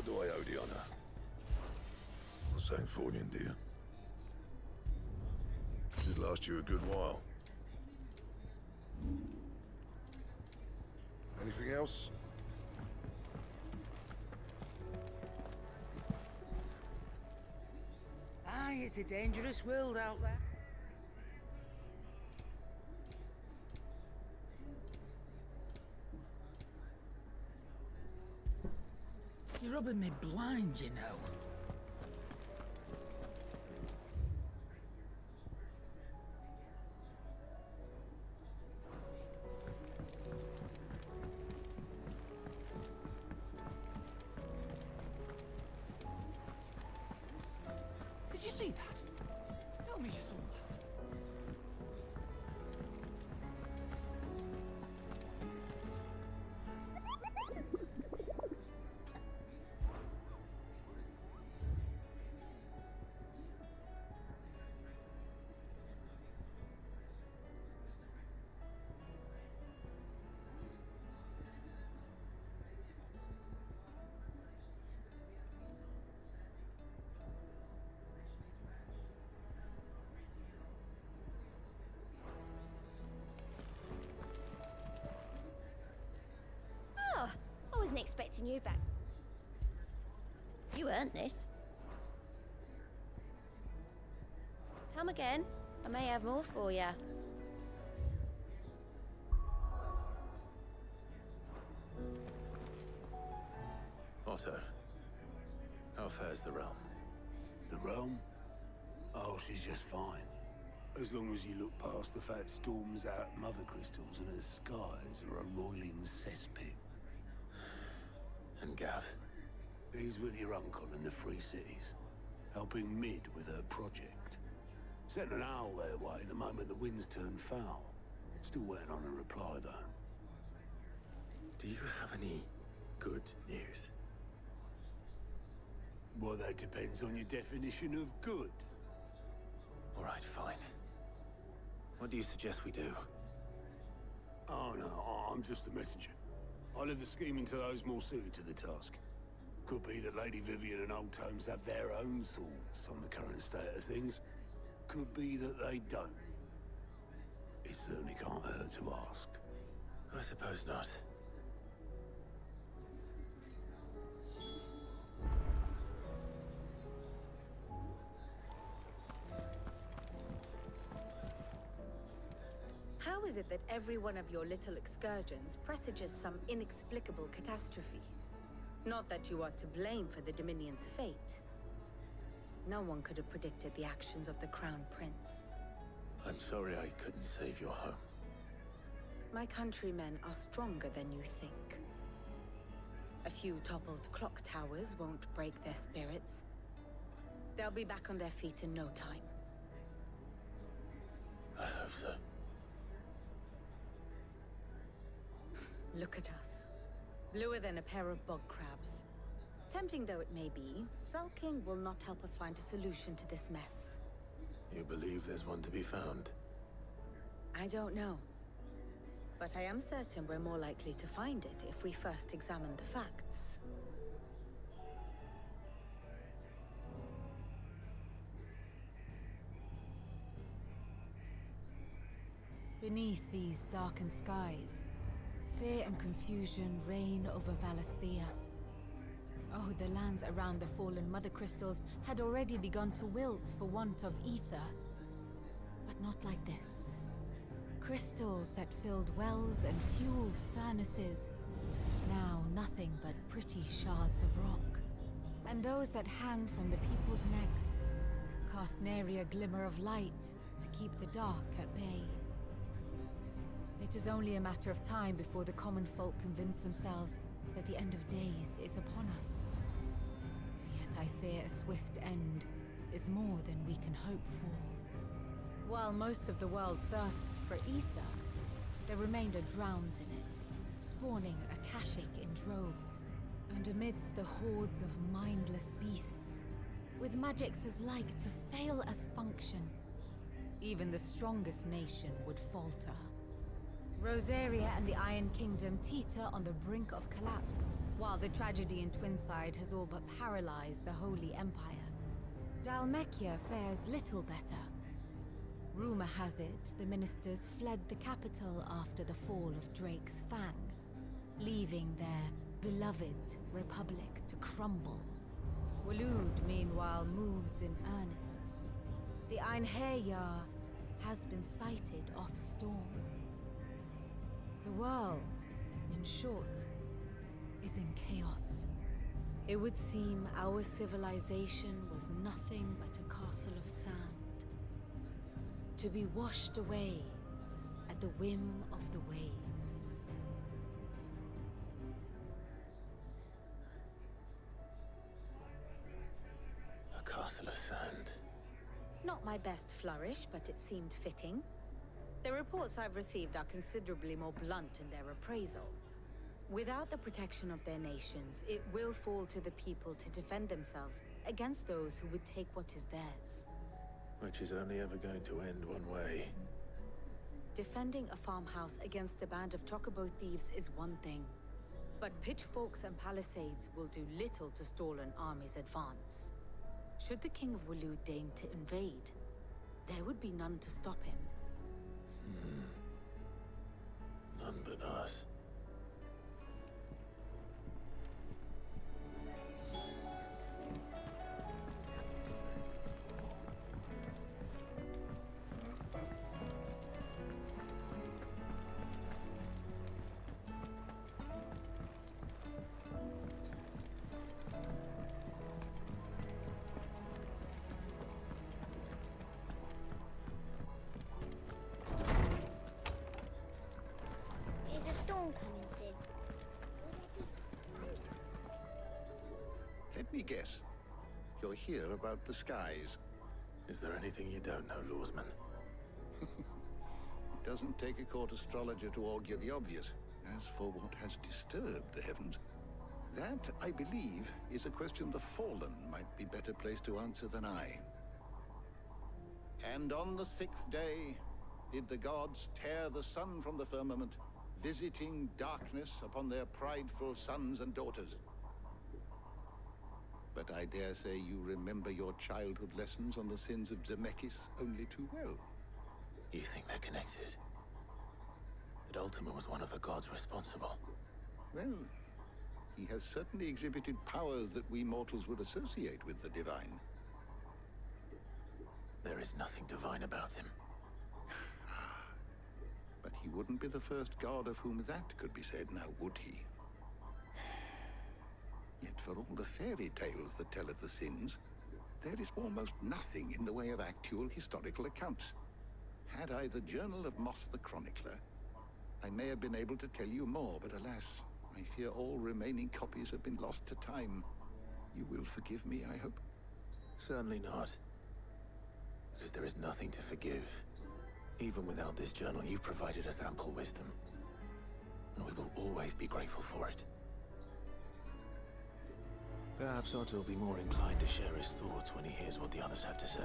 What do I owe the honor? Not saying Fornian, do you? Did last you a good while. Anything else? Aye, it's a dangerous world out there. You're rubbing me blind, you know. Did you see that? Tell me you saw that. Oh, I wasn't expecting you back. You earned this. Come again. I may have more for you. Otto, how fares the realm? The realm? Oh, she's just fine. As long as you look past the fact storms out mother crystals and her skies are a roiling cesspit. And Gav? He's with your uncle in the Free Cities, helping Mid with her project. Sent an owl their way the moment the winds turned foul. Still waiting on a reply, though. Do you have any good news? Well, that depends on your definition of good. All right, fine. What do you suggest we do? Oh, no, I'm just a messenger. I leave the scheming to those more suited to the task. Could be that Lady Vivian and Old Tomes have their own thoughts on the current state of things. Could be that they don't. It certainly can't hurt to ask. I suppose not. How is it that every one of your little excursions presages some inexplicable catastrophe? Not that you are to blame for the Dominion's fate. No one could have predicted the actions of the Crown Prince. I'm sorry I couldn't save your home. My countrymen are stronger than you think. A few toppled clock towers won't break their spirits. They'll be back on their feet in no time. I hope so. Look at us. Bluer than a pair of bog crabs. Tempting though it may be, sulking will not help us find a solution to this mess. You believe there's one to be found? I don't know. But I am certain we're more likely to find it if we first examine the facts. Beneath these darkened skies, fear and confusion reign over Valisthea. Oh, the lands around the fallen Mother Crystals had already begun to wilt for want of ether. But not like this. Crystals that filled wells and fueled furnaces. Now nothing but pretty shards of rock. And those that hang from the people's necks cast nary a glimmer of light to keep the dark at bay. It is only a matter of time before the common folk convince themselves that the end of days is upon us. Yet I fear a swift end is more than we can hope for. While most of the world thirsts for ether, the remainder drowns in it, spawning Akashic in droves. And amidst the hordes of mindless beasts, with magics as like to fail as function, even the strongest nation would falter. Rosaria and the Iron Kingdom teeter on the brink of collapse, while the tragedy in Twinside has all but paralyzed the Holy Empire. Dhalmekia fares little better. Rumor has it the ministers fled the capital after the fall of Drake's Fang, leaving their beloved republic to crumble. Waloed, meanwhile, moves in earnest. The Einherjar has been sighted off-storm. The world, in short, is in chaos. It would seem our civilization was nothing but a castle of sand, to be washed away at the whim of the waves. A castle of sand. Not my best flourish, but it seemed fitting. The reports I've received are considerably more blunt in their appraisal. Without the protection of their nations, it will fall to the people to defend themselves against those who would take what is theirs. Which is only ever going to end one way. Defending a farmhouse against a band of chocobo thieves is one thing, but pitchforks and palisades will do little to stall an army's advance. Should the King of Waloed deign to invade, there would be none to stop him. None but us. Is a storm coming soon? Will there be thunder? Let me guess. You're here about the skies. Is there anything you don't know, Lawsman? It doesn't take a court astrologer to augur the obvious. As for what has disturbed the heavens, that, I believe, is a question the Fallen might be better placed to answer than I. And on the 6th day, did the gods tear the sun from the firmament, visiting darkness upon their prideful sons and daughters. But I dare say you remember your childhood lessons on the sins of Zemeckis only too well. You think they're connected? That Ultima was one of the gods responsible? Well, he has certainly exhibited powers that we mortals would associate with the divine. There is nothing divine about him. But he wouldn't be the first god of whom that could be said, now would he? Yet for all the fairy tales that tell of the sins, there is almost nothing in the way of actual historical accounts. Had I the Journal of Moss the Chronicler, I may have been able to tell you more, but alas, I fear all remaining copies have been lost to time. You will forgive me, I hope? Certainly not. Because there is nothing to forgive. Even without this journal, you've provided us ample wisdom. And we will always be grateful for it. Perhaps Otto will be more inclined to share his thoughts when he hears what the others have to say.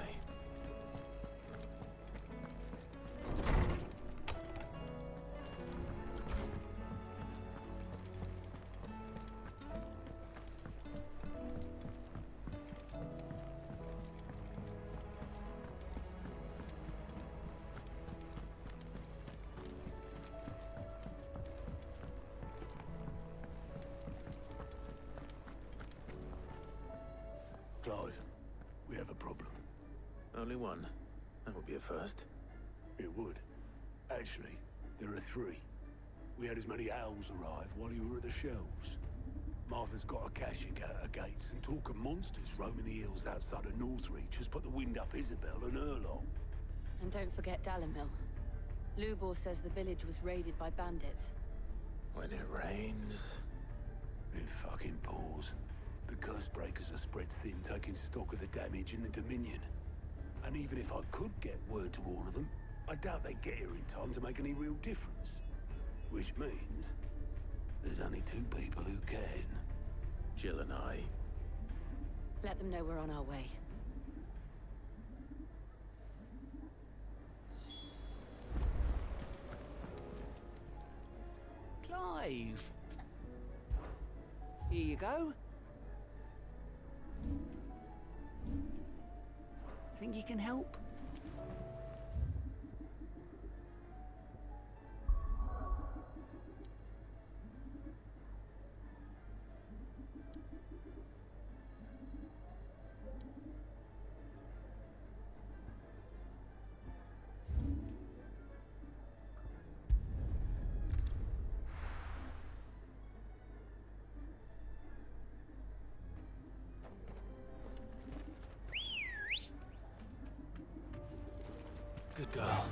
Clive, we have a problem. Only one. That would be a first. It would. Actually, there are 3. We had as many owls arrive while you were at the shelves. Martha's got a caching at her gates, and talk of monsters roaming the hills outside of Northreach has put the wind up Isabel and her lot. And don't forget Dalimil. Lubor says the village was raided by bandits. When it rains... It fucking pours. The curse breakers are spread thin, taking stock of the damage in the Dominion. And even if I could get word to all of them, I doubt they'd get here in time to make any real difference. Which means there's only 2 people who can. Jill and I. Let them know we're on our way. Clive! Here you go. Think you can help? Good girl.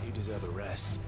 You deserve a rest.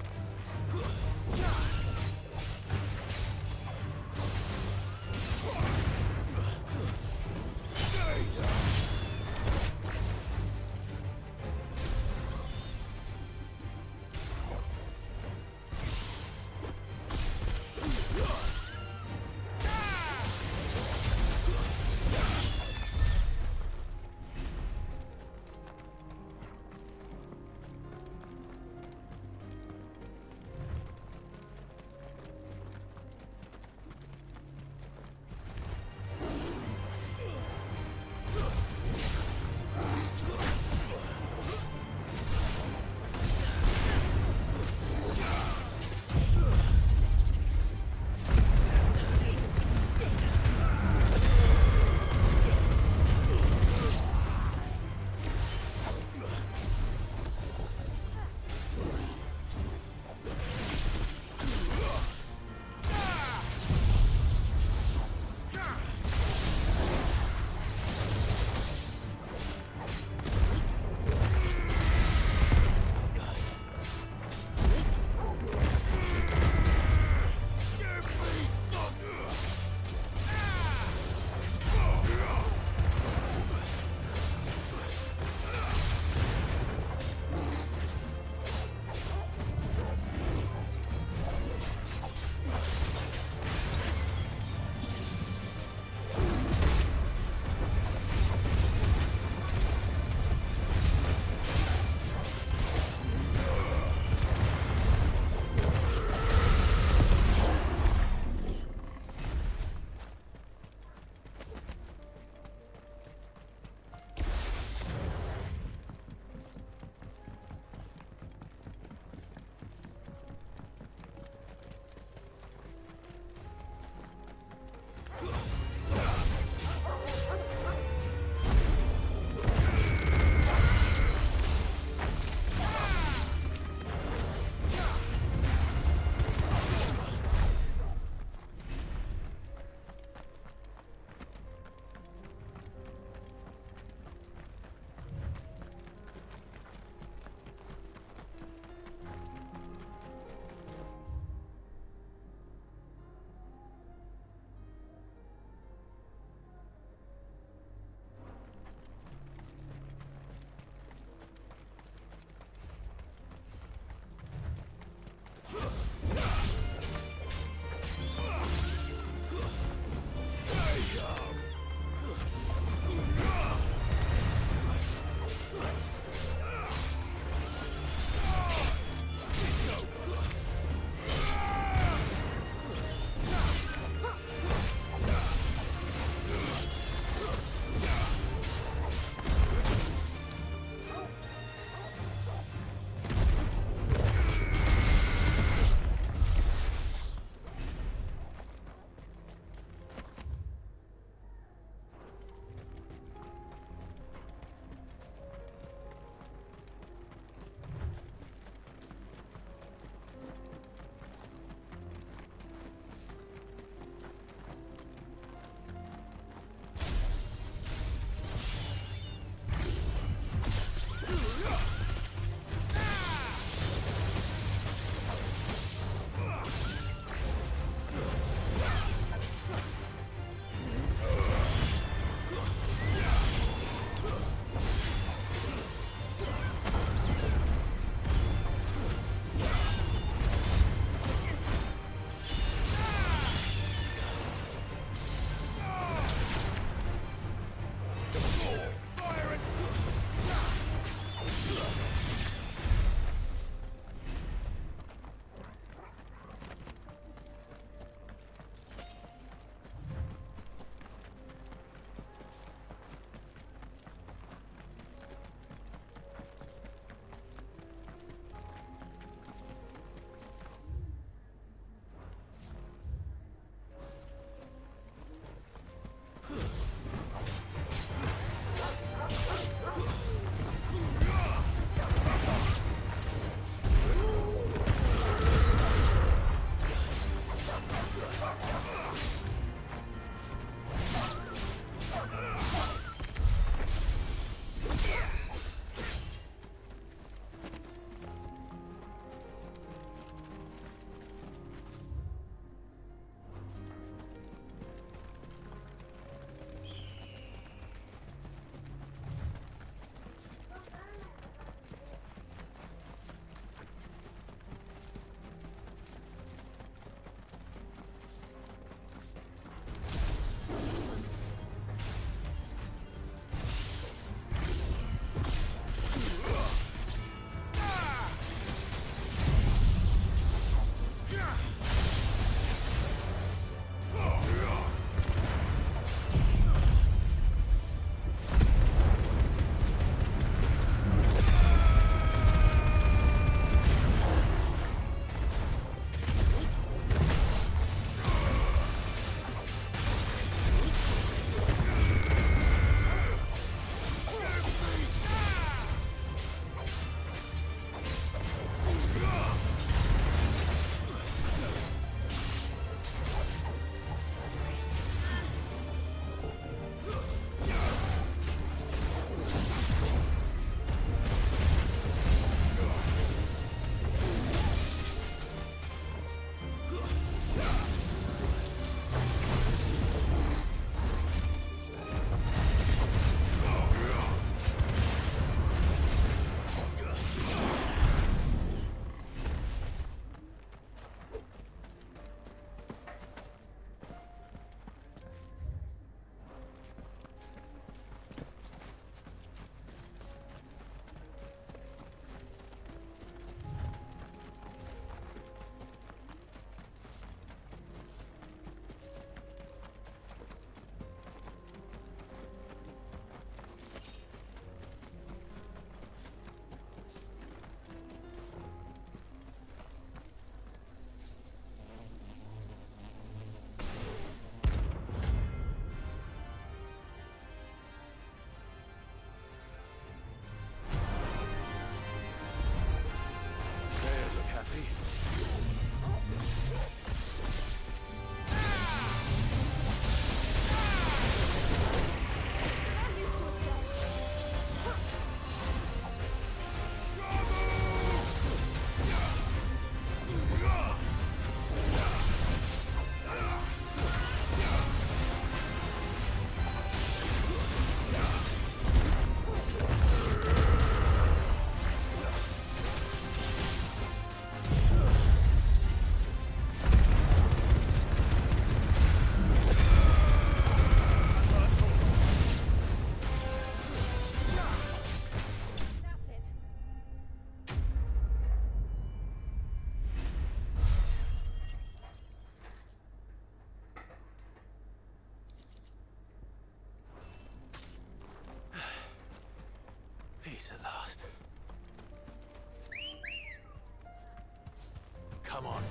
Come on.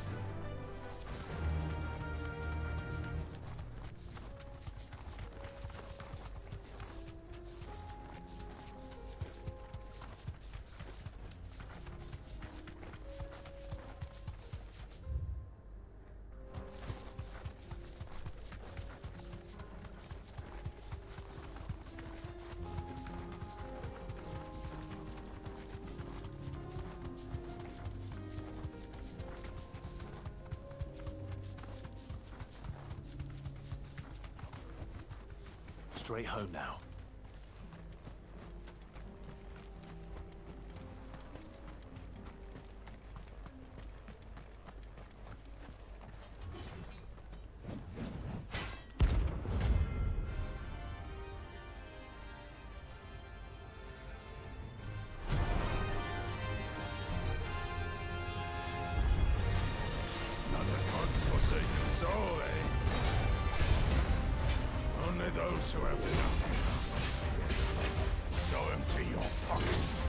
Straight home now. Another God's forsaken soul, eh? Only those who have enough. So empty your pockets.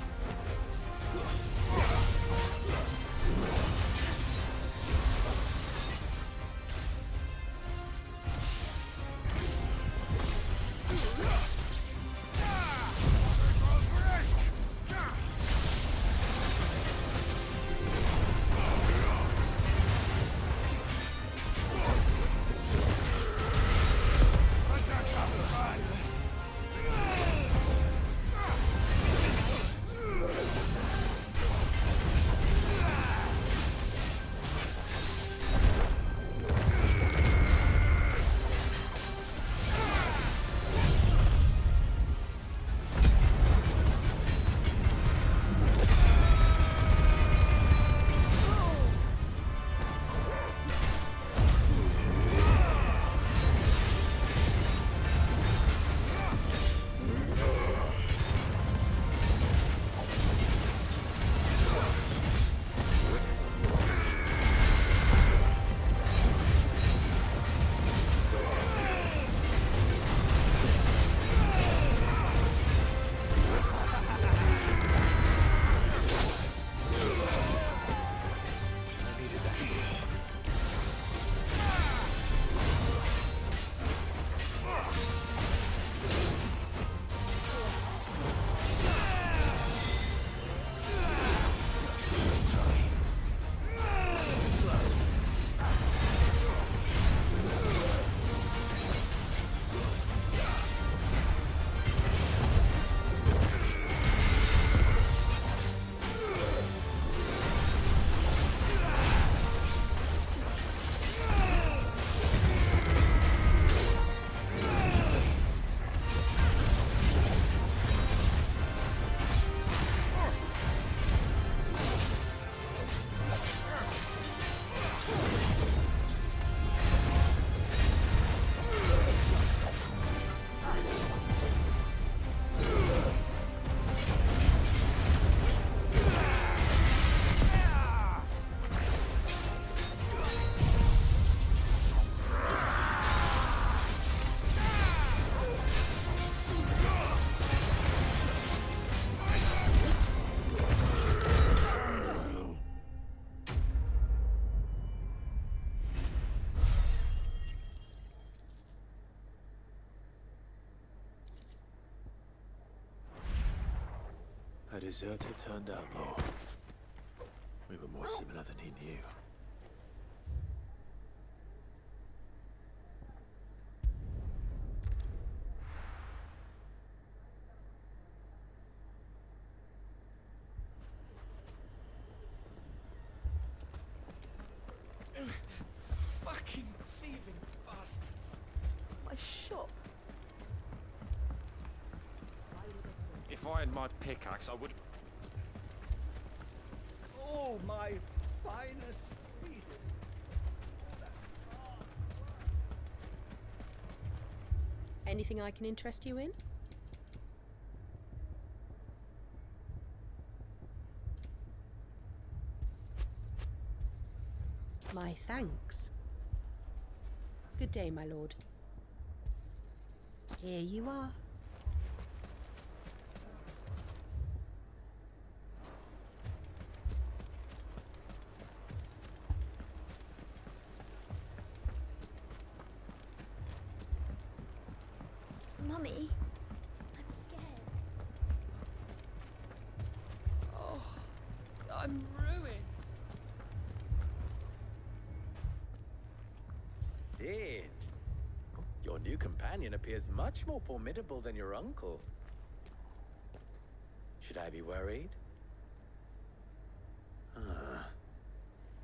A deserter turned outlaw. We were more similar than he knew. Fucking thieving bastards. My shop. If I had my pickaxe, I would... Oh, my finest pieces. Anything I can interest you in? My thanks. Good day, my lord. Here you are. Mummy, I'm scared. Oh, I'm ruined. Sid! Your new companion appears much more formidable than your uncle. Should I be worried? Ah,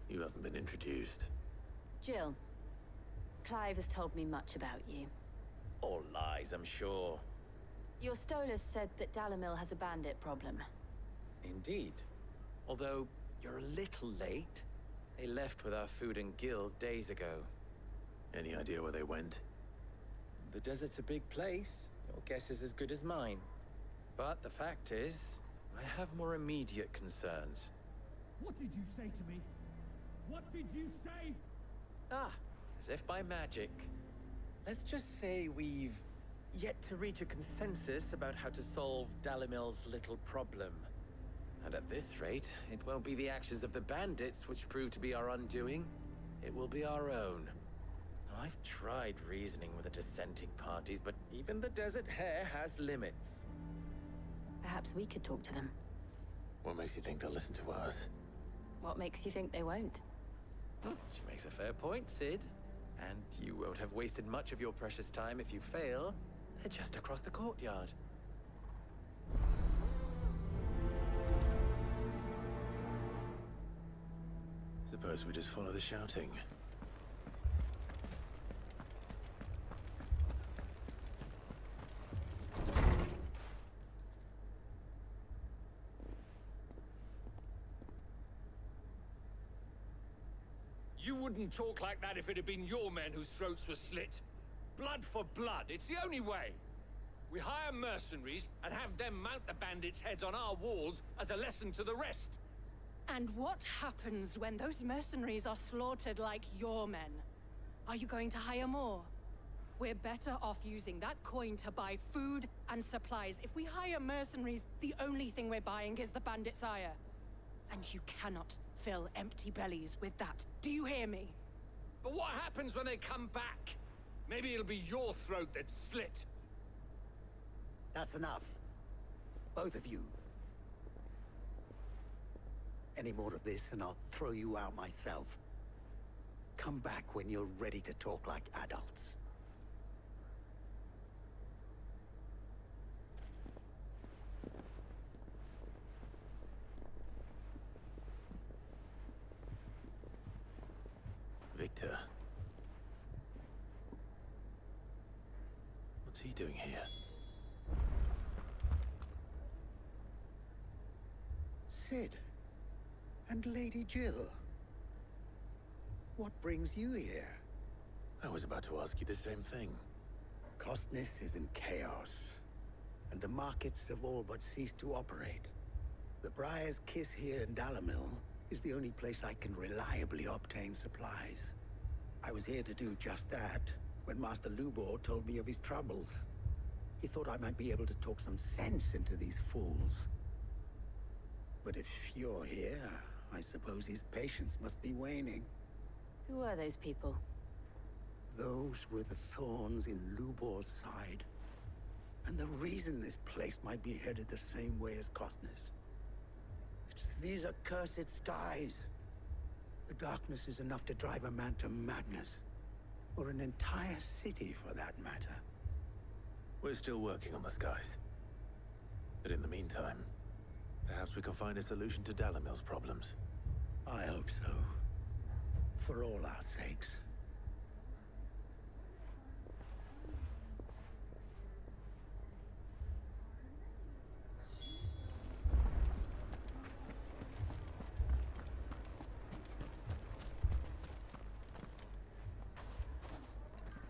you haven't been introduced. Jill, Clive has told me much about you. All lies, I'm sure. Your Stolas said that Dalimil has a bandit problem. Indeed. Although, you're a little late. They left with our food and guild days ago. Any idea where they went? The desert's a big place. Your guess is as good as mine. But the fact is, I have more immediate concerns. What did you say to me? What did you say? Ah, as if by magic. Let's just say we've yet to reach a consensus about how to solve Dalimil's little problem. And at this rate, it won't be the actions of the bandits which prove to be our undoing. It will be our own. I've tried reasoning with the dissenting parties, but even the Desert Hare has limits. Perhaps we could talk to them. What makes you think they'll listen to us? What makes you think they won't? She makes a fair point, Sid. And you won't have wasted much of your precious time if you fail. They're just across the courtyard. Suppose we just follow the shouting. You wouldn't talk like that if it had been your men whose throats were slit. Blood for blood, it's the only way. We hire mercenaries and have them mount the bandits' heads on our walls as a lesson to the rest. And what happens when those mercenaries are slaughtered like your men? Are you going to hire more? We're better off using that coin to buy food and supplies. If we hire mercenaries, the only thing we're buying is the bandits' ire. And you cannot fill empty bellies with that. Do you hear me? But what happens when they come back? Maybe it'll be your throat that's slit. That's enough. Both of you. Any more of this and I'll throw you out myself. Come back when you're ready to talk like adults. Victor. What's he doing here? Sid. And Lady Jill. What brings you here? I was about to ask you the same thing. Costness is in chaos, and the markets have all but ceased to operate. The Briar's Kiss here in Dalimil is the only place I can reliably obtain supplies. I was here to do just that when Master Lubor told me of his troubles. He thought I might be able to talk some sense into these fools. But if you're here, I suppose his patience must be waning. Who are those people? Those were the thorns in Lubor's side. And the reason this place might be headed the same way as Costness. It's these accursed skies. The darkness is enough to drive a man to madness. Or an entire city, for that matter. We're still working on the skies. But in the meantime, perhaps we can find a solution to Dalimil's problems. I hope so. For all our sakes.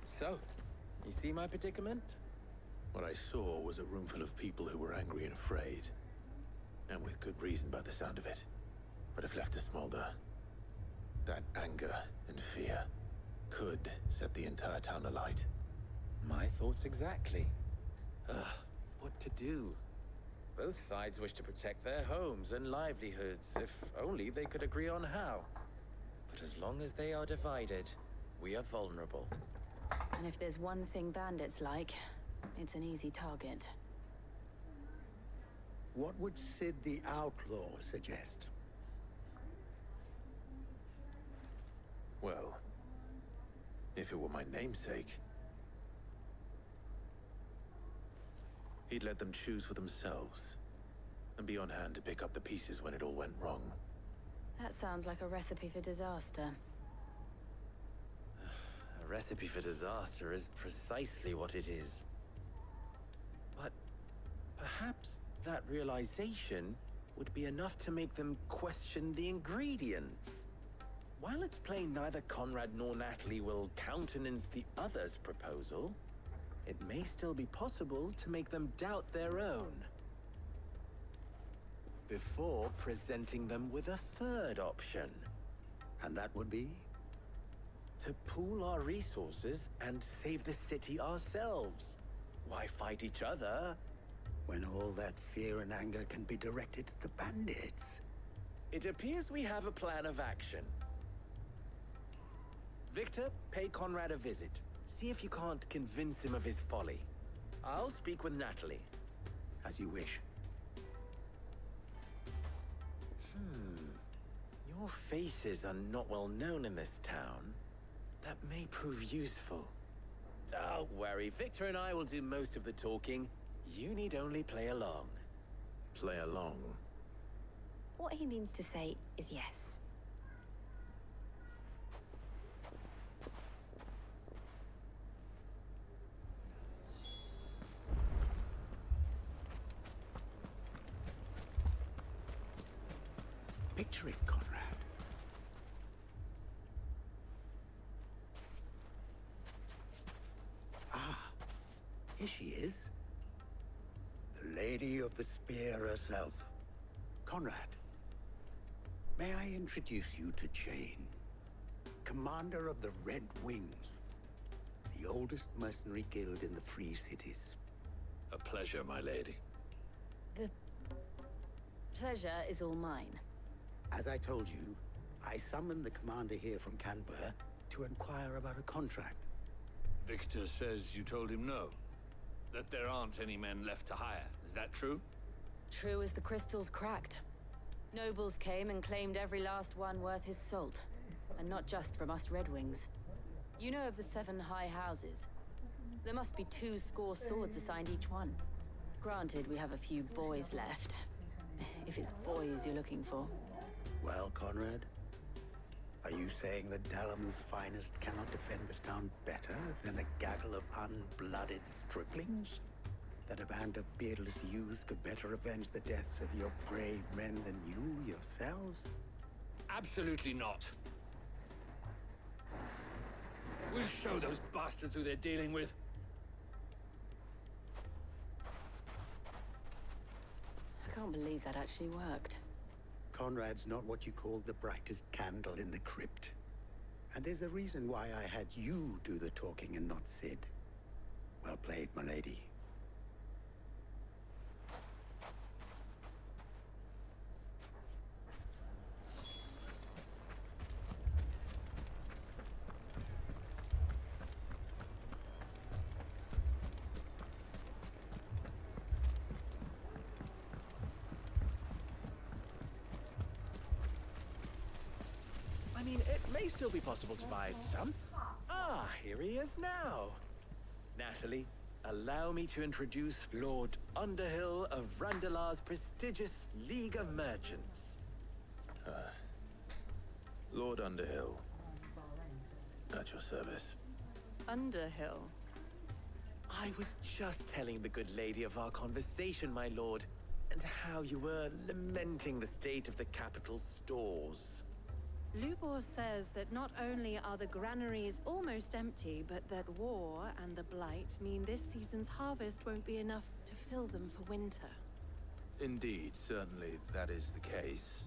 So, you see my predicament? What I saw was a room full of people who were angry and afraid. And with good reason by the sound of it. But if left to smolder, that anger and fear could set the entire town alight. My thoughts exactly. What to do? Both sides wish to protect their homes and livelihoods, if only they could agree on how. But as long as they are divided, we are vulnerable. And if there's one thing bandits like, It's an easy target. What would Sid the Outlaw suggest? Well, if it were my namesake, he'd let them choose for themselves and be on hand to pick up the pieces when it all went wrong. That sounds like a recipe for disaster. A recipe for disaster is precisely what it is. But perhaps that realization would be enough to make them question the ingredients. While it's plain neither Conrad nor Natalie will countenance the other's proposal, it may still be possible to make them doubt their own before presenting them with a third option. And that would be? To pool our resources and save the city ourselves. Why fight each other when all that fear and anger can be directed at the bandits? It appears we have a plan of action. Victor, pay Conrad a visit. See if you can't convince him of his folly. I'll speak with Natalie. As you wish. Your faces are not well known in this town. That may prove useful. Don't worry, Victor and I will do most of the talking. You need only play along. Play along? What he means to say is yes. Picture it, Conrad. Ah, here she is. The Lady of the Spear herself. Conrad, may I introduce you to Jane, commander of the Red Wings, the oldest mercenary guild in the Free Cities. A pleasure, my lady. The pleasure is all mine. As I told you, I summoned the commander here from Canberra to inquire about a contract. Victor says you told him no. That there aren't any men left to hire. Is that true? True as the crystals cracked. Nobles came and claimed every last one worth his salt. And not just from us Red Wings. You know of the 7 high houses. There must be 2 swords assigned each one. Granted, we have a few boys left. If it's boys you're looking for. Well, Conrad, are you saying that Dalam's finest cannot defend this town better than a gaggle of unblooded striplings? That a band of beardless youths could better avenge the deaths of your brave men than you yourselves? Absolutely not. We'll show those bastards who they're dealing with. I can't believe that actually worked. Conrad's not what you call the brightest candle in the crypt. And there's a reason why I had you do the talking and not Sid. Well played, my lady. I mean, it may still be possible to buy some. Ah, here he is now. Natalie, allow me to introduce Lord Underhill of Randalar's prestigious League of Merchants. Lord Underhill. At your service. Underhill? I was just telling the good lady of our conversation, my lord, and how you were lamenting the state of the capital's stores. Lubor says that not only are the granaries almost empty, but that war and the Blight mean this season's harvest won't be enough to fill them for winter. Indeed, certainly that is the case.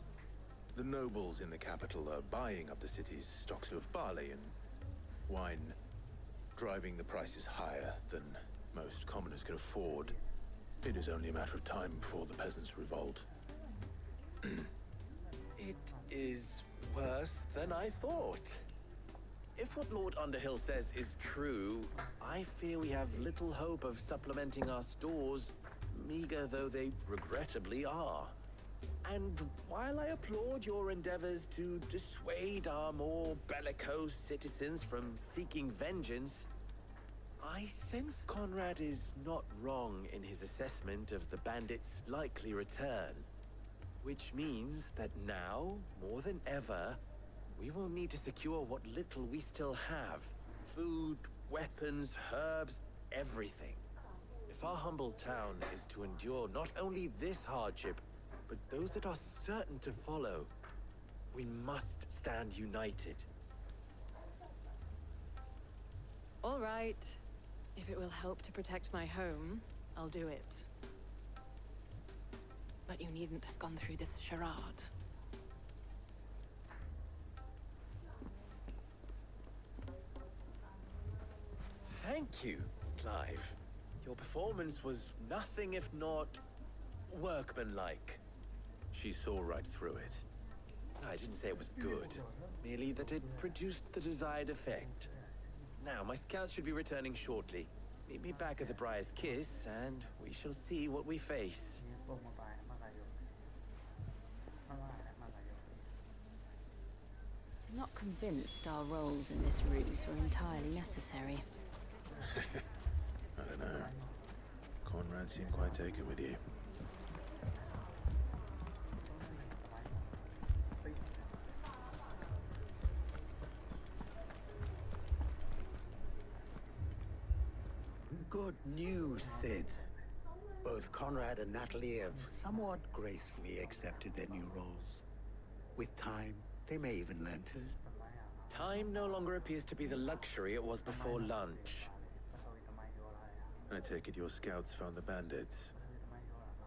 The nobles in the capital are buying up the city's stocks of barley and wine, driving the prices higher than most commoners can afford. It is only a matter of time before the peasants revolt. It is worse than I thought. If what Lord Underhill says is true, I fear we have little hope of supplementing our stores, meager though they regrettably are. And while I applaud your endeavors to dissuade our more bellicose citizens from seeking vengeance, I sense Conrad is not wrong in his assessment of the bandits' likely return. Which means that now, more than ever, we will need to secure what little we still have. Food, weapons, herbs, everything. If our humble town is to endure not only this hardship, but those that are certain to follow, we must stand united. All right. If it will help to protect my home, I'll do it. But you needn't have gone through this charade. Thank you, Clive. Your performance was nothing if not workmanlike. She saw right through it. I didn't say it was good, merely that it produced the desired effect. Now, my scouts should be returning shortly. Meet me back at the Briar's Kiss, and we shall see what we face. I'm not convinced our roles in this ruse were entirely necessary. I don't know. Conrad seemed quite taken with you. Good news, Sid. Both Conrad and Natalie have somewhat gracefully accepted their new roles. With time, they may even learn to... Time no longer appears to be the luxury it was before lunch. I take it your scouts found the bandits.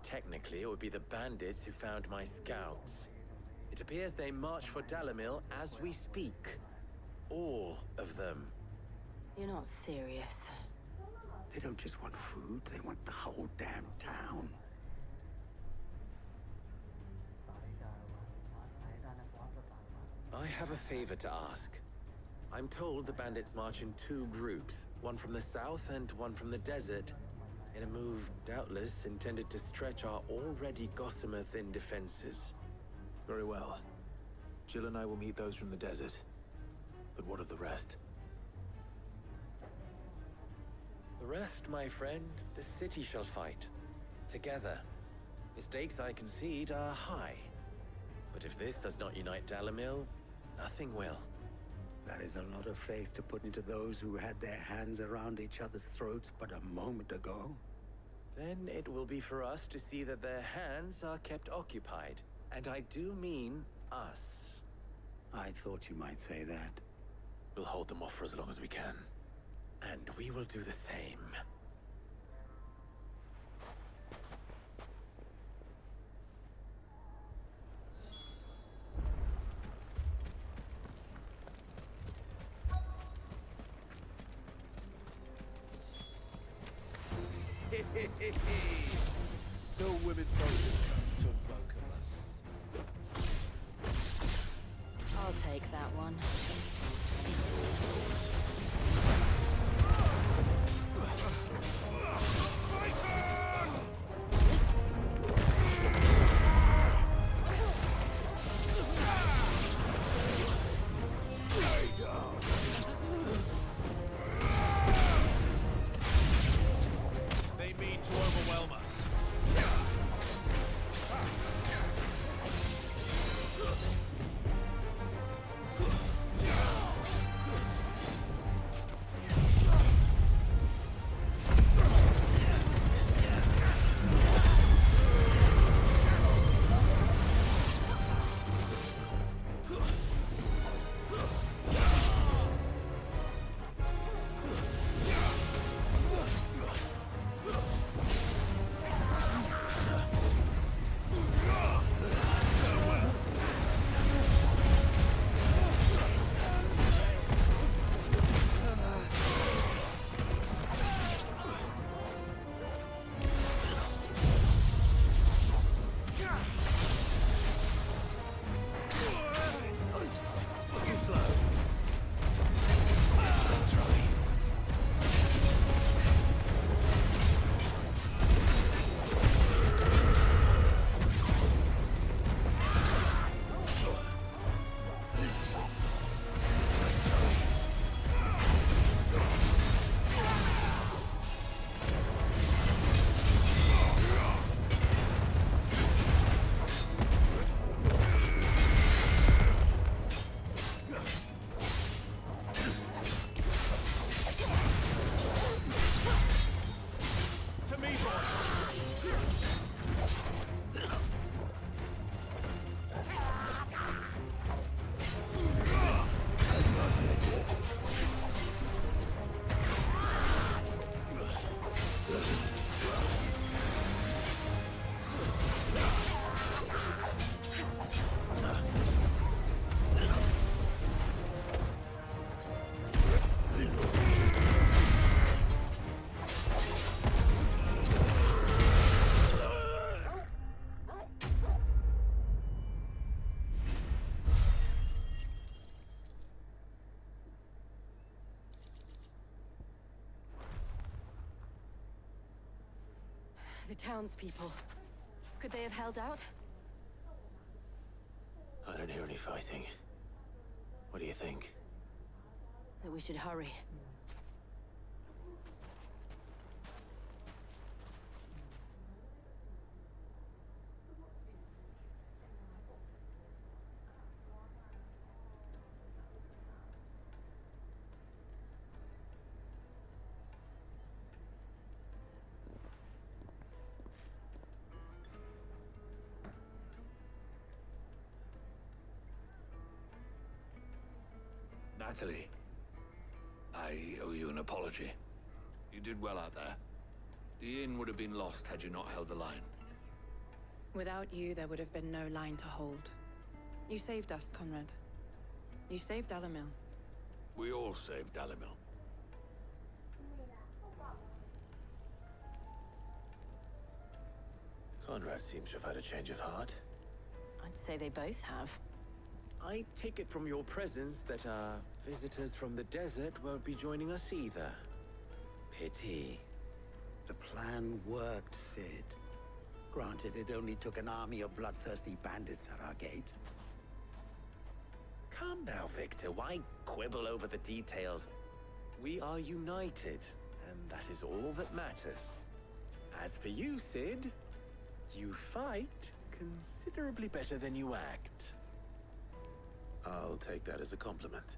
Technically, it would be the bandits who found my scouts. It appears they march for Dalamil as we speak. All of them. You're not serious. They don't just want food, they want the whole damn town. I have a favor to ask. I'm told the bandits march in two groups, one from the south and one from the desert, in a move doubtless intended to stretch our already gossamer-thin defenses. Very well. Jill and I will meet those from the desert. But what of the rest? The rest, my friend, the city shall fight. Together. The stakes, I concede, are high. But if this does not unite Dalamil, nothing will. That is a lot of faith to put into those who had their hands around each other's throats but a moment ago. Then it will be for us to see that their hands are kept occupied. And I do mean us. I thought you might say that. We'll hold them off for as long as we can. And we will do the same. No women don't to welcome us. I'll take that one. It's all yours. They mean to overwhelm us. Let's townspeople. Could they have held out? I don't hear any fighting. What do you think? That we should hurry. Natalie, I owe you an apology. You did well out there. The inn would have been lost had you not held the line. Without you, there would have been no line to hold. You saved us, Conrad. You saved Alamil. We all saved Dalimil. Conrad seems to have had a change of heart. I'd say they both have. I take it from your presence that our visitors from the desert won't be joining us either. Pity. The plan worked, Sid. Granted, it only took an army of bloodthirsty bandits at our gate. Calm now, Victor. Why quibble over the details? We are united, and that is all that matters. As for you, Sid, you fight considerably better than you act. I'll take that as a compliment.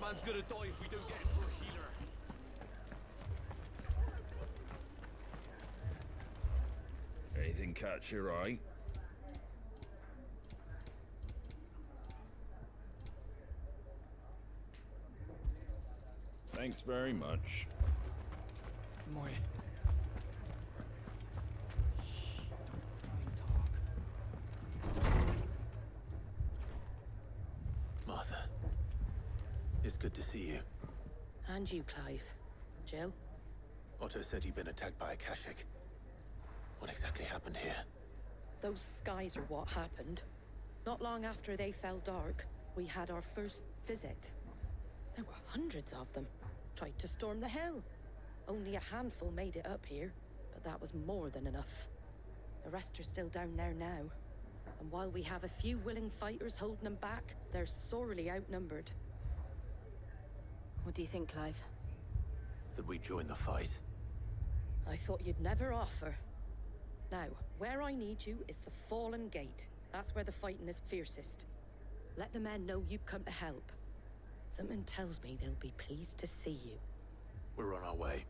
man's gonna die if we don't get him to a healer. Anything catch your eye? Thanks very much. Moi. Martha. It's good to see you. And you, Clive. Jill? Otto said you'd been attacked by a Akashic. What exactly happened here? Those skies are what happened. Not long after they fell dark, we had our first visit. There were hundreds of them. Tried to storm the hill. Only a handful made it up here, but that was more than enough. The rest are still down there now. And while we have a few willing fighters holding them back, they're sorely outnumbered. What do you think, Clive? That we join the fight? I thought you'd never offer. Now, where I need you is the Fallen Gate. That's where the fighting is fiercest. Let the men know you've come to help. Something tells me they'll be pleased to see you. We're on our way.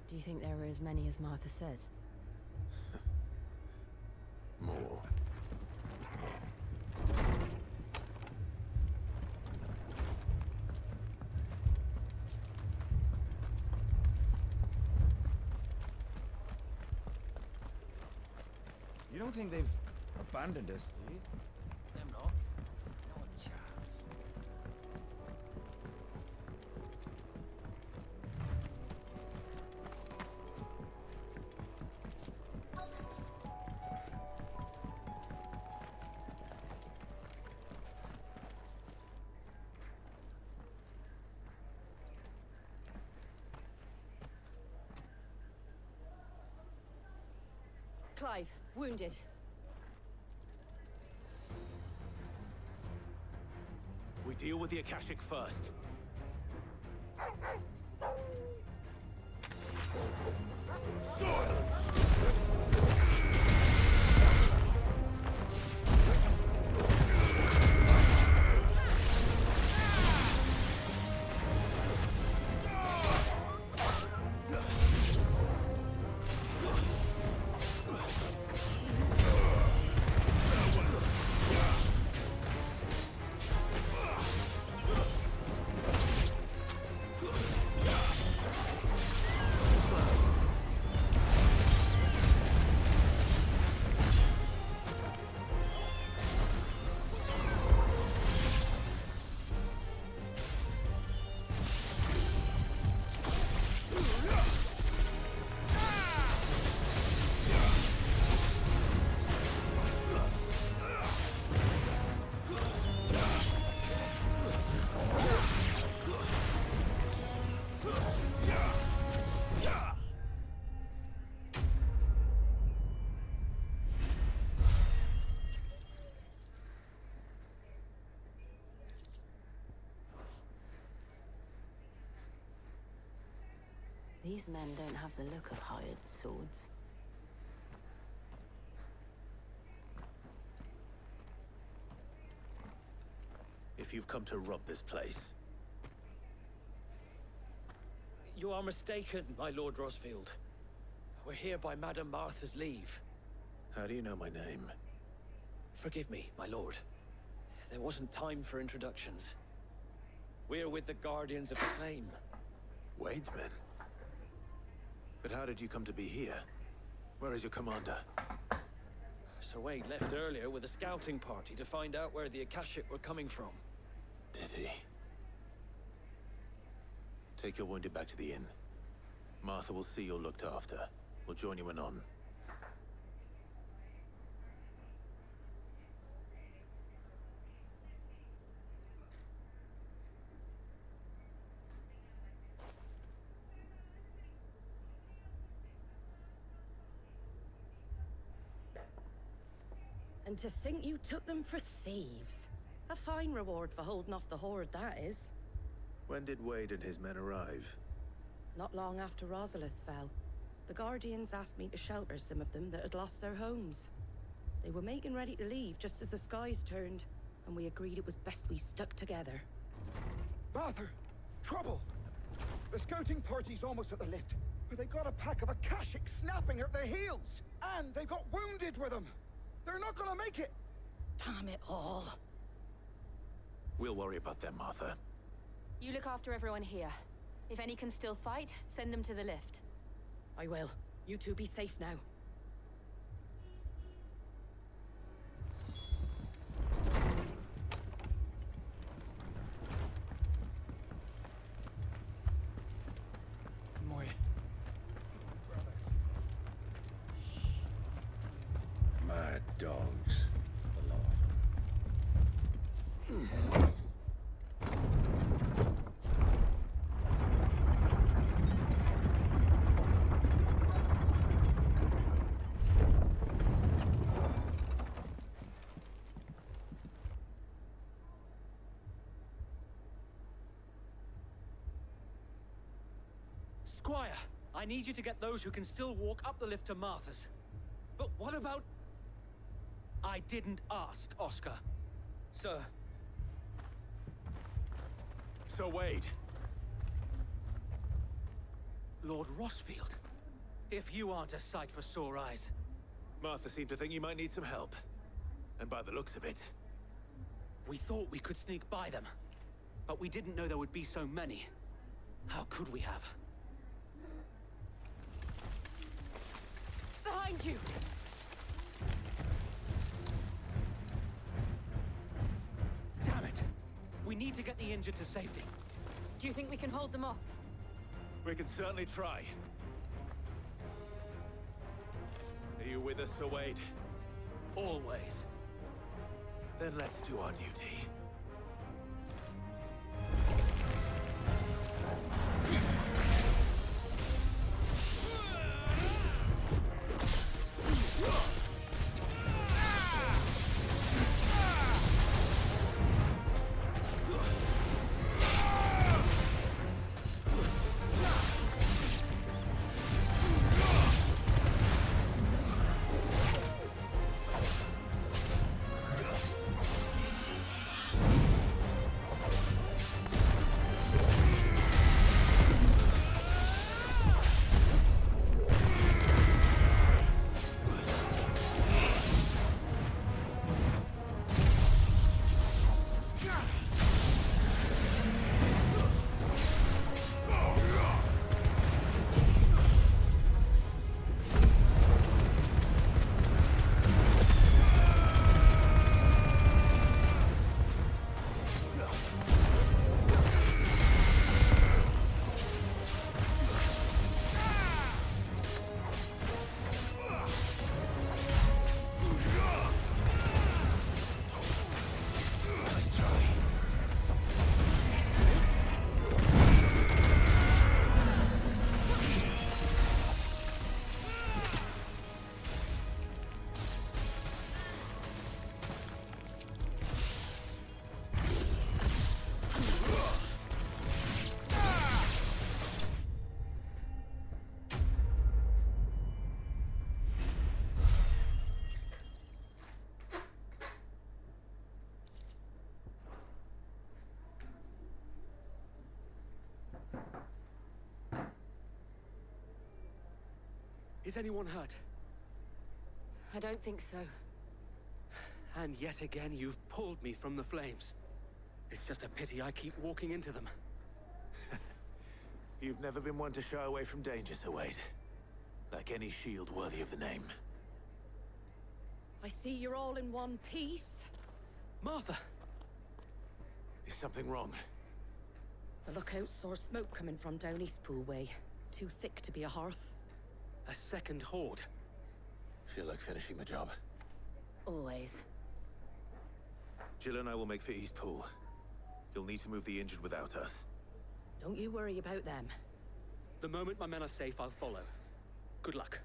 Do you think there are as many as Martha says? More. You don't think they've abandoned us, do you? Them not. No chance. Clive, wounded. We deal with the Akashic first. Silence! These men don't have the look of hired swords. If you've come to rob this place, You are mistaken, my Lord Rosfield. We're here by Madame Martha's leave. how do you know my name? Forgive me, my lord. There wasn't time for introductions. We're with the Guardians of the Flame. Wade's men? But how did you come to be here? Where is your commander? Sir Wade left earlier with a scouting party to find out where the Akashic were coming from. Did he? Take your wounded back to the inn. Martha will see you're looked after. We'll join you anon. And to think you took them for thieves. A fine reward for holding off the horde, that is. When did Wade and his men arrive? Not long after Rosalith fell. The Guardians asked me to shelter some of them that had lost their homes. They were making ready to leave just as the skies turned, and we agreed it was best we stuck together. Martha! Trouble! The scouting party's almost at the lift, but they got a pack of Akashic snapping at their heels! And they got wounded with them! They're not gonna make it! Damn it all. We'll worry about them, Martha. You look after everyone here. If any can still fight, send them to the lift. I will. You two be safe now. My... Mad dogs. A lot of them. Squire, I need you to get those who can still walk up the lift to Martha's. But what about... I didn't ask, Oscar. Sir. Sir Wade. Lord Rossfield. If you aren't a sight for sore eyes. Martha seemed to think you might need some help. And by the looks of it... We thought we could sneak by them. But we didn't know there would be so many. How could we have? Behind you! Damn it! We need to get the injured to safety. Do you think we can hold them off? We can certainly try. Are you with us, Sir Wade? Always. Then let's do our duty. Is anyone hurt? I don't think so. And yet again, you've pulled me from the flames. It's just a pity I keep walking into them. You've never been one to shy away from danger, Sir Wade. Like any shield worthy of the name. I see you're all in one piece. Martha! Is something wrong? The lookout saw smoke coming from down Eastpool way. Too thick to be a hearth. A second horde. Feel like finishing the job. Always. Jill and I will make for Eastpool. You'll need to move the injured without us. Don't you worry about them. The moment my men are safe, I'll follow. Good luck.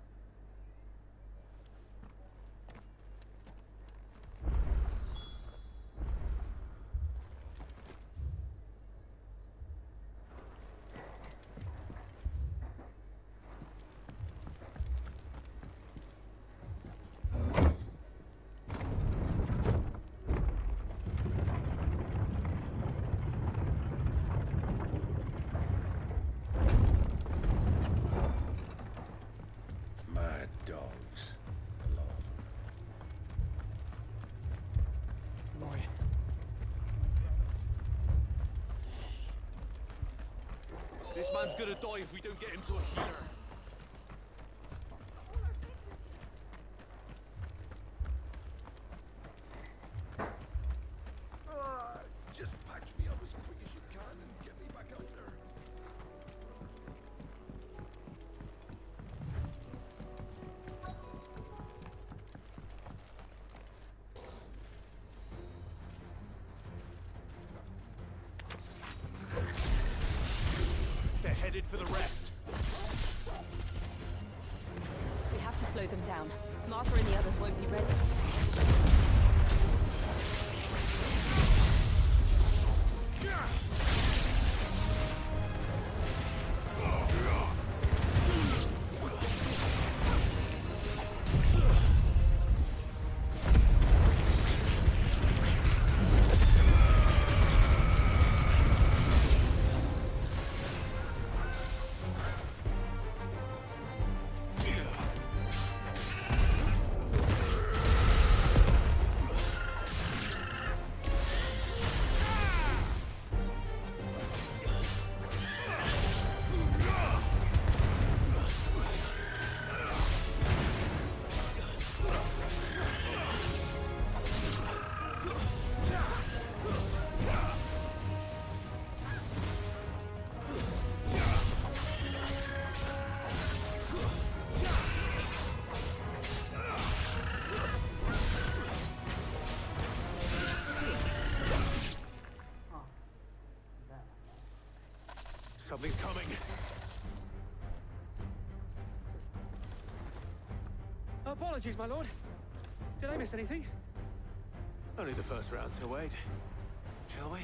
This man's gonna die if we don't get him to a healer. Just patch me up as quick as you can and get me back out there. They're headed for the rest. We have to slow them down. Martha and the others won't be ready. Something's coming. Apologies, my lord. Did I miss anything? Only the first round, so wait. Shall we?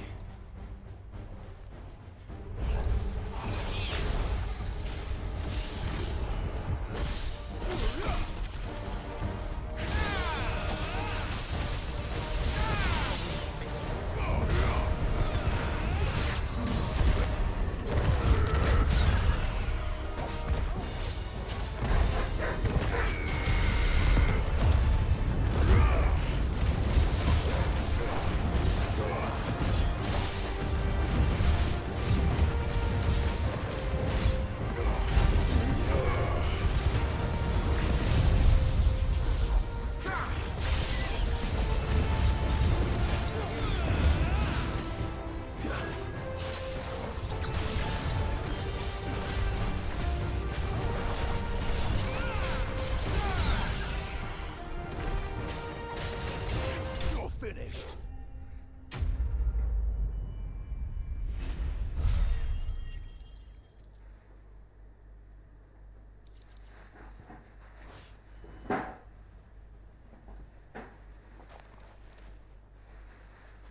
Finished.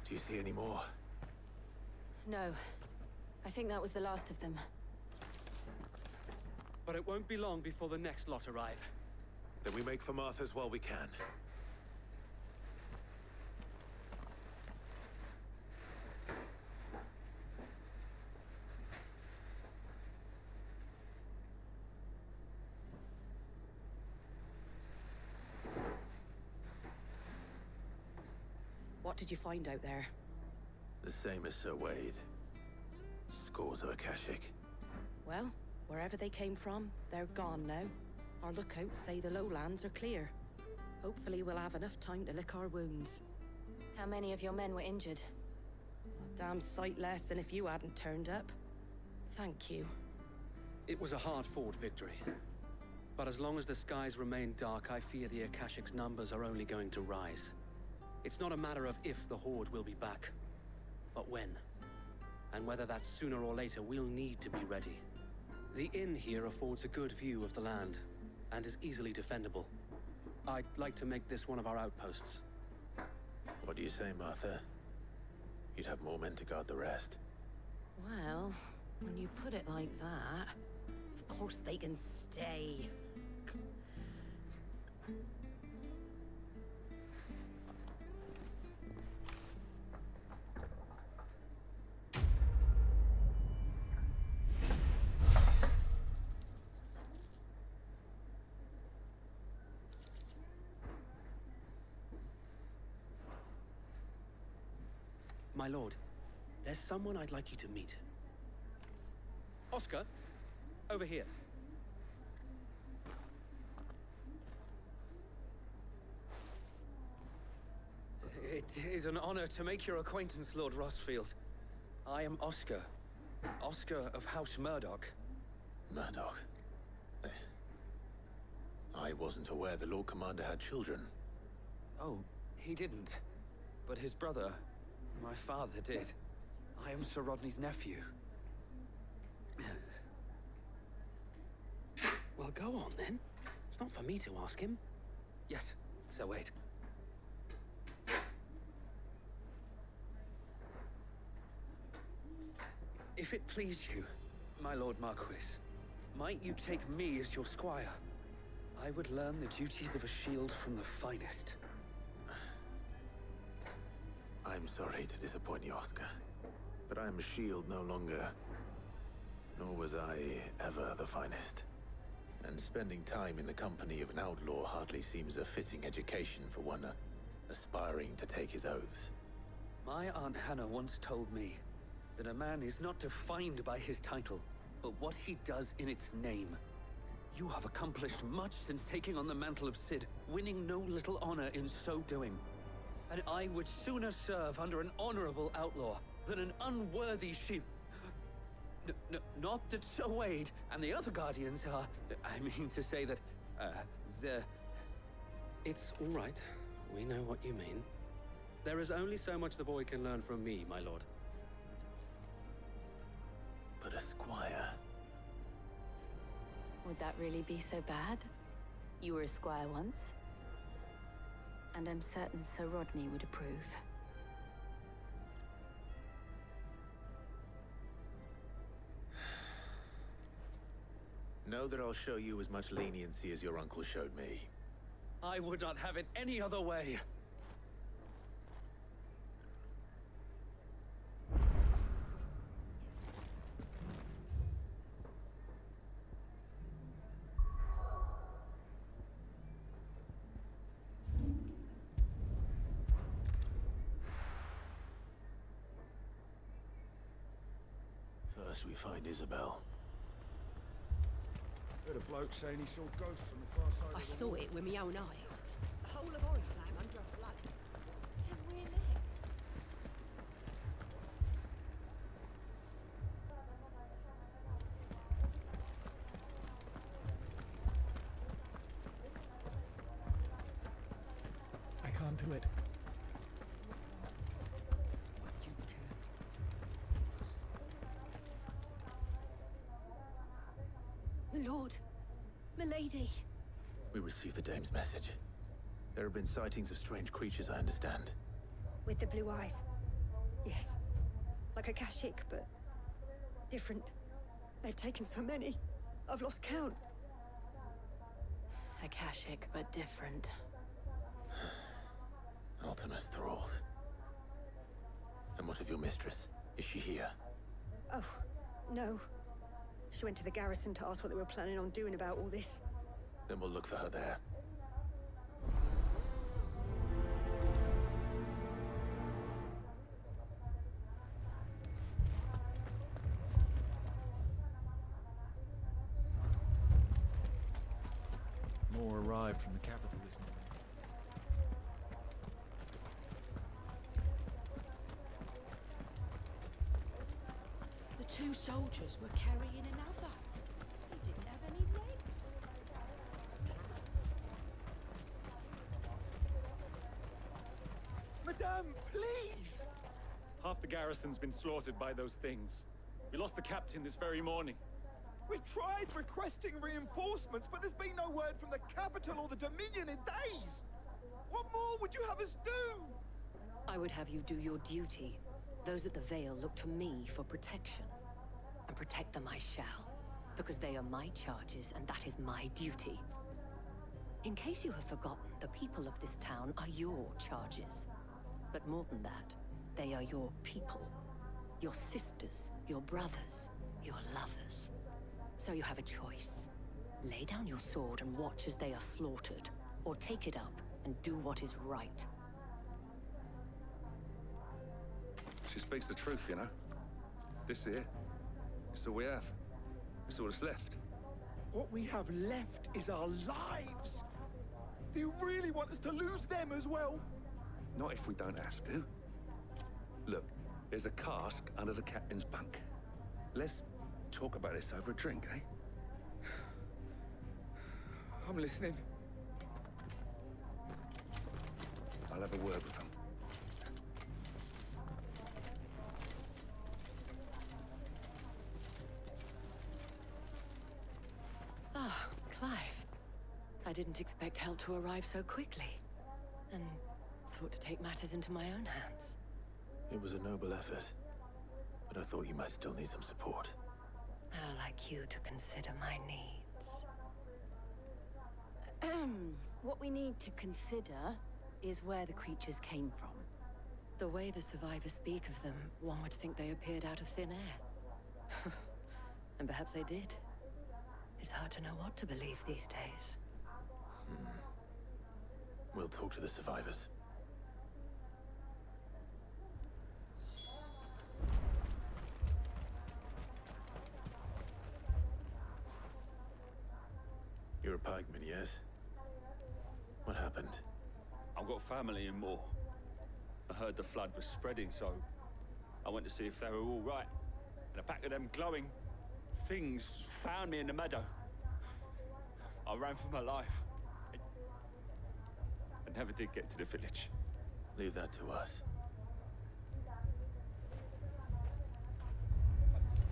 Do you see any more? No. I think that was the last of them. But it won't be long before the next lot arrive. Then we make for Martha's while we can. What did you find out there? The same as Sir Wade. Scores of Akashic. Well, wherever they came from, they're gone now. Our lookouts say the lowlands are clear. Hopefully we'll have enough time to lick our wounds. How many of your men were injured? A damn sight less than if you hadn't turned up. Thank you. It was a hard-fought victory. But as long as the skies remain dark, I fear the Akashic's numbers are only going to rise. It's not a matter of if the Horde will be back, but when. And whether that's sooner or later, we'll need to be ready. The inn here affords a good view of the land, and is easily defendable. I'd like to make this one of our outposts. What do you say, Martha? You'd have more men to guard the rest. Well, when you put it like that, of course they can stay. My lord, there's someone I'd like you to meet. Oscar, over here. It is an honor to make your acquaintance, Lord Rossfield. I am Oscar. Oscar of House Murdoch. Murdoch? I wasn't aware the Lord Commander had children. Oh, he didn't. But his brother, my father, did. I am Sir Rodney's nephew. Well, go on then. It's not for me to ask him. Yes, so wait. If it please you, my Lord Marquis, might you take me as your squire? I would learn the duties of a shield from the finest. I'm sorry to disappoint you, Oscar, but I am a shield no longer. Nor was I ever the finest. And spending time in the company of an outlaw hardly seems a fitting education for one aspiring to take his oaths. My Aunt Hannah once told me that a man is not defined by his title, but what he does in its name. You have accomplished much since taking on the mantle of Cid, winning no little honor in so doing. And I would sooner serve under an honorable outlaw than an unworthy shield. Not that Sir Wade and the other Guardians are... I mean to say that, they're... It's all right. We know what you mean. There is only so much the boy can learn from me, my lord. But a squire... Would that really be so bad? You were a squire once. And I'm certain Sir Rodney would approve. Know that I'll show you as much leniency as your uncle showed me. I would not have it any other way. First we find Isabel. Heard a bloke saying he saw ghosts on the far side I of the saw wall. it with my own eyes. The whole of Oriflamme under a flood. Then where next? I can't do it. My lord. Milady. We received the dame's message. There have been sightings of strange creatures, I understand. With the blue eyes. Yes. Like a Kashik, but different. They've taken so many. I've lost count. Akashic, but different. Ultimus thralls. And what of your mistress? Is she here? Oh, no. She went to the garrison to ask what they were planning on doing about all this. Then we'll look for her there. More arrived from the capital this morning. The two soldiers were carrying another. He didn't have any legs. Madame, please! Half the garrison's been slaughtered by those things. We lost the captain this very morning. We've tried requesting reinforcements, but there's been no word from the capital or the Dominion in days! What more would you have us do? I would have you do your duty. Those at the Vale look to me for protection. And protect them I shall. Because they are my charges, and that is my duty. In case you have forgotten, the people of this town are your charges. But more than that, they are your people. Your sisters, your brothers, your lovers. So you have a choice. Lay down your sword and watch as they are slaughtered, or take it up and do what is right. She speaks the truth, you know. This here, it's all we have. That's all that's left. What we have left is our lives. Do you really want us to lose them as well? Not if we don't have to. Look, there's a cask under the captain's bunk. Let's talk about this over a drink, eh? I'm listening. I'll have a word with him. Ah, Clive. I didn't expect help to arrive so quickly. And sought to take matters into my own hands. It was a noble effort, but I thought you might still need some support. I'd like you to consider my needs. What we need to consider is where the creatures came from. The way the survivors speak of them, one would think they appeared out of thin air. And perhaps they did. It's hard to know what to believe these days. We'll talk to the survivors. You're a pikeman, yes? What happened? I've got family in Moor. I heard the flood was spreading, so I went to see if they were all right. And a pack of them glowing things found me in the meadow. I ran for my life. I never did get to the village. Leave that to us.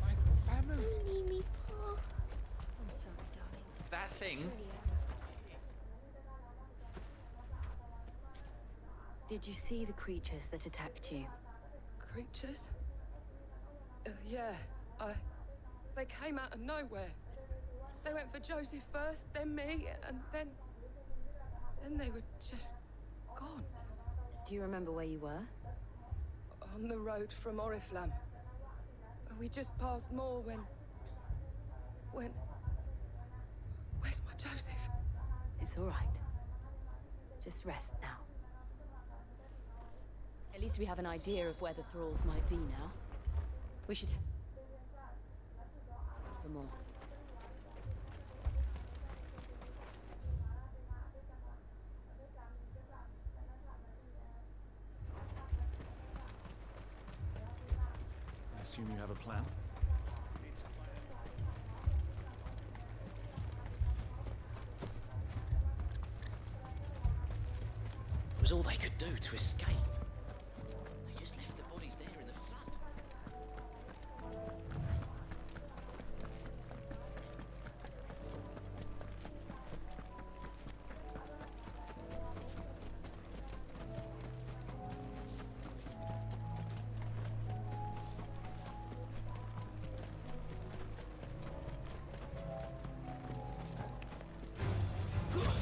My family. Don't leave me, Pa. I'm sorry, darling. That thing? Did you see the creatures that attacked you? Creatures? Yeah, they came out of nowhere. They went for Joseph first, then me, and then they were just gone. Do you remember where you were? On the road from Oriflamme. We just passed Moor when... Where's my Joseph? It's all right. Just rest now. At least we have an idea of where the thralls might be now. We should head for more. I assume you have a plan? It was all they could do to escape. They just left the bodies there in the flood.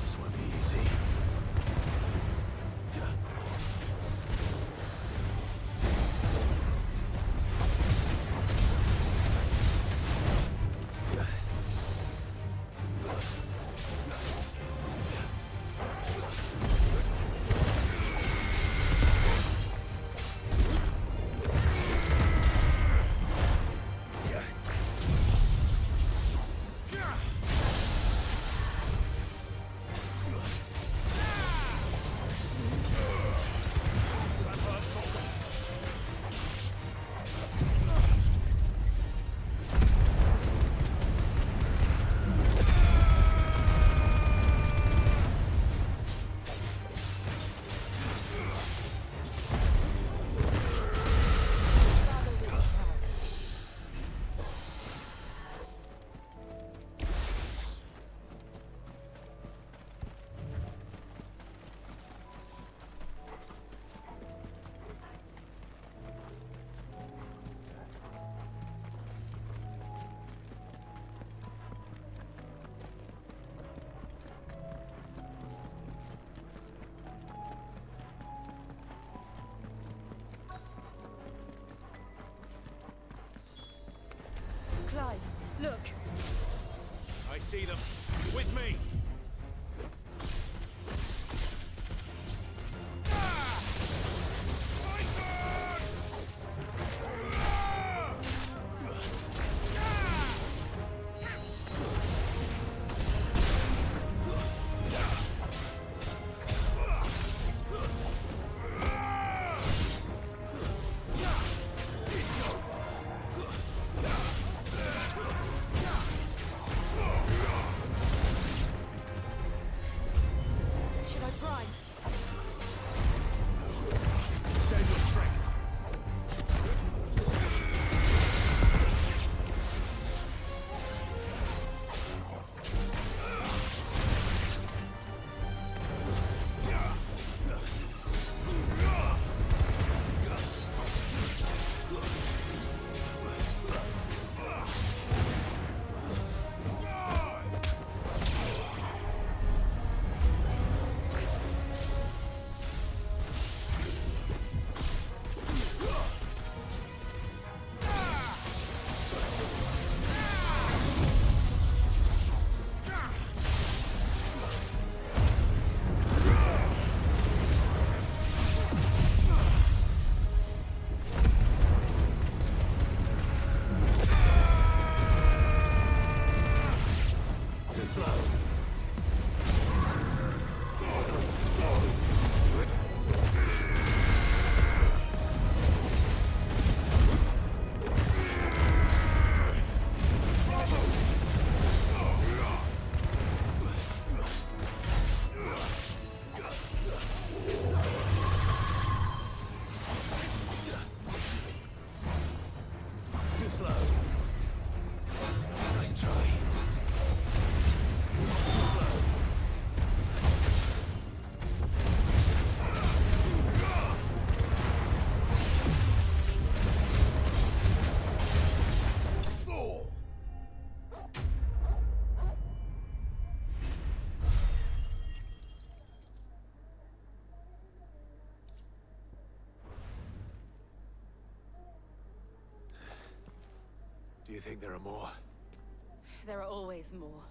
This won't be easy. Clive, look. I see them. With me! Too slow. Nice try. Too slow. Do you think there are more? There are always more.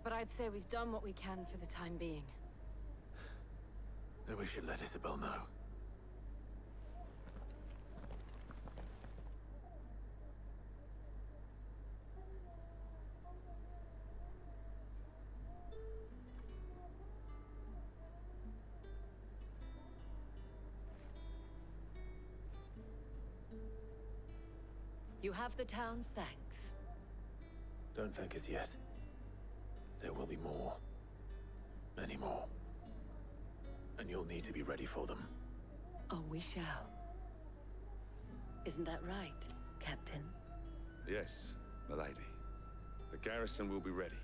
But I'd say we've done what we can for the time being. Then we should let Isabel know. You have the town's thanks. Don't thank us yet. There will be more. Many more. And you'll need to be ready for them. Oh, we shall. Isn't that right, Captain? Yes, milady. The garrison will be ready.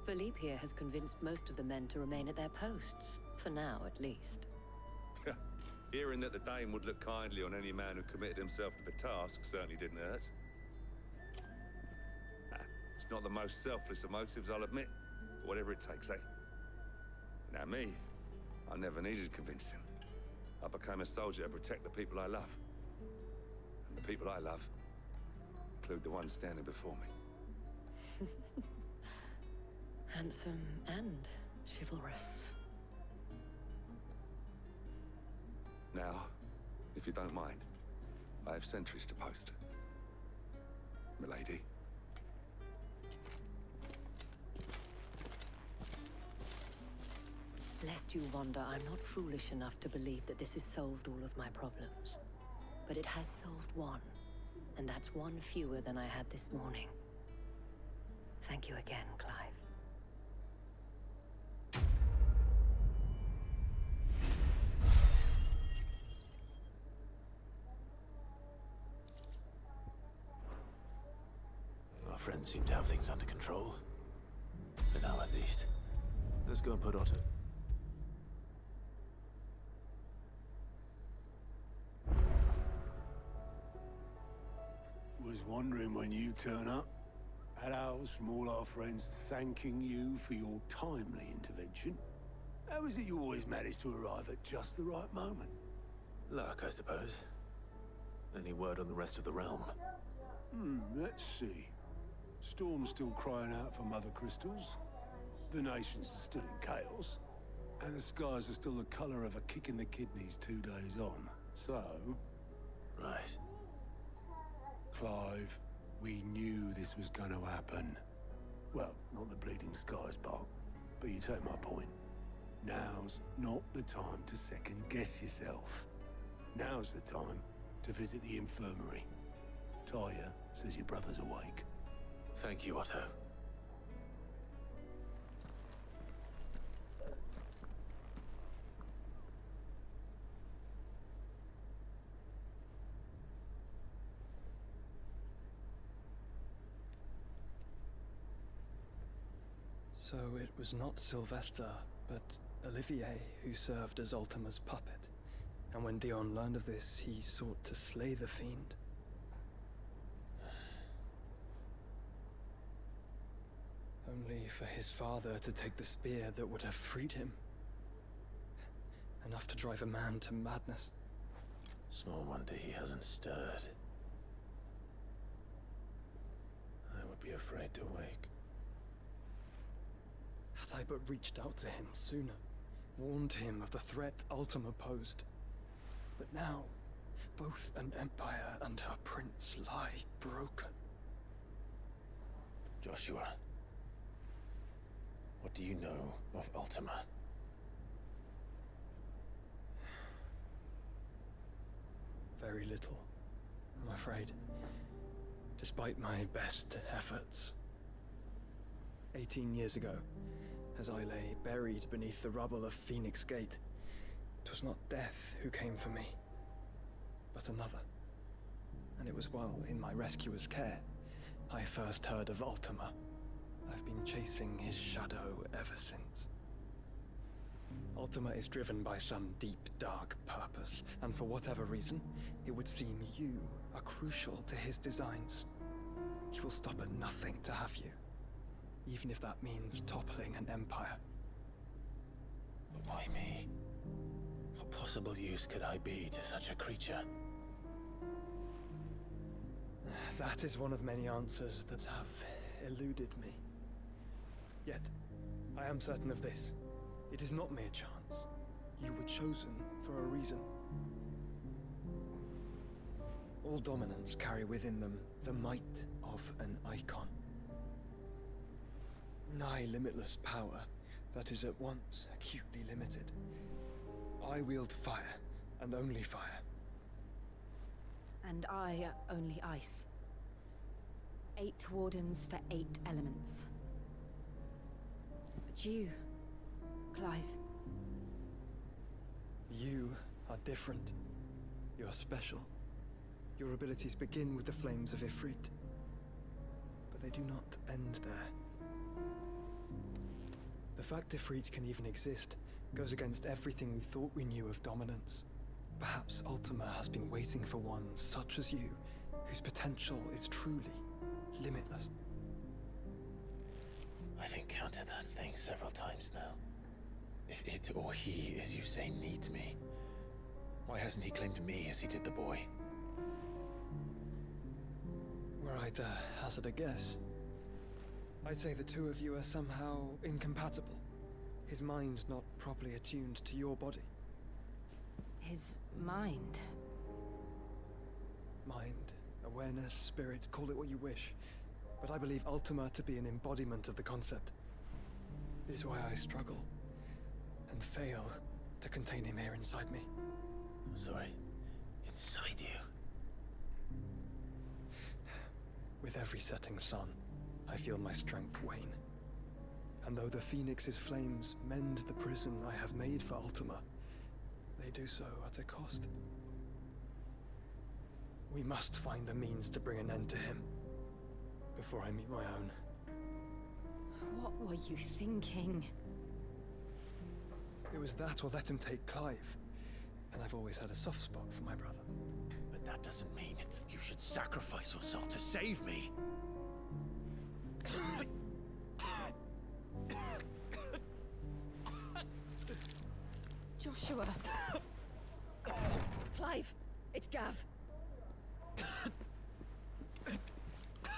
Philippe here has convinced most of the men to remain at their posts. For now, at least. Hearing that the Dane would look kindly on any man who committed himself to the task certainly didn't hurt. It's not the most selfless of motives, I'll admit. But whatever it takes, eh? Now me, I never needed convincing. I became a soldier to protect the people I love. And the people I love include the ones standing before me. Handsome and chivalrous. Now, if you don't mind, I have sentries to post. Milady. Lest you wonder, I'm not foolish enough to believe that this has solved all of my problems. But it has solved one, and that's one fewer than I had this morning. Thank you again, Clive. Our friends seem to have things under control. For now, at least. Let's go and put Otto. Was wondering when you turn up. Had ours from all our friends thanking you for your timely intervention. How is it you always manage to arrive at just the right moment? Luck, I suppose. Any word on the rest of the realm? Let's see. Storm's still crying out for Mother Crystals. The nations are still in chaos. And the skies are still the color of a kick in the kidneys 2 days on. So... Right. Clive, we knew this was going to happen. Well, not the bleeding skies part, but you take my point. Now's not the time to second-guess yourself. Now's the time to visit the infirmary. Talia says your brother's awake. Thank you, Otto. So it was not Sylvester, but Olivier who served as Ultima's puppet. And when Dion learned of this, he sought to slay the fiend. Only for his father to take the spear that would have freed him. Enough to drive a man to madness. Small wonder he hasn't stirred. I would be afraid to wake. Had I but reached out to him sooner, warned him of the threat Ultima posed. But now, both an empire and her prince lie broken. Joshua, What do you know of Ultima? Very little, I'm afraid. Despite my best efforts. 18 years ago, as I lay buried beneath the rubble of Phoenix Gate, it was not death who came for me, but another. And it was while in my rescuer's care, I first heard of Ultima. I've been chasing his shadow ever since. Ultima is driven by some deep, dark purpose, and for whatever reason, it would seem you are crucial to his designs. He will stop at nothing to have you, even if that means toppling an empire. But why me? What possible use could I be to such a creature? That is one of many answers that have eluded me. Yet, I am certain of this. It is not mere chance. You were chosen for a reason. All dominants carry within them the might of an icon. Nigh limitless power that is at once acutely limited. I wield fire, and only fire. And I only ice. 8 wardens for 8 elements. But you, Clive. You are different. You're special. Your abilities begin with the flames of Ifrit. But they do not end there. The fact Ifrit can even exist goes against everything we thought we knew of dominance. Perhaps Ultima has been waiting for one such as you, whose potential is truly limitless. I've encountered that thing several times now. If it or he, as you say, needs me, why hasn't he claimed me as he did the boy? Were I to hazard a guess, I'd say the two of you are somehow incompatible. His mind not properly attuned to your body. His mind? Mind, awareness, spirit, call it what you wish. But I believe Ultima to be an embodiment of the concept. This is why I struggle and fail to contain him here inside me. I'm sorry. Inside you? With every setting sun, I feel my strength wane. And though the Phoenix's flames mend the prison I have made for Ultima, they do so at a cost. We must find a means to bring an end to him before I meet my own. What were you thinking? It was that or let him take Clive. And I've always had a soft spot for my brother. But that doesn't mean you should sacrifice yourself to save me. Joshua! Clive! It's Gav!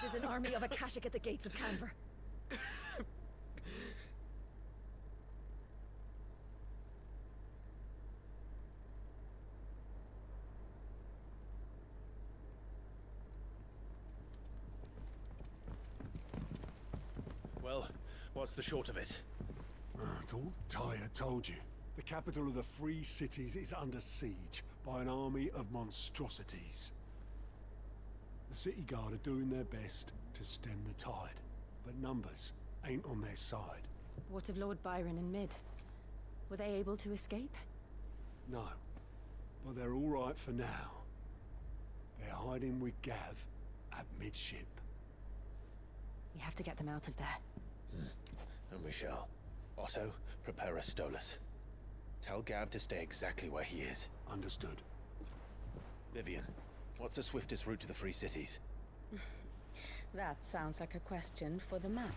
There's an army of Akashic at the gates of Canver. Well, what's the short of it? It's all Tyre told you. The capital of the Free Cities is under siege by an army of monstrosities. The city guard are doing their best to stem the tide, but numbers ain't on their side. What of Lord Byron and Mid? Were they able to escape? No, but they're all right for now. They're hiding with Gav at midship. We have to get them out of there. And we shall. Otto, prepare a Stolas. Tell Gav to stay exactly where he is. Understood. Vivian, what's the swiftest route to the Free Cities? That sounds like a question for the map.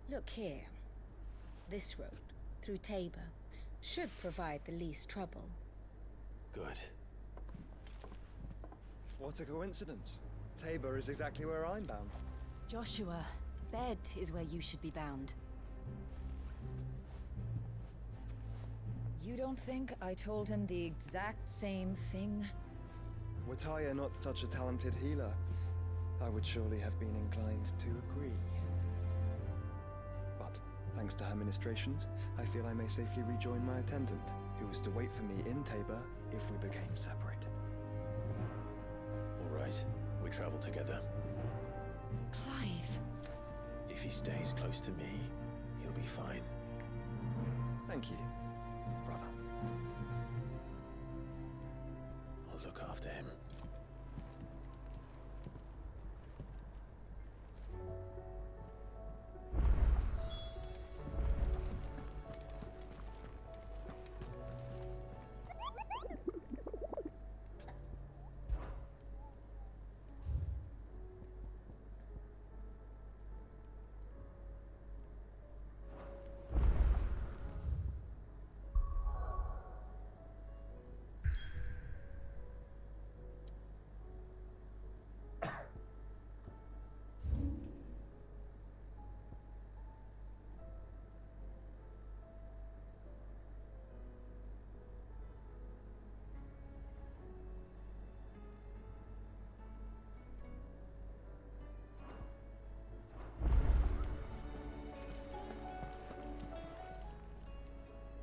Look here. This road, through Tabor, should provide the least trouble. Good. What a coincidence. Tabor is exactly where I'm bound. Joshua, bed is where you should be bound. You don't think I told him the exact same thing? Were Tyre not such a talented healer, I would surely have been inclined to agree. But Thanks to her ministrations, I feel I may safely rejoin my attendant, who was to wait for me in Tabor if we became separated. All right, we travel together. Clive. If he stays close to me, he'll be fine. Thank you, brother. I'll look after him.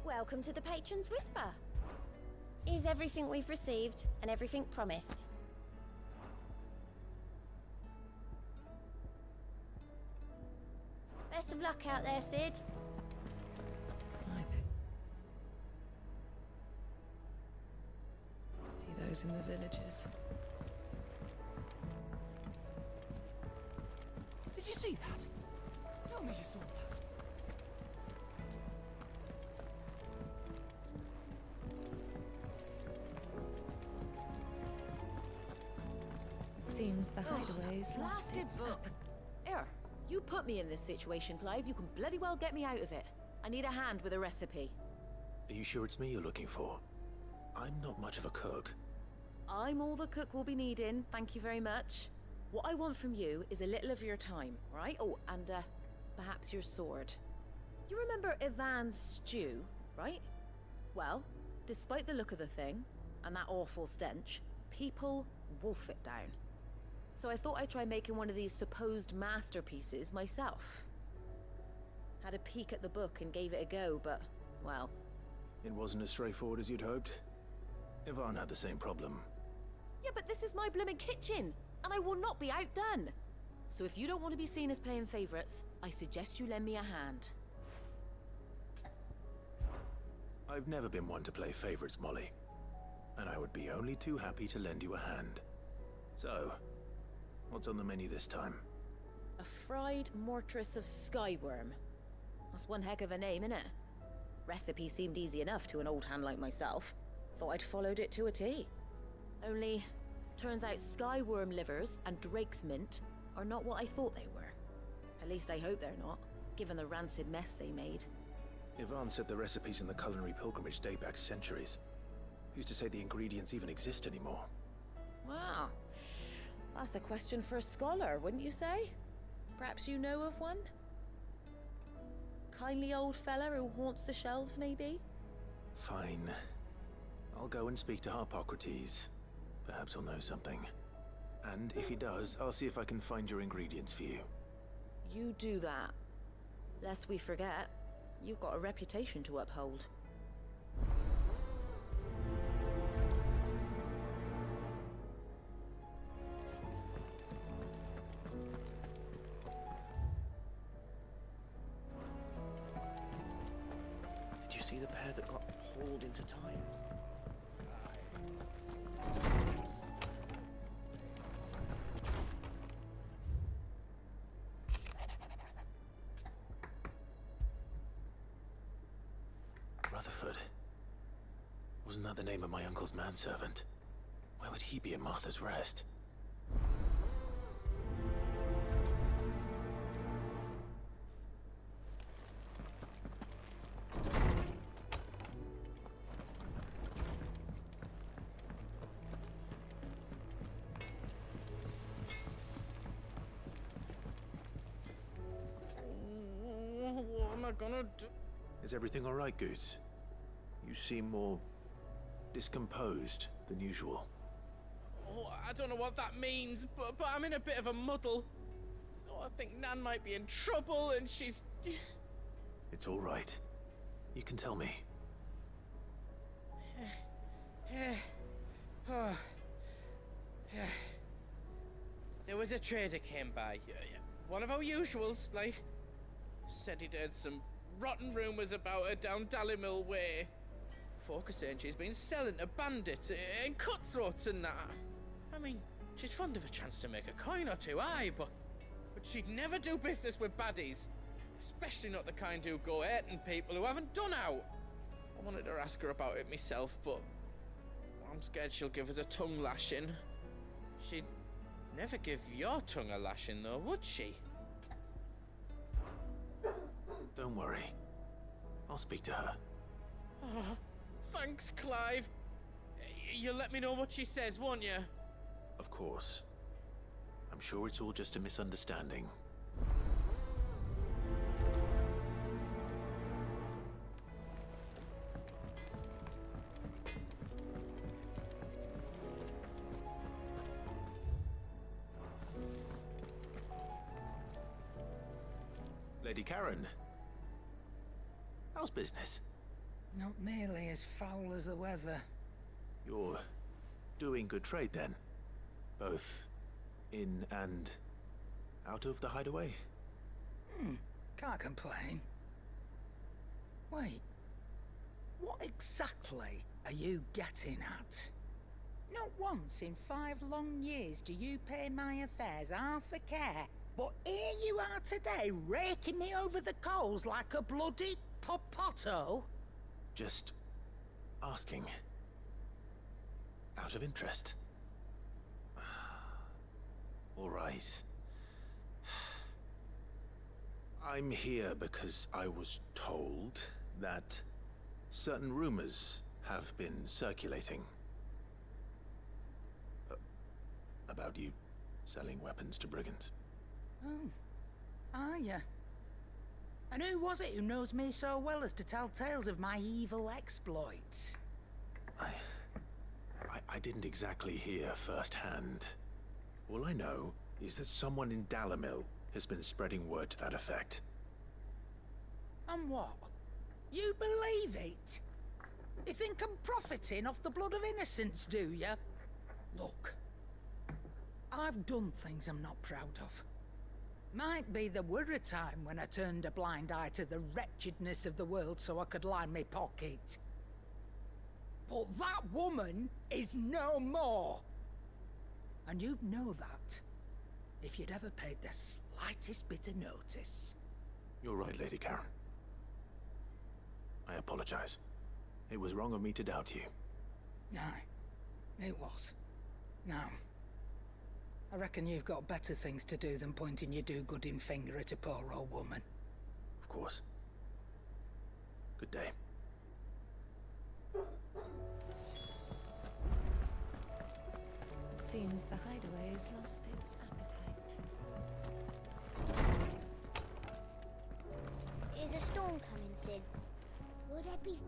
Welcome to the Patron's Whisper. Is everything we've received and everything promised? Best of luck out there, Sid. See those in the villages. Did you see that? Tell me you saw that. Seems the hideaway's lost Blasted its book. Here, you put me in this situation, Clive. You can bloody well get me out of it. I need a hand with a recipe. Are you sure it's me you're looking for? I'm not much of a cook. I'm all the cook will be needing, thank you very much. What I want from you is a little of your time, right? Oh, and perhaps your sword. You remember Ivan's stew, right? Well, despite the look of the thing, and that awful stench, people wolf it down. So I thought I'd try making one of these supposed masterpieces myself. Had a peek at the book and gave it a go, but, well... It wasn't as straightforward as you'd hoped. Ivan had the same problem. Yeah, but this is my blooming kitchen, and I will not be outdone. So if you don't want to be seen as playing favorites, I suggest you lend me a hand. I've never been one to play favorites, Molly. And I would be only too happy to lend you a hand. So, what's on the menu this time? A fried mortress of skyworm. That's one heck of a name, innit? Recipe seemed easy enough to an old hand like myself. Thought I'd followed it to a T. Only, turns out skyworm livers and drake's mint are not what I thought they were. At least I hope they're not, given the rancid mess they made. Ivan said the recipes in the culinary pilgrimage date back centuries. Who's to say the ingredients even exist anymore? Wow. That's a question for a scholar, wouldn't you say? Perhaps you know of one? Kindly old fella who haunts the shelves, maybe? Fine. I'll go and speak to Harpocrates. Perhaps he'll know something. And if he does, I'll see if I can find your ingredients for you. You do that. Lest we forget, you've got a reputation to uphold. Did you see the pair that got hauled into tires? Rutherford. Wasn't that the name of my uncle's manservant? Why would he be at Martha's Rest? What am I gonna do? Is everything all right, Goots? You seem more discomposed than usual. Oh, I don't know what that means, but I'm in a bit of a muddle. Oh, I think Nan might be in trouble, and she's... It's all right. You can tell me. Oh. There was a trader came by. One of our usuals, like. Said he'd heard some rotten rumours about her down Dallymil Way. Folk are saying she's been selling to bandits and cutthroats and that. I mean, she's fond of a chance to make a coin or two, aye, but she'd never do business with baddies. Especially not the kind who go hurting people who haven't done out. I wanted to ask her about it myself, but I'm scared she'll give us a tongue lashing. She'd never give your tongue a lashing, though, would she? Don't worry. I'll speak to her. Oh, thanks, Clive. You'll let me know what she says, won't you? Of course. I'm sure it's all just a misunderstanding. Lady Karen. How's business? Not nearly as foul as the weather. You're doing good trade then? Both in and out of the hideaway? Can't complain. Wait. What exactly are you getting at? Not once in 5 long years do you pay my affairs half a care. But here you are today, raking me over the coals like a bloody popoto? Just asking. Out of interest. All right. I'm here because I was told that certain rumors have been circulating. About you selling weapons to brigands. Oh, are ya? And who was it who knows me so well as to tell tales of my evil exploits? I didn't exactly hear firsthand. All I know is that someone in Dallymil has been spreading word to that effect. And what? You believe it? You think I'm profiting off the blood of innocents, do you? Look, I've done things I'm not proud of. Might be there were a time when I turned a blind eye to the wretchedness of the world so I could line my pocket. But that woman is no more. And you'd know that if you'd ever paid the slightest bit of notice. You're right, Lady Karen. I apologize. It was wrong of me to doubt you. Aye, it was. Now, I reckon you've got better things to do than pointing your do-gooding finger at a poor old woman. Of course. Good day. It seems the hideaway has lost its appetite. Is a storm coming, Sid? Will there be...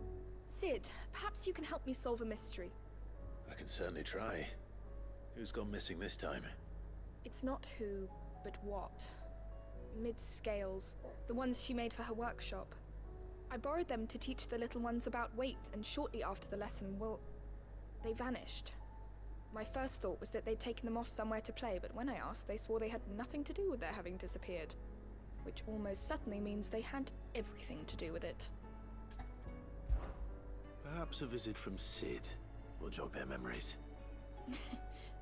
Sid, perhaps you can help me solve a mystery. I can certainly try. Who's gone missing this time? It's not who, but what. Mid-scales, the ones she made for her workshop. I borrowed them to teach the little ones about weight, and shortly after the lesson, well, they vanished. My first thought was that they'd taken them off somewhere to play, but when I asked, they swore they had nothing to do with their having disappeared. Which almost certainly means they had everything to do with it. Perhaps a visit from Sid will jog their memories.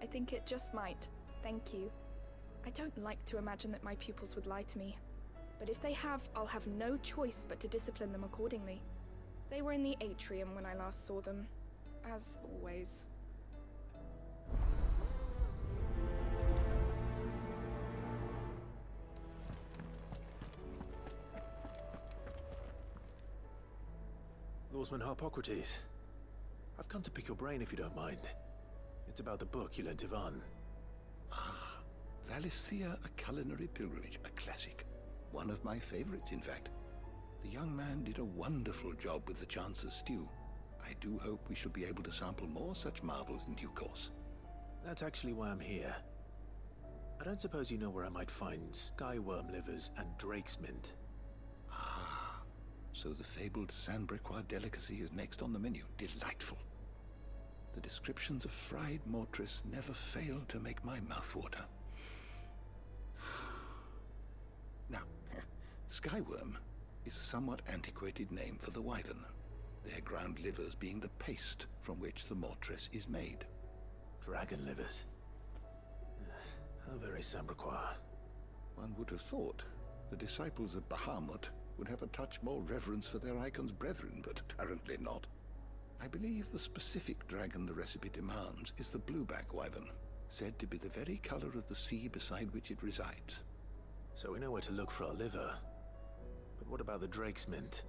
I think it just might. Thank you. I don't like to imagine that my pupils would lie to me. But if they have, I'll have no choice but to discipline them accordingly. They were in the atrium when I last saw them. As always. Lawsman Harpocrates. I've come to pick your brain if you don't mind. It's about the book you lent Ivan. Valisthea, a culinary pilgrimage, a classic. One of my favorites, in fact. The young man did a wonderful job with the Chance's stew. I do hope we shall be able to sample more such marvels in due course. That's actually why I'm here. I don't suppose you know where I might find skyworm livers and drake's mint. So the fabled Sandbrequois delicacy is next on the menu. Delightful. The descriptions of fried mortress never fail to make my mouth water. Now, skyworm is a somewhat antiquated name for the wyvern, their ground livers being the paste from which the mortress is made. Dragon livers. How very Sandbrequois. One would have thought the disciples of Bahamut would have a touch more reverence for their icon's brethren, but apparently not. I believe the specific dragon the recipe demands is the blueback wyvern, said to be the very color of the sea beside which it resides. So we know where to look for our liver. But what about the drake's mint?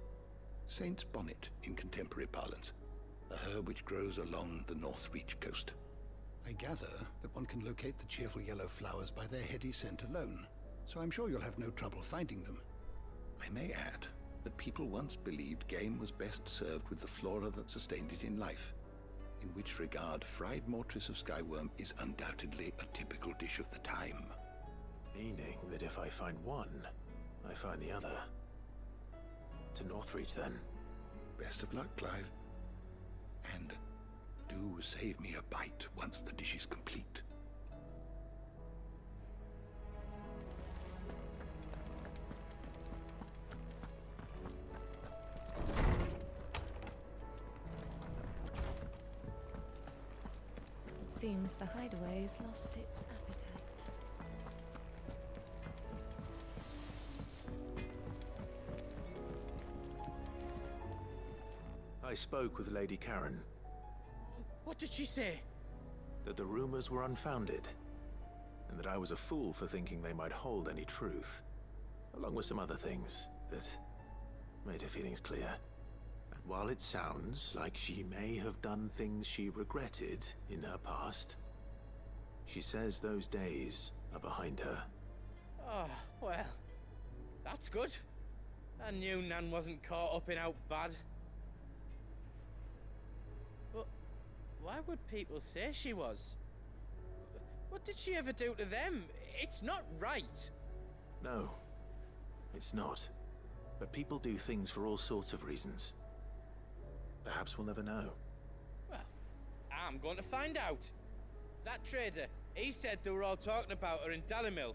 Saint's bonnet in contemporary parlance, a herb which grows along the North Reach coast. I gather that one can locate the cheerful yellow flowers by their heady scent alone, so I'm sure you'll have no trouble finding them. I may add that people once believed game was best served with the flora that sustained it in life, in which regard fried mortress of skyworm is undoubtedly a typical dish of the time. Meaning that if I find one, I find the other. To Northreach, then. Best of luck, Clive. And do save me a bite once the dish is complete. It seems the hideaway has lost its appetite. I spoke with Lady Karen. What did she say? That the rumors were unfounded, and that I was a fool for thinking they might hold any truth, along with some other things that made her feelings clear. And while it sounds like she may have done things she regretted in her past, she says those days are behind her. Oh, well, that's good. I knew Nan wasn't caught up in out bad. But why would people say she was? What did she ever do to them? It's not right. No, it's not. But people do things for all sorts of reasons. Perhaps we'll never know. Well, I'm going to find out. That trader, he said they were all talking about her in Dalimil.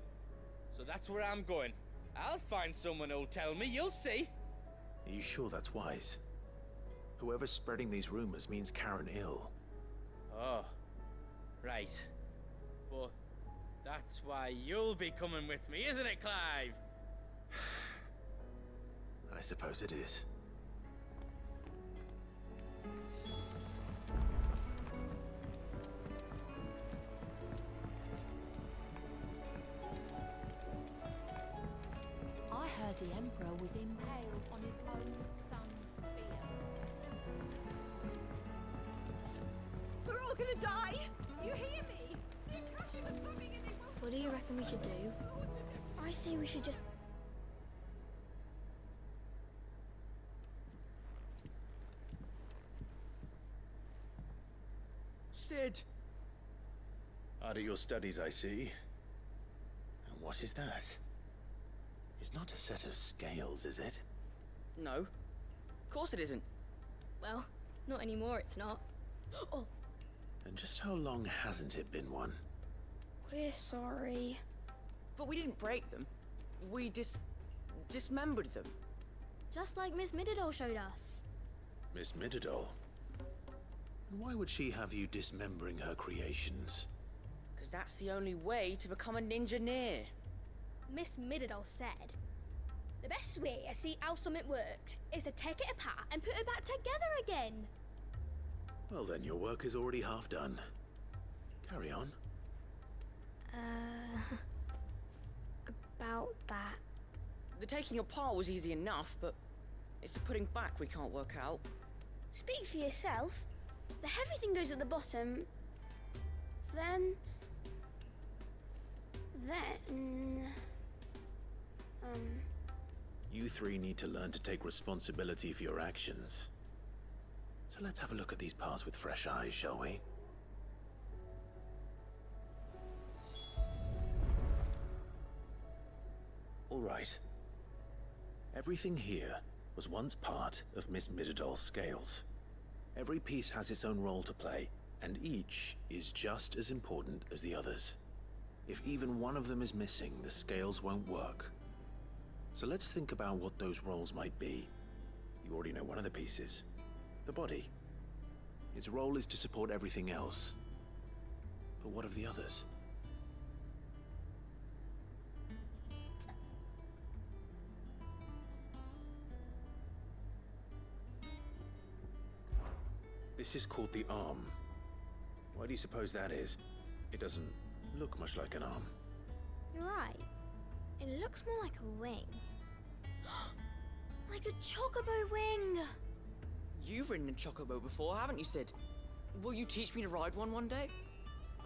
So that's where I'm going. I'll find someone who'll tell me, you'll see. Are you sure that's wise? Whoever's spreading these rumors means Karen ill. Oh, right. But that's why you'll be coming with me, isn't it, Clive? I suppose it is. I heard the Emperor was impaled on his own son's spear. We're all gonna die! You hear me? The Akasha are coming and they won't... What do you reckon we should do? I say we should just... Sid! Out of your studies, I see. And what is that? It's not a set of scales, is it? No. Of course it isn't. Well, not anymore, it's not. Oh! And just how long hasn't it been one? We're sorry. But we didn't break them. We dismembered them. Just like Miss Mididol showed us. Miss Mididol? Why would she have you dismembering her creations? Because that's the only way to become a ninja-neer. Miss Mididol said, the best way to see how something works is to take it apart and put it back together again. Well then, your work is already half done. Carry on. About that. The taking apart was easy enough, but it's the putting back we can't work out. Speak for yourself. The heavy thing goes at the bottom. Then... You three need to learn to take responsibility for your actions. So let's have a look at these parts with fresh eyes, shall we? All right. Everything here was once part of Miss Midadol's scales. Every piece has its own role to play, and each is just as important as the others. If even one of them is missing, the scales won't work. So let's think about what those roles might be. You already know one of the pieces, the body. Its role is to support everything else. But what of the others? This is called the arm. Why do you suppose that is? It doesn't look much like an arm. You're right. It looks more like a wing. Like a chocobo wing! You've ridden a chocobo before, haven't you, Sid? Will you teach me to ride one day?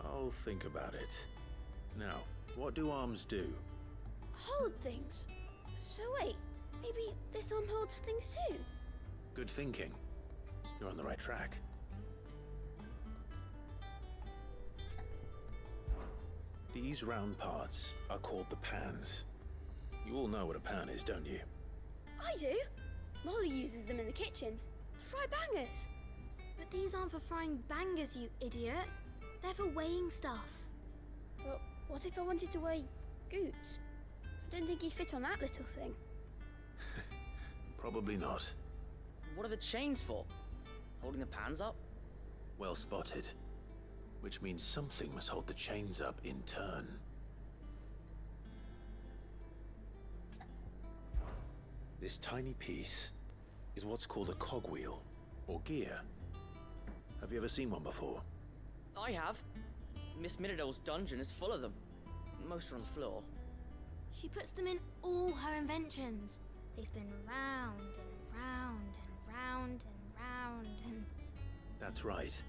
I'll think about it. Now, what do arms do? Hold things. So wait, maybe this arm holds things too? Good thinking. You're on the right track. These round parts are called the pans. You all know what a pan is, don't you? I do. Molly uses them in the kitchens to fry bangers. But these aren't for frying bangers, you idiot. They're for weighing stuff. But what if I wanted to weigh Goots? I don't think he'd fit on that little thing. Probably not. What are the chains for? Holding the pans up? Well spotted. Which means something must hold the chains up in turn. This tiny piece is what's called a cogwheel, or gear. Have you ever seen one before? I have. Miss Midadol's dungeon is full of them. Most are on the floor. She puts them in all her inventions. They spin round and round and round and round and... That's right.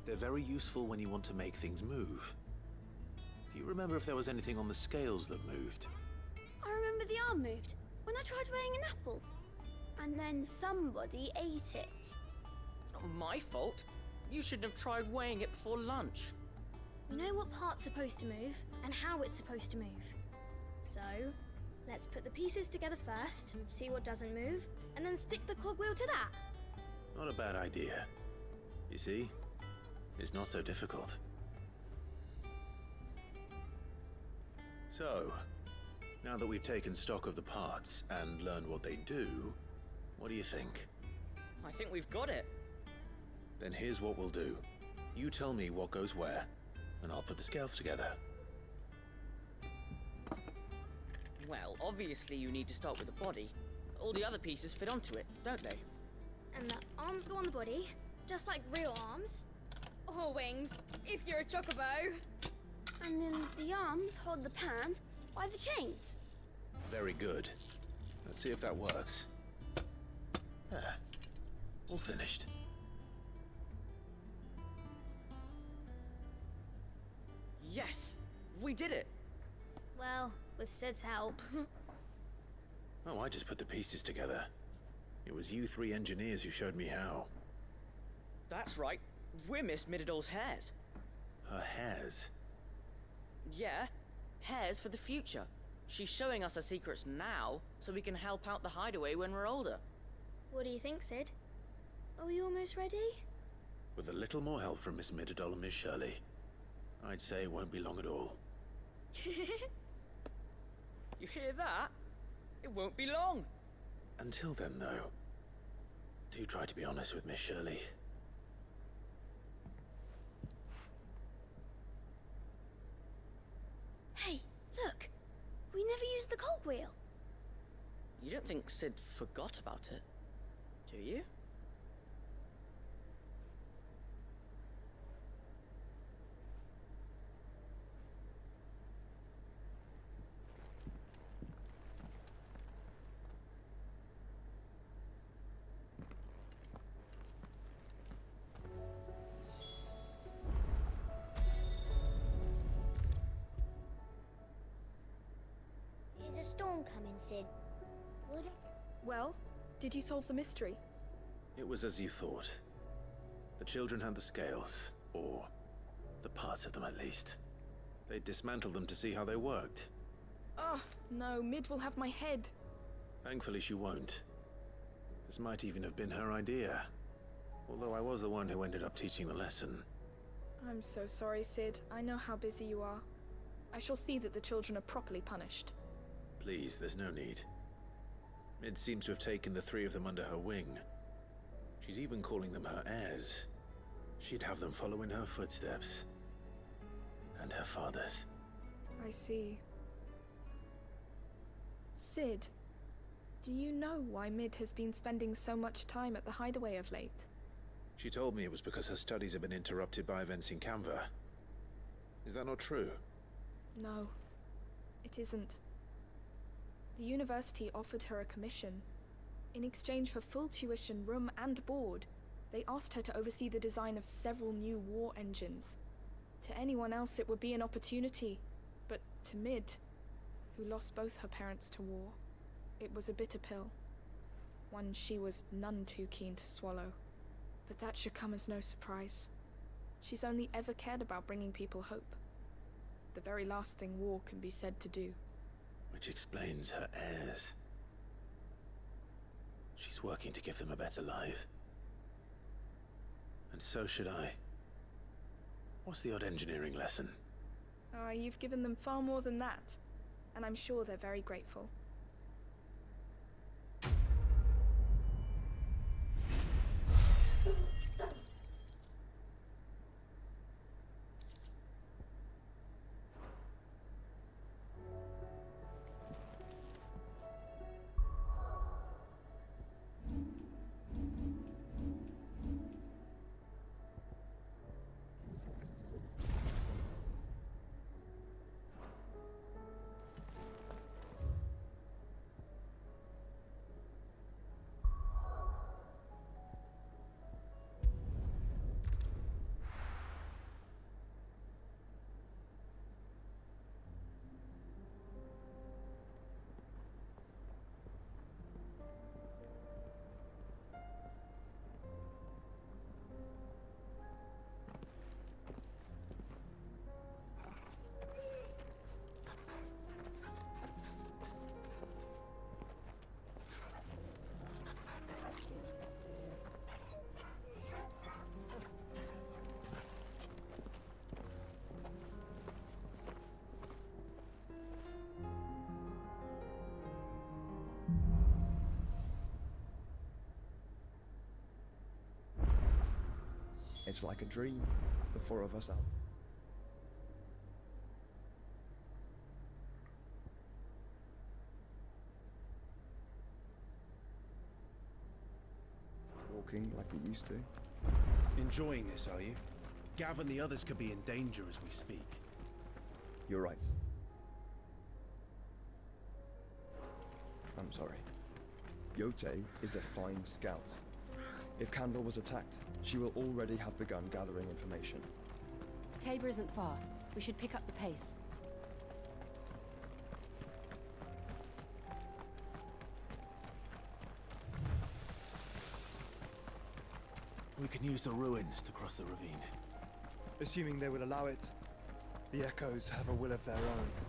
They're very useful when you want to make things move. Do you remember if there was anything on the scales that moved? I remember the arm moved when I tried weighing an apple. And then somebody ate it. It's not my fault. You shouldn't have tried weighing it before lunch. We know what part's supposed to move and how it's supposed to move. So, let's put the pieces together first, see what doesn't move, and then stick the cogwheel to that. Not a bad idea. You see? It's not so difficult. So, now that we've taken stock of the parts and learned what they do, what do you think? I think we've got it. Then here's what we'll do. You tell me what goes where, and I'll put the scales together. Well, obviously you need to start with the body. All the other pieces fit onto it, don't they? And the arms go on the body, just like real arms. Or wings, if you're a chocobo. And then the arms hold the pans by the chains. Very good. Let's see if that works. There. All finished. Yes! We did it! Well, with Sid's help. Oh, I just put the pieces together. It was you three engineers who showed me how. That's right. We're Miss Midadol's hairs. Her hairs? Yeah, hairs for the future. She's showing us her secrets now, so we can help out the hideaway when we're older. What do you think, Sid? Are we almost ready? With a little more help from Miss Midadol and Miss Shirley, I'd say it won't be long at all. You hear that? It won't be long. Until then, though, do try to be honest with Miss Shirley. Hey, look! We never used the cogwheel. You don't think Sid forgot about it, do you? Is a storm coming, Sid? Would it? Well, did you solve the mystery? It was as you thought. The children had the scales, or the parts of them at least. They dismantled them to see how they worked. Oh, no, Mid will have my head. Thankfully she won't. This might even have been her idea. Although I was the one who ended up teaching the lesson. I'm so sorry, Sid. I know how busy you are. I shall see that the children are properly punished. Please, there's no need. Mid seems to have taken the three of them under her wing. She's even calling them her heirs. She'd have them follow in her footsteps. And her father's. I see. Sid, do you know why Mid has been spending so much time at the hideaway of late? She told me it was because her studies have been interrupted by events in Canva. Is that not true? No, it isn't. The university offered her a commission. In exchange for full tuition, room and board, they asked her to oversee the design of several new war engines. To anyone else it would be an opportunity, but to Mid, who lost both her parents to war, it was a bitter pill. One she was none too keen to swallow. But that should come as no surprise. She's only ever cared about bringing people hope. The very last thing war can be said to do. Which explains her heirs. She's working to give them a better life. And so should I. What's the odd engineering lesson? You've given them far more than that. And I'm sure they're very grateful. It's like a dream, the four of us out. Walking like we used to. Enjoying this, are you? Gav and the others could be in danger as we speak. You're right. I'm sorry. Yote is a fine scout. If Candle was attacked, she will already have begun gathering information. Tabor isn't far. We should pick up the pace. We can use the ruins to cross the ravine. Assuming they will allow it, the Echoes have a will of their own.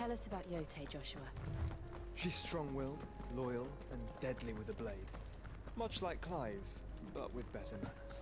Tell us about Yote, Joshua. She's strong-willed, loyal, and deadly with a blade. Much like Clive, but with better manners.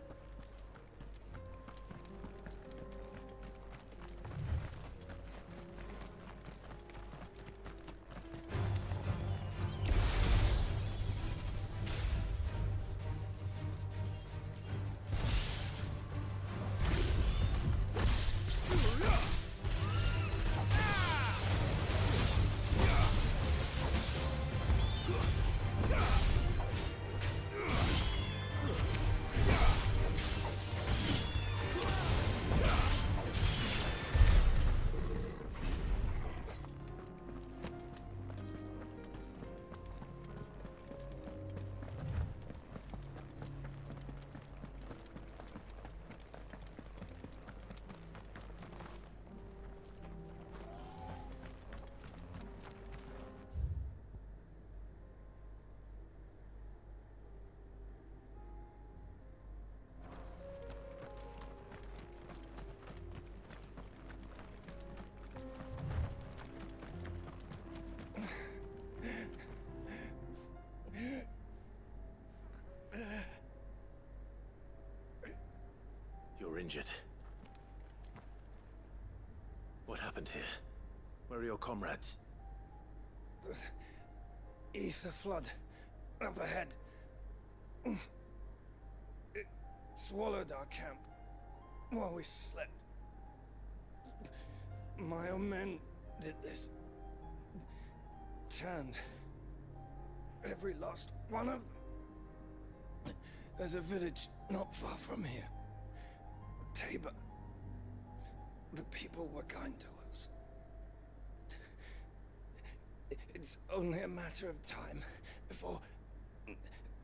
You're injured. What happened here? Where are your comrades? The ether flood up ahead. It swallowed our camp while we slept. My own men did this. Turned every last one of them. There's a village not far from here. Tabor. The people were kind to us. It's only a matter of time before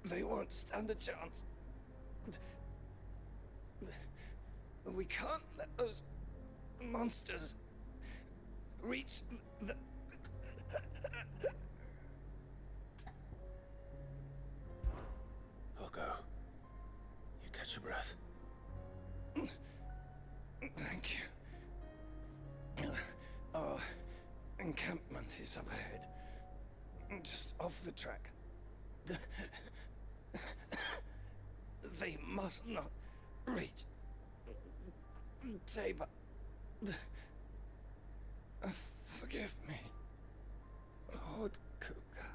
they won't stand a chance. We can't let those monsters reach the... I'll go. You catch your breath. Thank you. Our encampment is up ahead. Just off the track. They must not reach Tabor. Forgive me, Lord Kuka.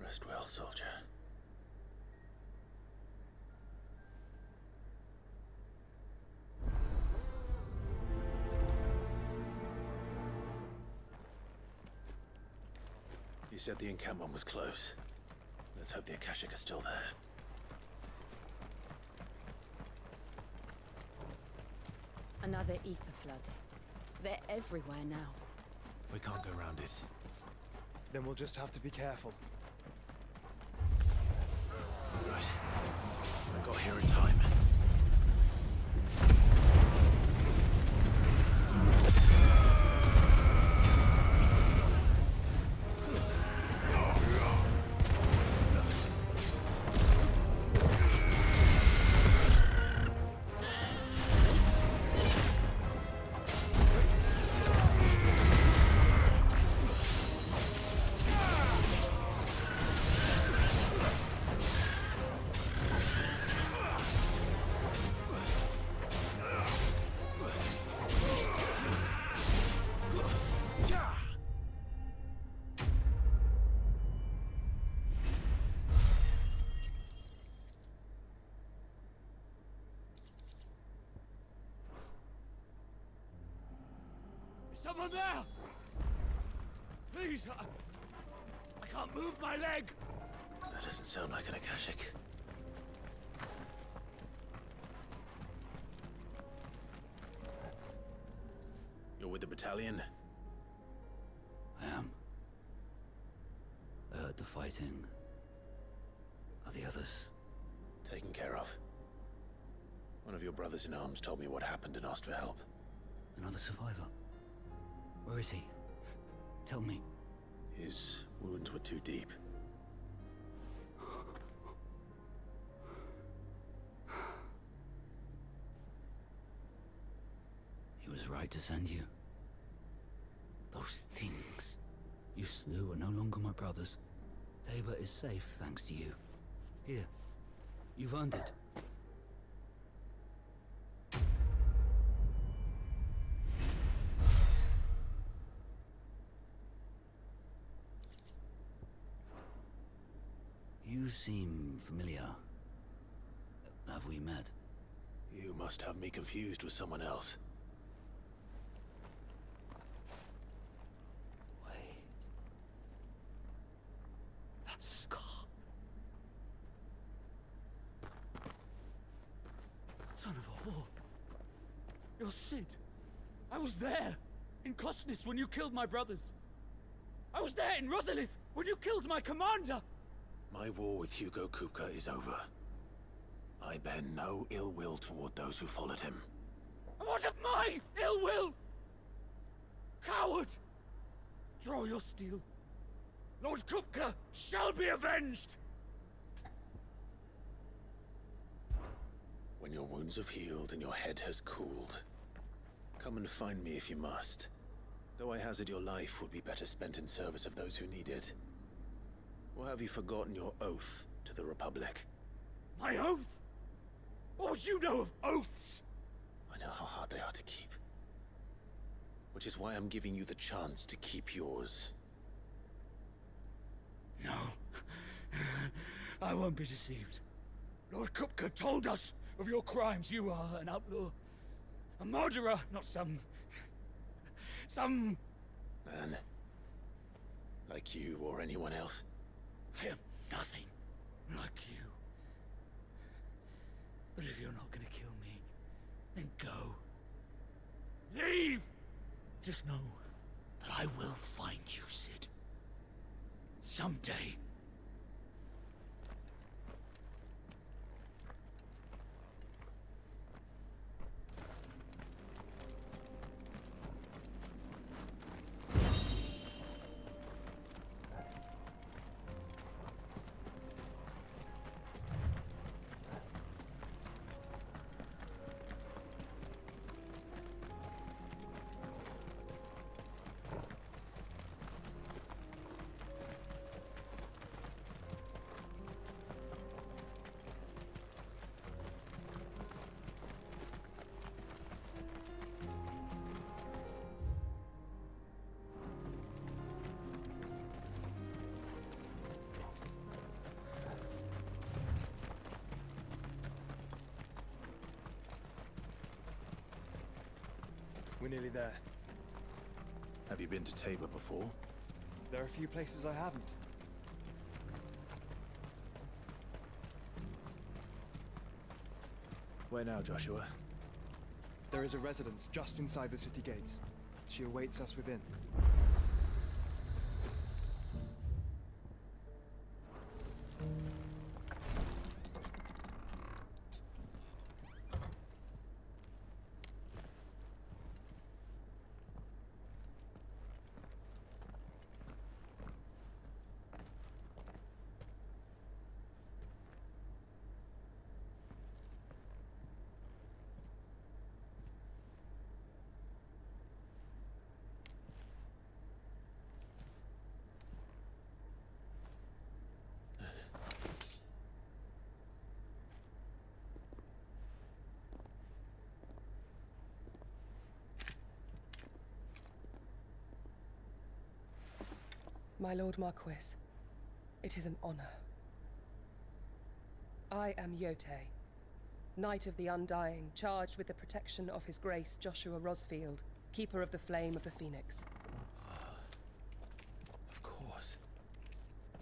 Rest well, soldier. You said the encampment was close. Let's hope the Akashic are still there. Another ether flood. They're everywhere now. We can't go around it. Then we'll just have to be careful. Right. I got here in time. Someone there! Please, I can't move my leg! That doesn't sound like an Akashic. You're with the battalion? I am. I heard the fighting. Are the others? Taken care of. One of your brothers in arms told me what happened and asked for help. Another survivor? Where is he? Tell me. His wounds were too deep. He was was right to send you. Those things you slew are no longer my brothers. Tabor is safe thanks to you. Here, you've earned it. You seem familiar. Have we met? You must have me confused with someone else. Wait. That scar. Son of a whore. You're Sid. I was there, in Cosnis when you killed my brothers. I was there in Rosalith when you killed my commander. My war with Hugo Kupka is over. I bear no ill will toward those who followed him. And what of my ill will? Coward! Draw your steel. Lord Kupka shall be avenged! When your wounds have healed and your head has cooled, come and find me if you must. Though I hazard your life would be better spent in service of those who need it. Or have you forgotten your oath to the Republic? My oath? What would you know of oaths? I know how hard they are to keep. Which is why I'm giving you the chance to keep yours. No. I won't be deceived. Lord Kupka told us of your crimes. You are an outlaw. A murderer, not some... Man. Like you or anyone else. I am nothing like you. But if you're not gonna kill me, then go. Leave! Just know that I will find you, Sid. Someday. We're nearly there. Have you been to Tabor before? There are a few places I haven't. Where now, Joshua? There is a residence just inside the city gates. She awaits us within. My Lord Marquis, it is an honor. I am Yotei, Knight of the Undying, charged with the protection of His Grace Joshua Rosfield, Keeper of the Flame of the Phoenix. Of course.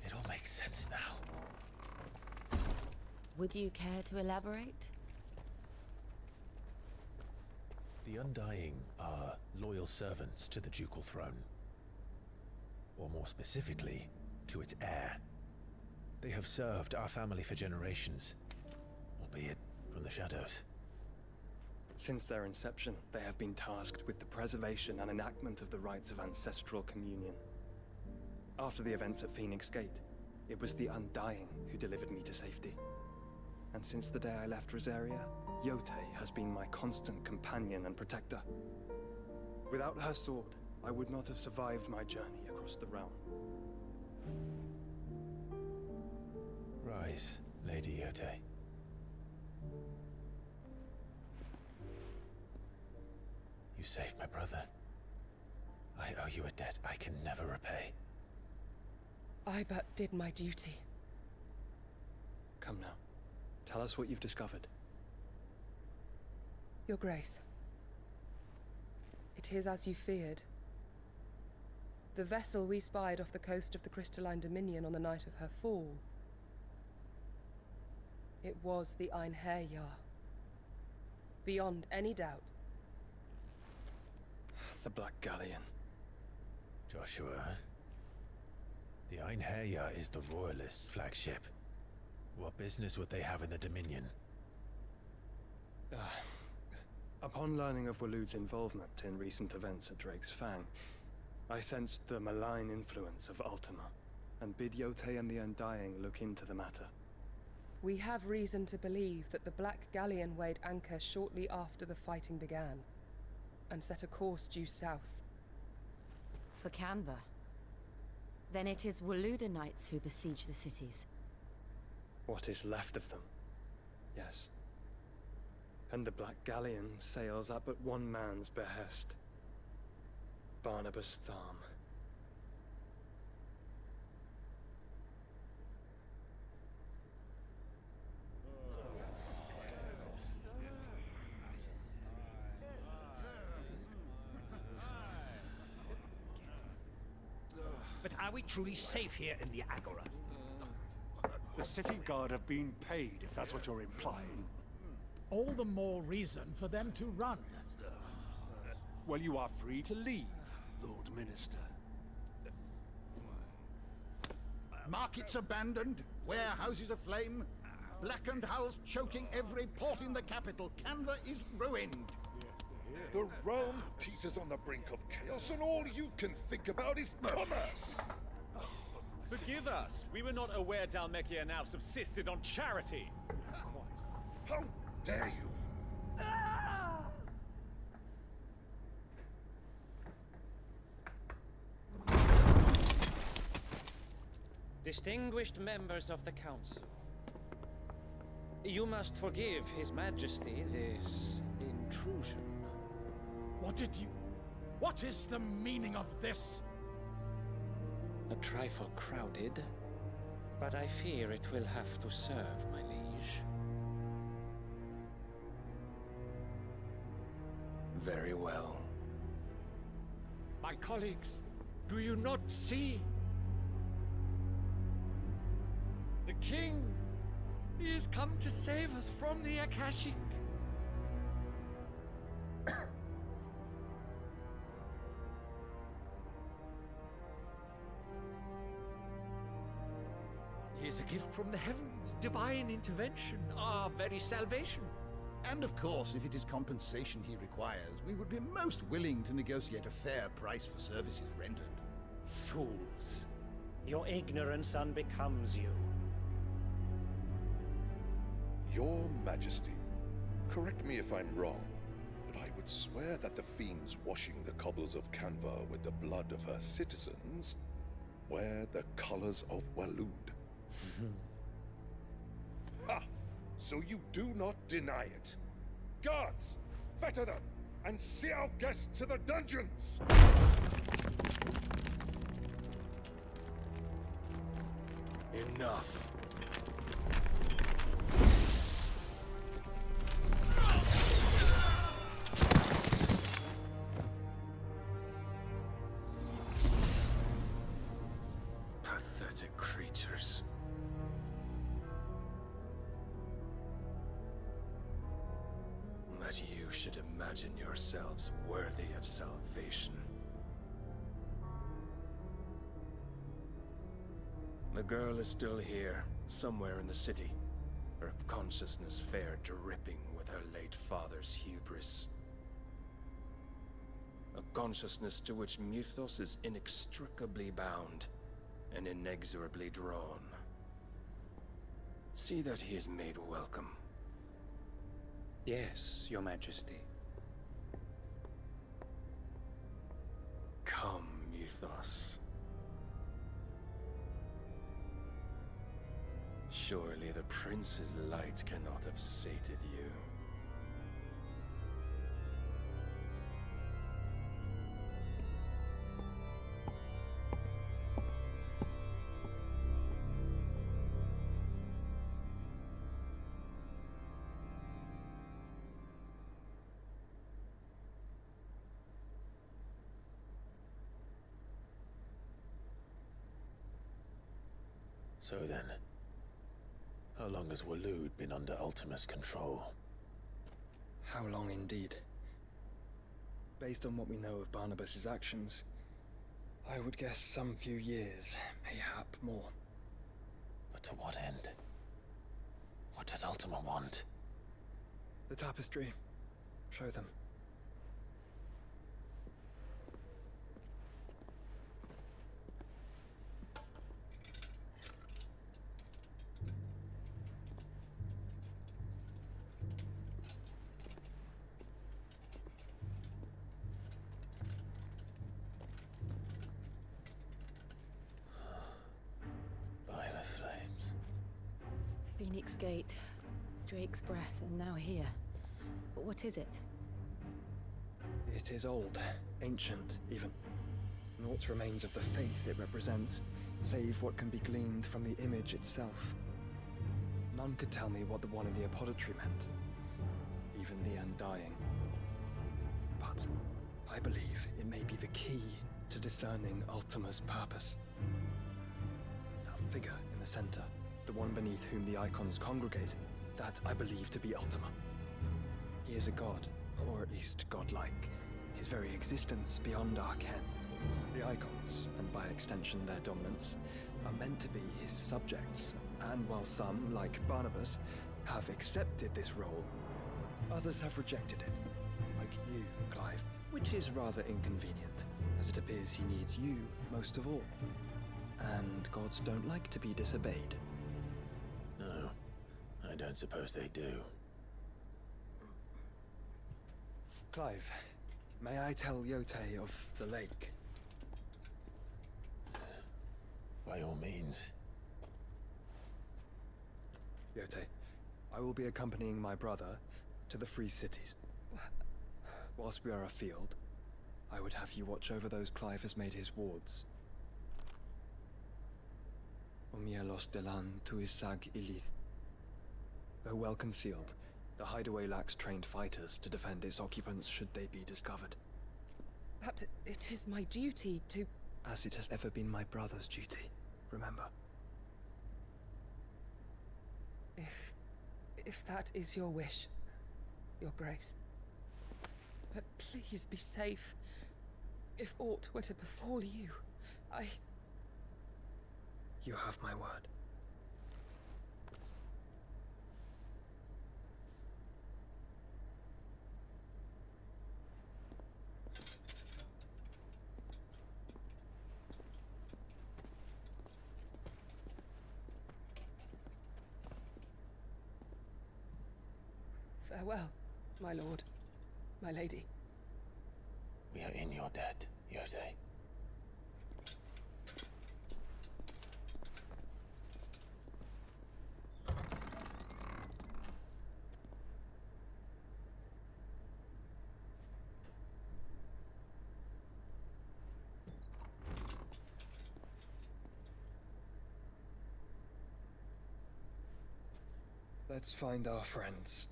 It all makes sense now. Would you care to elaborate? The Undying are loyal servants to the ducal throne. Or more specifically, to its heir. They have served our family for generations, albeit from the shadows. Since their inception, they have been tasked with the preservation and enactment of the rites of ancestral communion. After the events at Phoenix Gate, it was the Undying who delivered me to safety. And since the day I left Rosaria, Yotei has been my constant companion and protector. Without her sword, I would not have survived my journey across the realm. Rise, Lady Yote. You saved my brother. I owe you a debt I can never repay. I but did my duty. Come now. Tell us what you've discovered. Your Grace. It is as you feared. The vessel we spied off the coast of the Crystalline Dominion on the night of her fall. It was the Einherjar. Beyond any doubt. The Black Galleon. Joshua, the Einherjar is the Royalists' flagship. What business would they have in the Dominion? Upon learning of Waloed's involvement in recent events at Drake's Fang, I sensed the malign influence of Ultima, and bid Yote and the Undying look into the matter. We have reason to believe that the Black Galleon weighed anchor shortly after the fighting began, and set a course due south. For Canva. Then it is Waloed knights who besiege the cities. What is left of them, yes. And the Black Galleon sails at but one man's behest. Barnabas Tharm. But are we truly safe here in the Agora? The city guard have been paid, if that's what you're implying. All the more reason for them to run. Well, you are free to leave, Lord Minister. Markets abandoned, warehouses aflame, blackened hulls choking every port in the capital. Canva is ruined. The realm teeters on the brink of chaos, and all you can think about is commerce. Forgive us. We were not aware Dhalmekia now subsisted on charity. How dare you? Distinguished members of the Council, you must forgive His Majesty this intrusion. What is the meaning of this? A trifle crowded, but I fear it will have to serve, my liege. Very well. My colleagues, do you not see? The king! He has come to save us from the Akashic. He is a gift from the heavens, divine intervention, our very salvation. And of course, if it is compensation he requires, we would be most willing to negotiate a fair price for services rendered. Fools. Your ignorance unbecomes you. Your Majesty, correct me if I'm wrong, but I would swear that the fiends washing the cobbles of Canva with the blood of her citizens wear the colors of Waloed. Ha! So you do not deny it. Guards, fetter them, and see our guests to the dungeons! Enough. Pathetic creatures. That you should imagine yourselves worthy of salvation. The girl is still here, somewhere in the city. Her consciousness fair dripping with her late father's hubris. A consciousness to which Mythos is inextricably bound and inexorably drawn. See that he is made welcome. Yes, Your Majesty. ethos. Surely the Prince's light cannot have sated you. So then, how long has Waloed been under Ultima's control? How long indeed? Based on what we know of Barnabas's actions, I would guess some few years, mayhap more. But to what end? What does Ultima want? The tapestry. Show them. Phoenix Gate, Drake's Breath, and now here. But what is it? It is old, ancient, even. Naught remains of the faith it represents, save what can be gleaned from the image itself. None could tell me what the one in the apothecary meant, even the Undying. But I believe it may be the key to discerning Ultima's purpose. That figure in the center, the one beneath whom the icons congregate, that I believe to be Ultima. He is a god, or at least godlike. His very existence beyond our ken. The icons, and by extension their dominance, are meant to be his subjects, and while some, like Barnabas, have accepted this role, others have rejected it. Like you, Clive, which is rather inconvenient, as it appears he needs you most of all. And gods don't like to be disobeyed. No, I don't suppose they do. Clive, may I tell Yote of the lake? By all means. Yote, I will be accompanying my brother to the Free Cities. Whilst we are afield, I would have you watch over those Clive has made his wards. Omielos delan tuisag ilith. Though well concealed, the hideaway lacks trained fighters to defend its occupants should they be discovered. But it is my duty to... As it has ever been my brother's duty, remember. If that is your wish, Your Grace. But please be safe. If aught were to befall you, You have my word. Farewell, my lord, my lady. We are in your debt, Yote. Let's find our friends.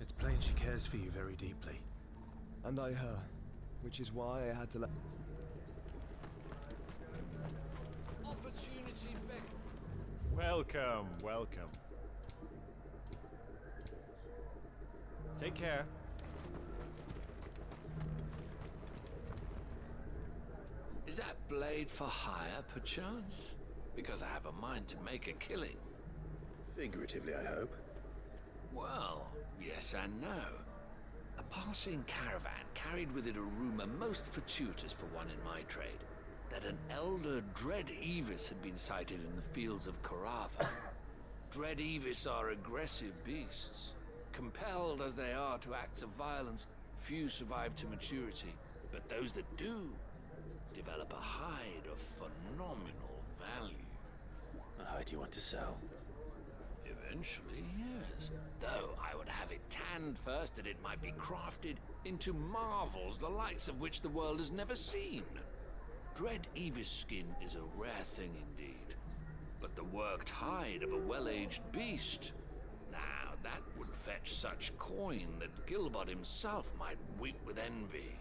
It's plain she cares for you very deeply. And I her. Which is why I had to let... Opportunity beck. Welcome, welcome. Take care. Is that blade for hire, perchance? Because I have a mind to make a killing. Figuratively, I hope. Well, yes and no. A passing caravan carried with it a rumor most fortuitous for one in my trade, that an elder Dread Evis had been sighted in the fields of Korava. Dread Evis are aggressive beasts. Compelled as they are to acts of violence, few survive to maturity, but those that do develop a hide of phenomenal value. A hide you want to sell? Eventually, yes. Though I would have it tanned first that it might be crafted into marvels the likes of which the world has never seen. Dread Evis skin is a rare thing indeed. But the worked hide of a well-aged beast, now that would fetch such coin that Gilbert himself might weep with envy.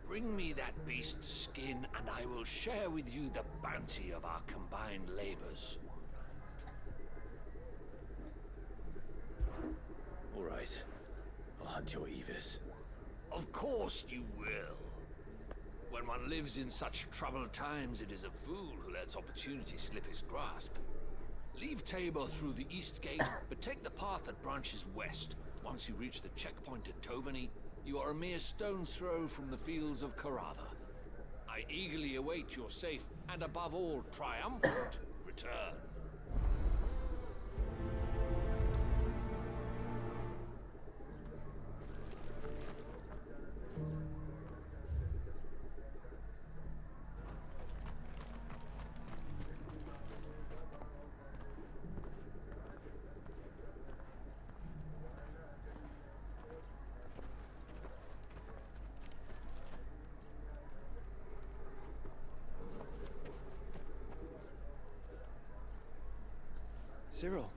Bring me that beast's skin, and I will share with you the bounty of our combined labors. All right. I'll hunt your Evis. Of course you will. When one lives in such troubled times, it is a fool who lets opportunity slip his grasp. Leave Tabor through the east gate, but take the path that branches west. Once you reach the checkpoint at Tovany, you are a mere stone's throw from the fields of Korava. I eagerly await your safe, and above all, triumphant return. Cyril.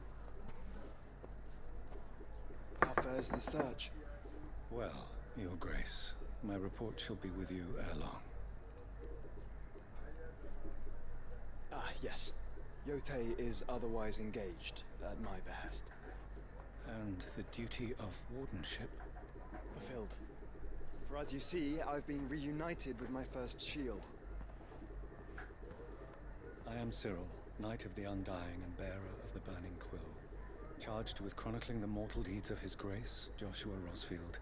How fares the search? Well, Your Grace, my report shall be with you ere long. Ah, yes. Yotei is otherwise engaged, at my behest. And the duty of wardenship? Fulfilled. For as you see, I've been reunited with my first shield. I am Cyril, Knight of the Undying and bearer of the Burning Quill, charged with chronicling the mortal deeds of His Grace, Joshua Rosfield,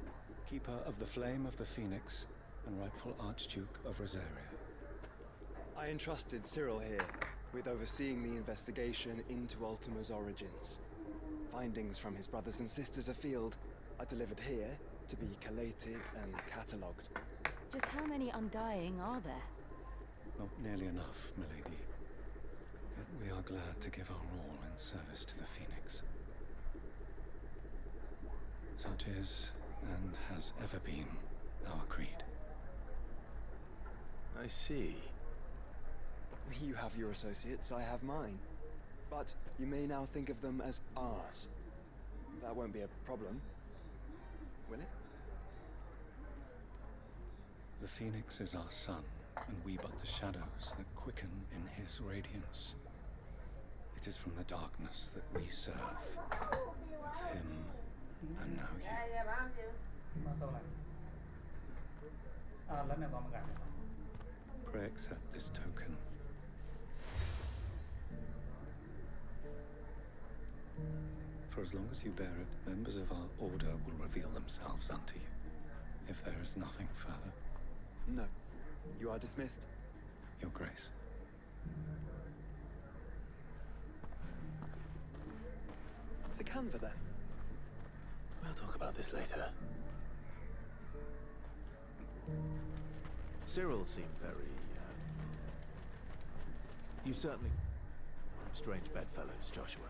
Keeper of the Flame of the Phoenix, and rightful Archduke of Rosaria. I entrusted Cyril here with overseeing the investigation into Ultima's origins. Findings from his brothers and sisters afield are delivered here to be collated and catalogued. Just how many Undying are there? Not nearly enough, milady. But we are glad to give our all in service to the Phoenix. Such is, and has ever been, our creed. I see. You have your associates, I have mine. But you may now think of them as ours. That won't be a problem, will it? The Phoenix is our sun, and we but the shadows that quicken in his radiance. It is from the darkness that we serve, both him and now you. Pray accept this token. For as long as you bear it, members of our order will reveal themselves unto you. If there is nothing further. No. You are dismissed. Your Grace. Is it Canva then? We'll talk about this later. Cyril seemed very, You certainly... Strange bedfellows, Joshua.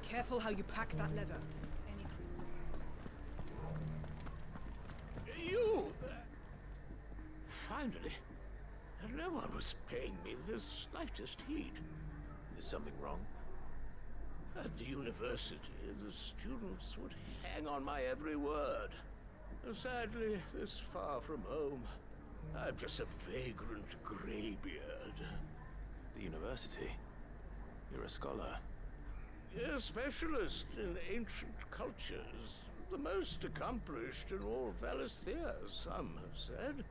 Careful how you pack that leather. Any crystals? You! Finally. No one was paying me the slightest heed. Is something wrong? At the university, the students would hang on my every word. Sadly, this far from home, I'm just a vagrant graybeard. The university? You're a scholar. A specialist in ancient cultures. the most accomplished in all Valisthea, some have said.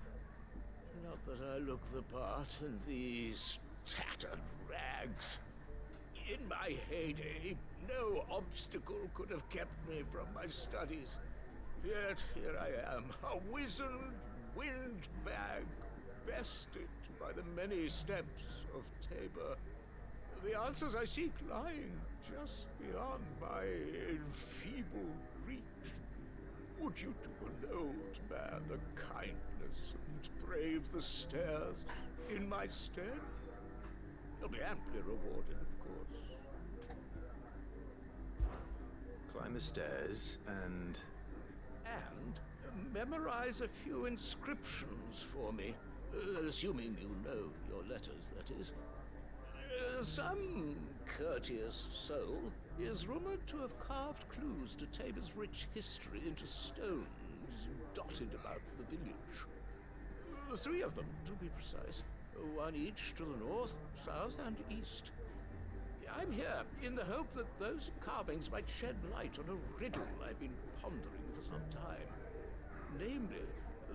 Not that I look the part in these tattered rags. In my heyday, no obstacle could have kept me from my studies. Yet here I am, a wizened windbag, bested by the many steps of Tabor. The answers I seek lying just beyond my enfeebled reach. Would you do an old man a kindness and brave the stairs in my stead? You'll be amply rewarded, of course. Climb the stairs and memorize a few inscriptions for me. Assuming you know your letters, that is. Some courteous soul is rumored to have carved clues to Tabor's rich history into stones dotted about the village. 3 of them, to be precise. 1 each to the north, south, and east. I'm here in the hope that those carvings might shed light on a riddle I've been pondering for some time. Namely,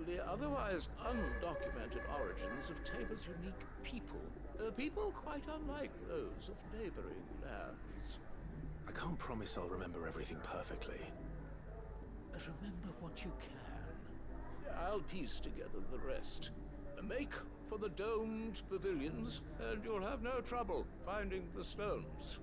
the otherwise undocumented origins of Tabor's unique people. People quite unlike those of neighboring lands. I can't promise I'll remember everything perfectly. Remember what you can. I'll piece together the rest. Make for the domed pavilions, and you'll have no trouble finding the stones.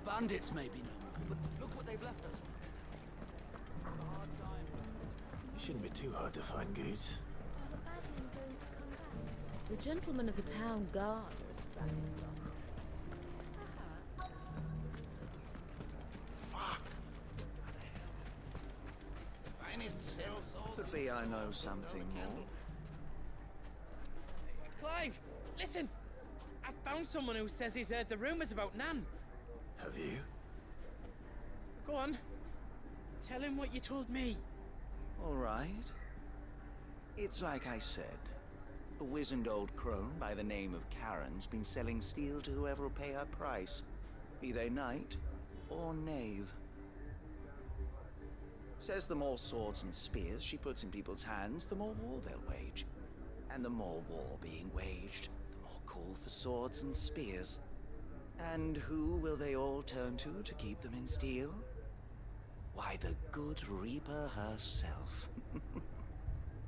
Bandits may be no more, but look what they've left us with. It shouldn't be too hard to find goods. The gentleman of the town guard was Could be I know something more. Clive, listen! I found someone who says he's heard the rumors about Nan. Have you? Go on. Tell him what you told me. All right. It's like I said. A wizened old crone by the name of Karen's been selling steel to whoever will pay her price. Be they knight or knave. Says the more swords and spears she puts in people's hands, the more war they'll wage. And the more war being waged, the more call for swords and spears. And who will they all turn to keep them in steel? Why, the good Reaper herself.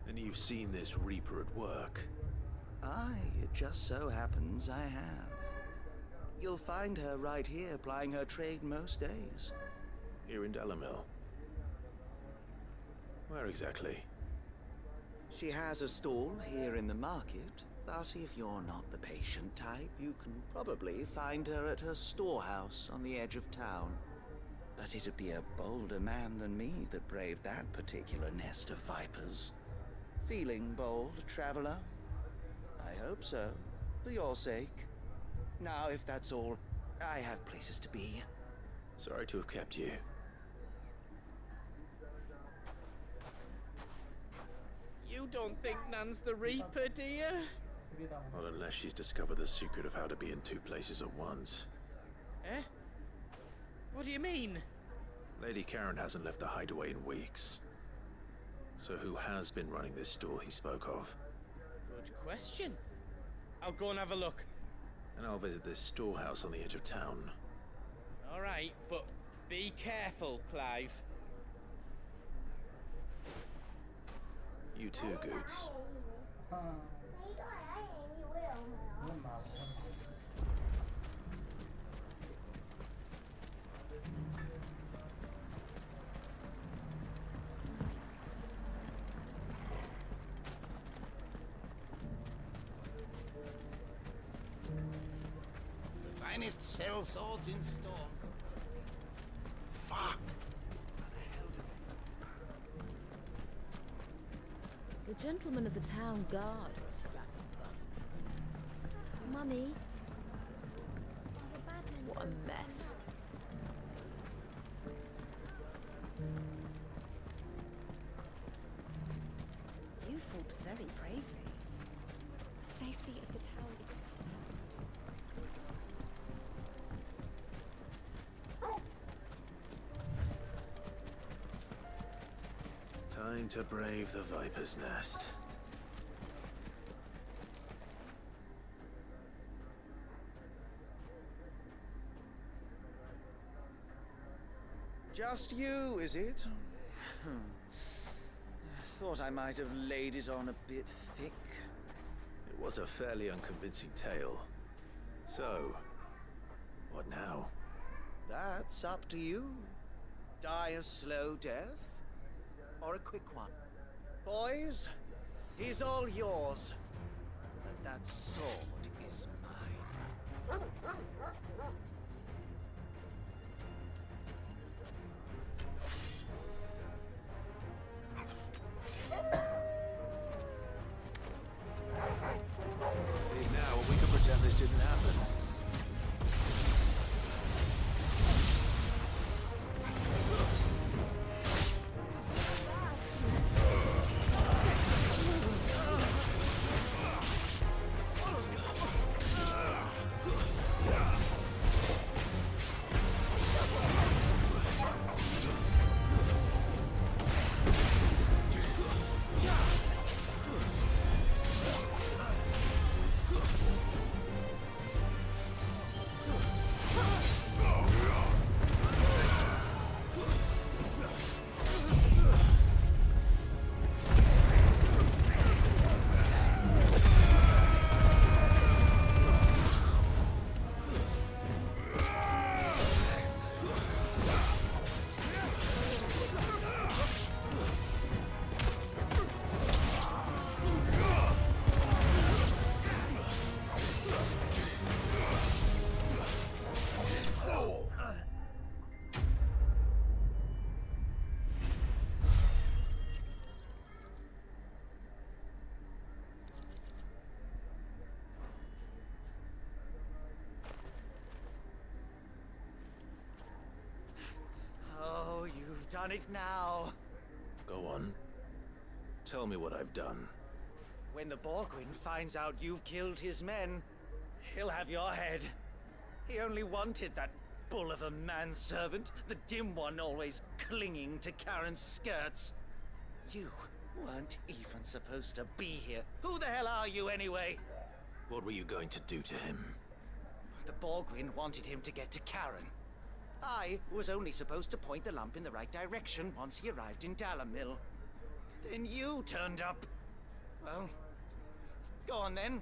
And you've seen this Reaper at work? Aye, it just so happens I have. You'll find her right here plying her trade most days. Here in Delamil? Where exactly? She has a stall here in the market, but if you're not the patient type, you can probably find her at her storehouse on the edge of town. But it'd be a bolder man than me that braved that particular nest of vipers. Feeling bold, traveler? I hope so, for your sake. Now, if that's all, I have places to be. Sorry to have kept you. You don't think Nan's the Reaper, do you? Not unless she's discovered the secret of how to be in 2 places at once. Eh? What do you mean? Lady Karen hasn't left the hideaway in weeks. So who has been running this store he spoke of? Good question. I'll go and have a look. And I'll visit this storehouse on the edge of town. All right, but be careful, Clive. You too, Goods. finest sellswords in Storm. Fuck! The gentlemen of the town guard are a strapping bunch. Mummy. What a mess. You fought very bravely. The safety of the town is... Time to brave the Viper's Nest. Just you, is it? Thought I might have laid it on a bit thick. It was a fairly unconvincing tale. So, what now? That's up to you. Die a slow death, or a quick one. Boys, he's all yours. But that sword is mine. Leave now, or we can pretend this didn't happen. Oh, you've done it now. Go on. Tell me what I've done. When the Borgwyn finds out you've killed his men, he'll have your head. He only wanted that bull of a manservant, the dim one always clinging to Karen's skirts. You weren't even supposed to be here. Who the hell are you anyway? What were you going to do to him? The Borgwyn wanted him to get to Karen. I was only supposed to point the lump in the right direction once he arrived in Dalamil. Then you turned up. Well, go on then.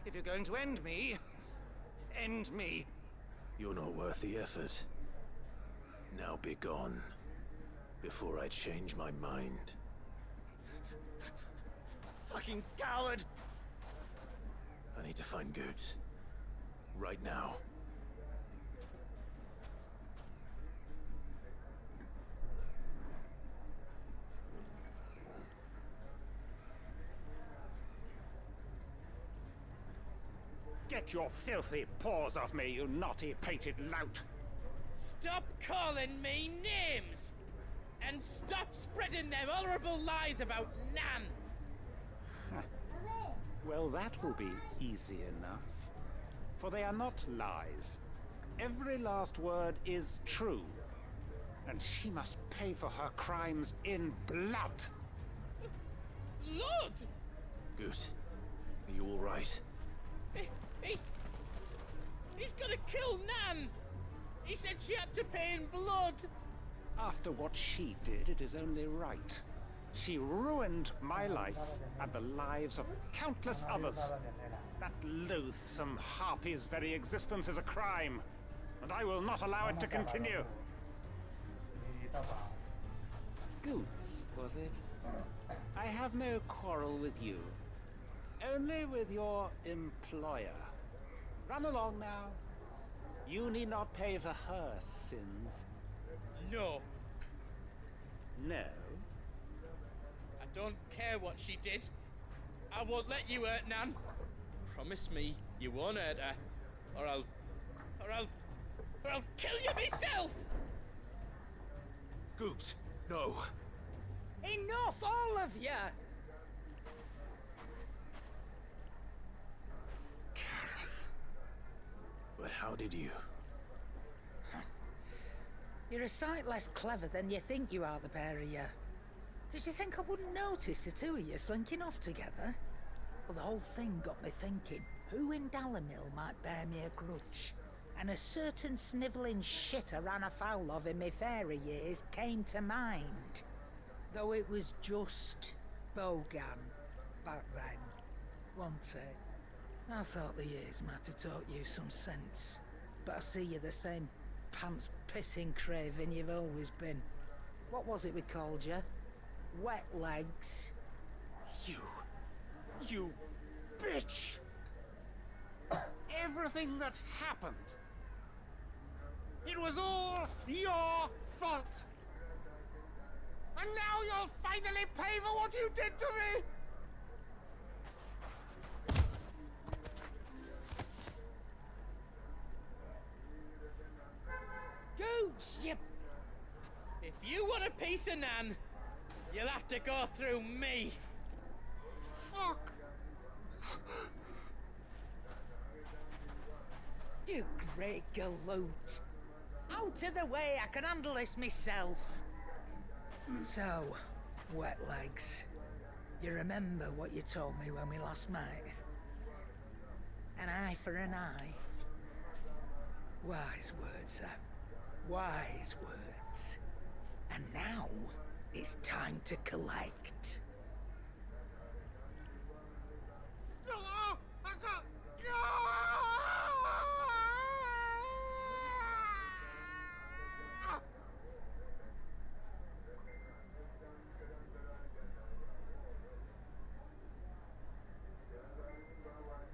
If you're going to end me, end me. You're not worth the effort. Now be gone, before I change my mind. Fucking coward! I need to find Goods. Right now. Get your filthy paws off me, you naughty-pated lout! Stop calling me names! And stop spreading them horrible lies about Nan! Well, that will be easy enough. For they are not lies. Every last word is true. And she must pay for her crimes in blood. Blood? Good. Are you all right? He's gonna kill Nan! He said she had to pay in blood! After what she did, it is only right. She ruined my life and the lives of countless others. That loathsome harpy's very existence is a crime, and I will not allow it to continue. Goods, was it? I have no quarrel with you. Only with your employer. Run along now. You need not pay for her sins. No. No? I don't care what she did. I won't let you hurt Nan. Promise me you won't hurt her, or I'll kill you myself! Goops, no. Enough, all of you! But how did you? You're a sight less clever than you think you are, the pair of you. Did you think I wouldn't notice the two of you slinking off together? Well, the whole thing got me thinking, who in Dalamil might bear me a grudge? And a certain snivelling shit I ran afoul of in my fairy years came to mind. Though it was just Bogan back then, wasn't it? I thought the years might have taught you some sense, but I see you're the same pants-pissing craven you've always been. What was it we called you? Wet legs? You bitch! Everything that happened, it was all your fault! And now you'll finally pay for what you did to me! Gooch, you... If you want a piece of Nan, you'll have to go through me. Fuck! You great galoot. Out of the way, I can handle this myself. So, wet legs. You remember what you told me when we last met? An eye for an eye. Wise words, sir. Wise words. And now, it's time to collect.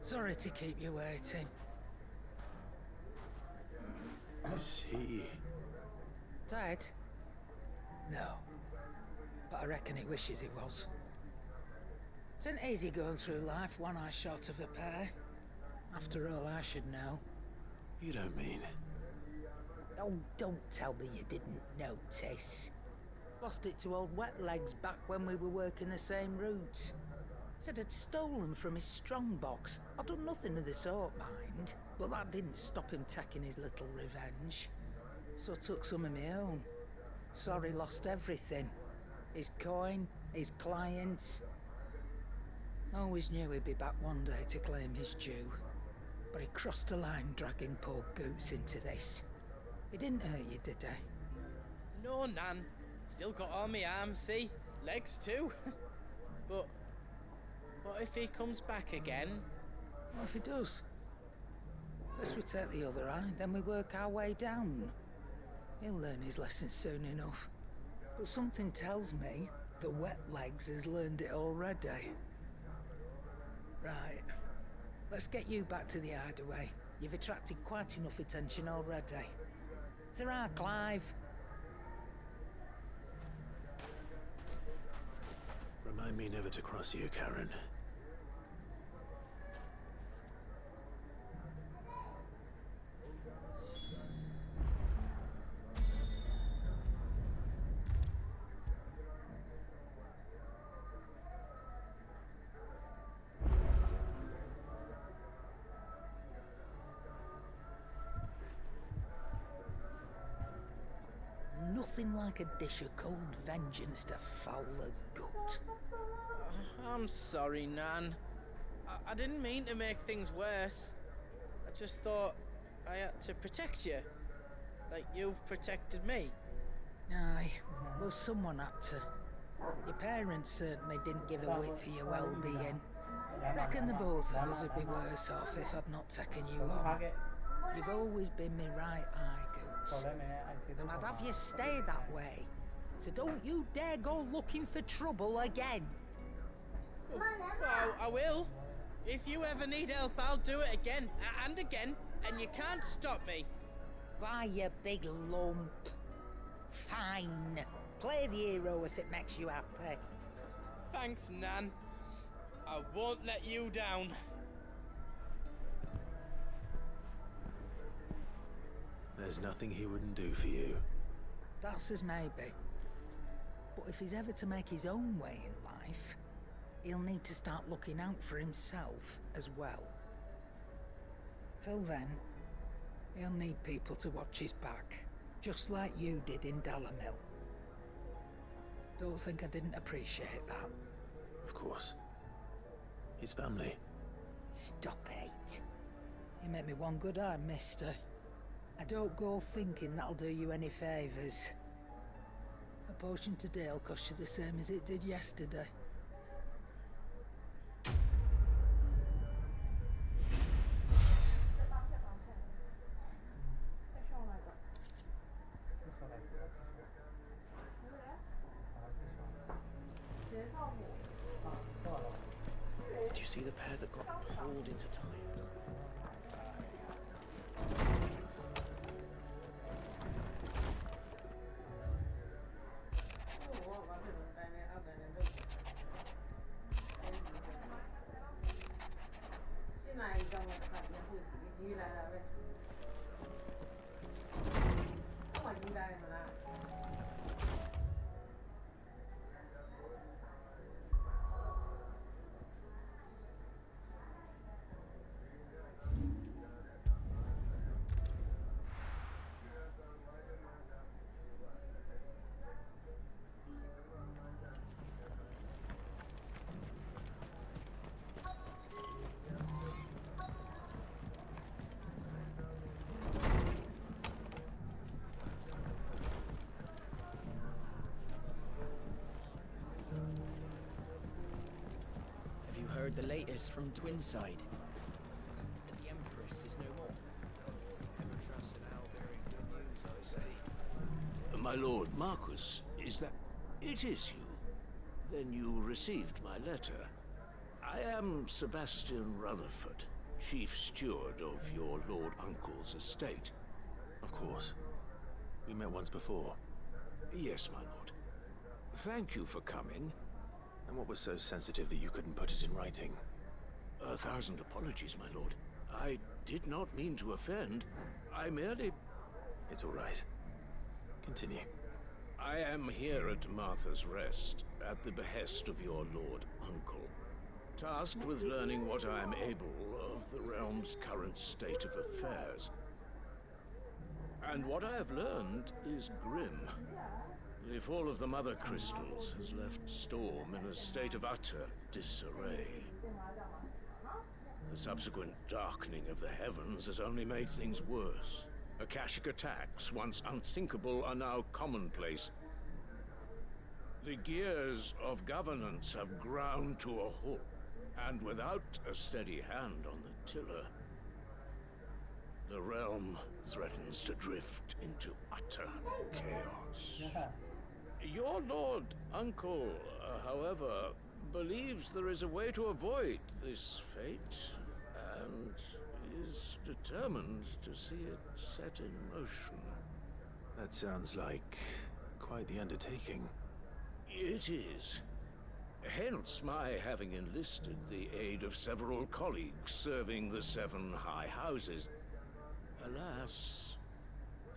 Sorry to keep you waiting. Is he... Dead? No. But I reckon he wishes he was. It isn't easy going through life one eye short of a pair. After all, I should know. You don't mean... Oh, don't tell me you didn't notice. Lost it to old Wet Legs back when we were working the same routes. Said I'd stolen from his strongbox. I'd done nothing of the sort, mind. But that didn't stop him taking his little revenge. So I took some of my own. Sorry, lost everything. His coin, his clients. Always knew he'd be back one day to claim his due. But he crossed a line dragging poor Goots into this. He didn't hurt you, did he? No, Nan. Still got all my arms, see? Legs too. But what if he comes back again? What if he does? First we take the other eye, then we work our way down. He'll learn his lesson soon enough. But something tells me the Wet Legs has learned it already. Right. Let's get you back to the hideaway. You've attracted quite enough attention already. Ta-ra, Clive. Remind me never to cross you, Karen. Nothing like a dish of cold vengeance to foul the gut. I'm sorry, Nan. I didn't mean to make things worse. I just thought I had to protect you. Like you've protected me. Aye, well someone had to. Your parents certainly didn't give a whit for your well-being. Reckon the both of us would be worse off if I'd not taken you on. You've always been me right eye, Goots. And I'd have you stay that way. So don't you dare go looking for trouble again. Well, I will. If you ever need help, I'll do it again and again, and you can't stop me. Why, you big lump. Fine. Play the hero if it makes you happy. Thanks, Nan. I won't let you down. There's nothing he wouldn't do for you. That's as maybe. But if he's ever to make his own way in life, he'll need to start looking out for himself as well. Till then, he'll need people to watch his back, just like you did in Dalamil. Don't think I didn't appreciate that. Of course. His family. Stop it. You make me one good eye, mister. I don't go thinking that'll do you any favours. A potion today'll cost you the same as it did yesterday. Did you see the pair that got pulled into tires? Heard the latest from Twinside. The Empress is no more. Never trusted how very good news, I say. My lord Marquis, is that... It is you. Then you received my letter. I am Sebastian Rutherford, chief steward of your lord uncle's estate. Of course. We met once before. Yes, my lord. Thank you for coming. And what was so sensitive that you couldn't put it in writing? 1,000 apologies, my lord. I did not mean to offend. I merely... It's all right. Continue. I am here at Martha's Rest, at the behest of your lord uncle, tasked with learning what I am able of the realm's current state of affairs. And what I have learned is grim. The fall of the Mother Crystals has left Storm in a state of utter disarray. The subsequent darkening of the heavens has only made things worse. Akashic attacks, once unthinkable, are now commonplace. The gears of governance have ground to a halt, and without a steady hand on the tiller, the realm threatens to drift into utter chaos. Your lord uncle, however, believes there is a way to avoid this fate, and is determined to see it set in motion. That sounds like quite the undertaking. It is. Hence my having enlisted the aid of several colleagues serving the 7 high houses. Alas...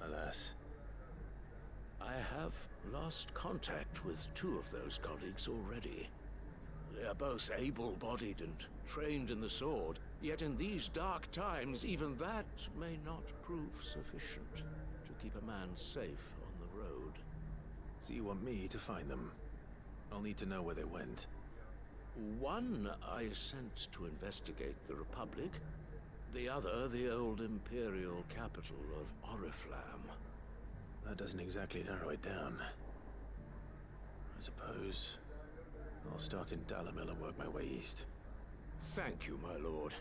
Alas... I have lost contact with 2 of those colleagues already. They are both able-bodied and trained in the sword, yet in these dark times, even that may not prove sufficient to keep a man safe on the road. So you want me to find them? I'll need to know where they went. One I sent to investigate the Republic, the other the old Imperial capital of Oriflamme. That doesn't exactly narrow it down. I suppose I'll start in Dalamil and work my way east. Thank you, my lord.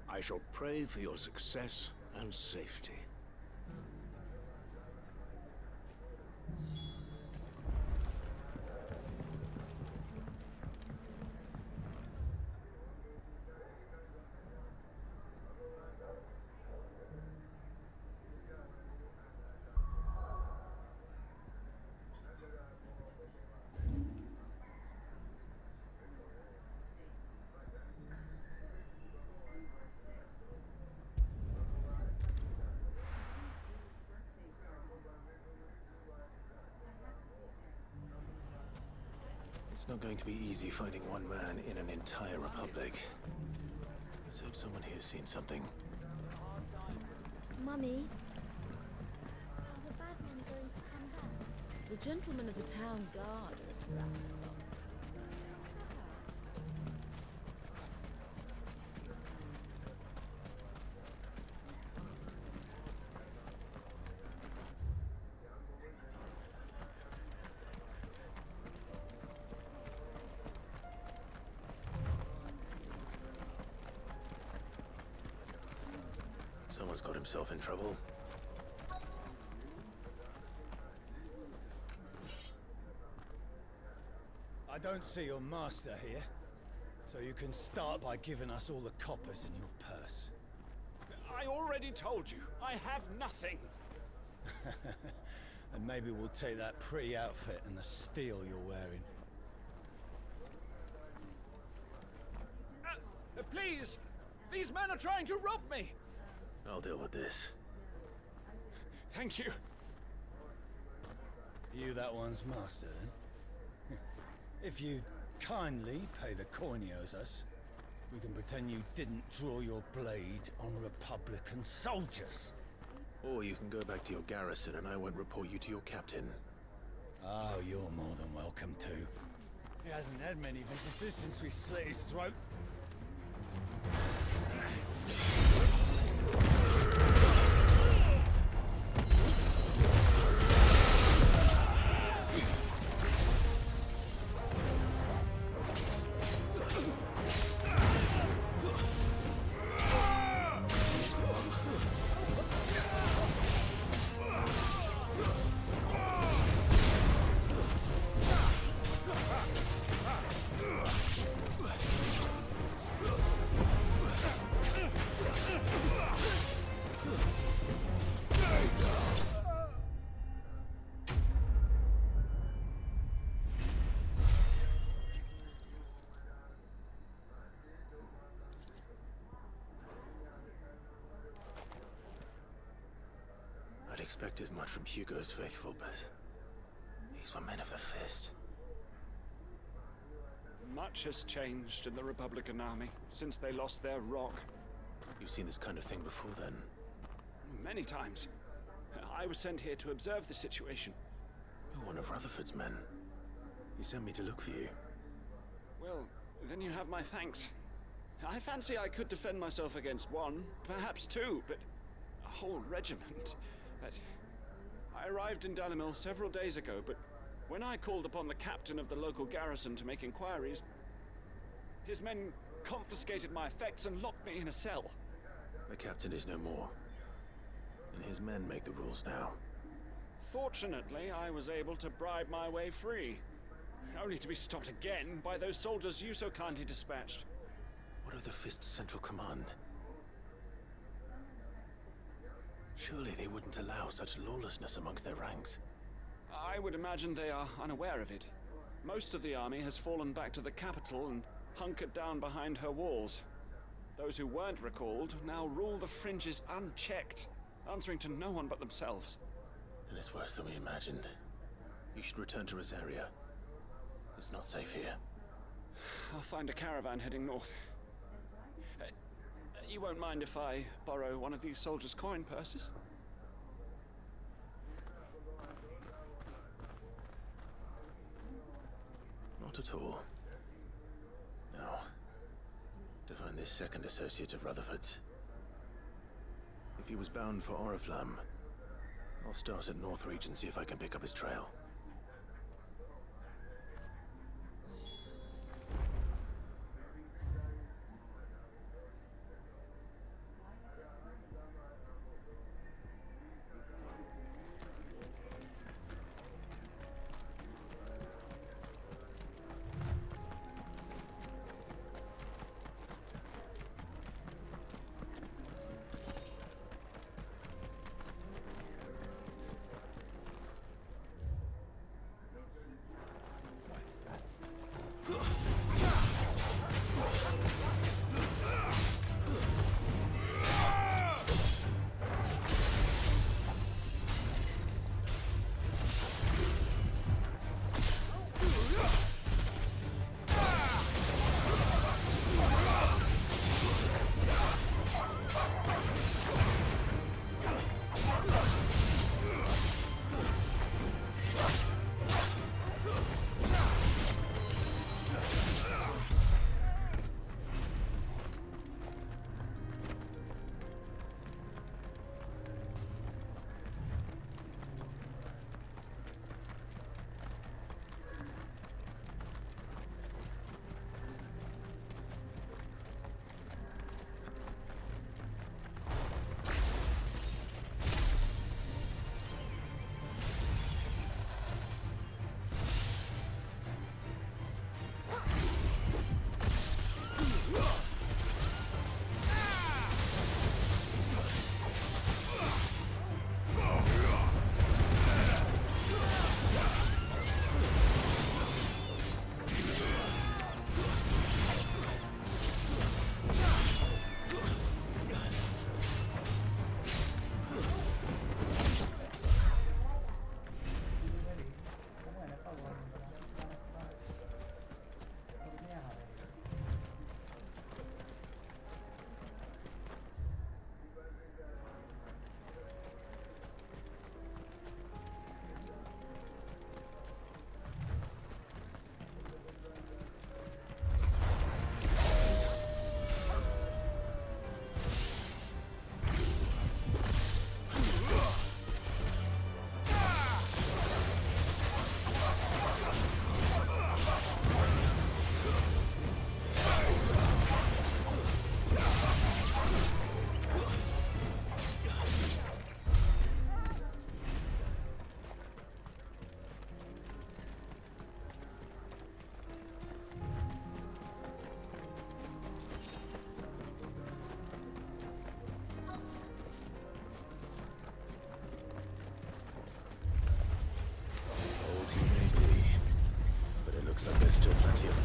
I shall pray for your success and safety. It's not going to be easy finding one man in an entire republic. Let's hope someone here's seen something. Mummy, are the bad men going to come back? The gentlemen of the town guard are strapping them. Someone's got himself in trouble. I don't see your master here, so you can start by giving us all the coppers in your purse. I already told you, I have nothing. And maybe we'll take that pretty outfit and the steel you're wearing. Please! These men are trying to rob me! I'll deal with this. Thank you. You that one's master, then? If you kindly pay the coin he owes us, we can pretend you didn't draw your blade on Republican soldiers. Or you can go back to your garrison and I won't report you to your captain. Oh, you're more than welcome to. He hasn't had many visitors since we slit his throat. I'd expect as much from Hugo's faithful, but these were men of the fist. Much has changed in the Republican army since they lost their rock. You've seen this kind of thing before, then? Many times. I was sent here to observe the situation. You're one of Rutherford's men. He sent me to look for you. Well, then you have my thanks. I fancy I could defend myself against one, perhaps two, but a whole regiment. I arrived in Dalimil several days ago, but when I called upon the captain of the local garrison to make inquiries, his men confiscated my effects and locked me in a cell. The captain is no more, and his men make the rules now. Fortunately, I was able to bribe my way free, only to be stopped again by those soldiers you so kindly dispatched. What of the Fist's central command? Surely they wouldn't allow such lawlessness amongst their ranks. I would imagine they are unaware of it. Most of the army has fallen back to the capital and hunkered down behind her walls. Those who weren't recalled now rule the fringes unchecked, answering to no one but themselves. Then it's worse than we imagined. You should return to Rosaria. It's not safe here. I'll find a caravan heading north. You won't mind if I borrow one of these soldiers' coin purses? Not at all. Now, to find this second associate of Rutherford's. If he was bound for Oriflamme, I'll start at Northreach and see if I can pick up his trail.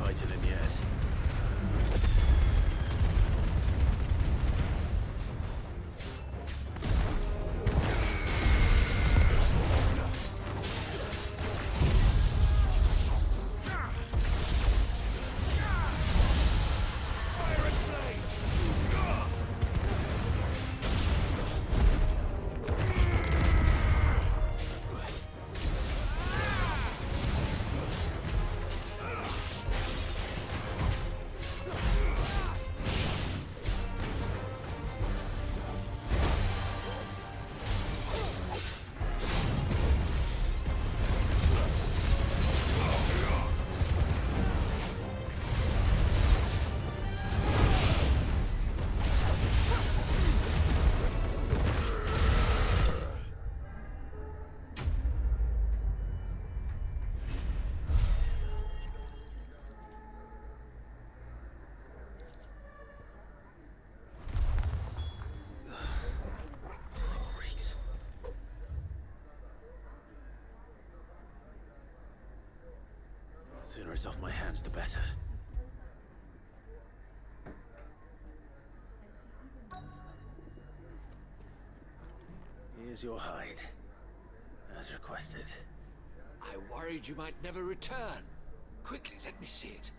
fighting him yet. Sooner it's off my hands, the better. Here's your hide, as requested. I worried you might never return. Quickly, let me see it.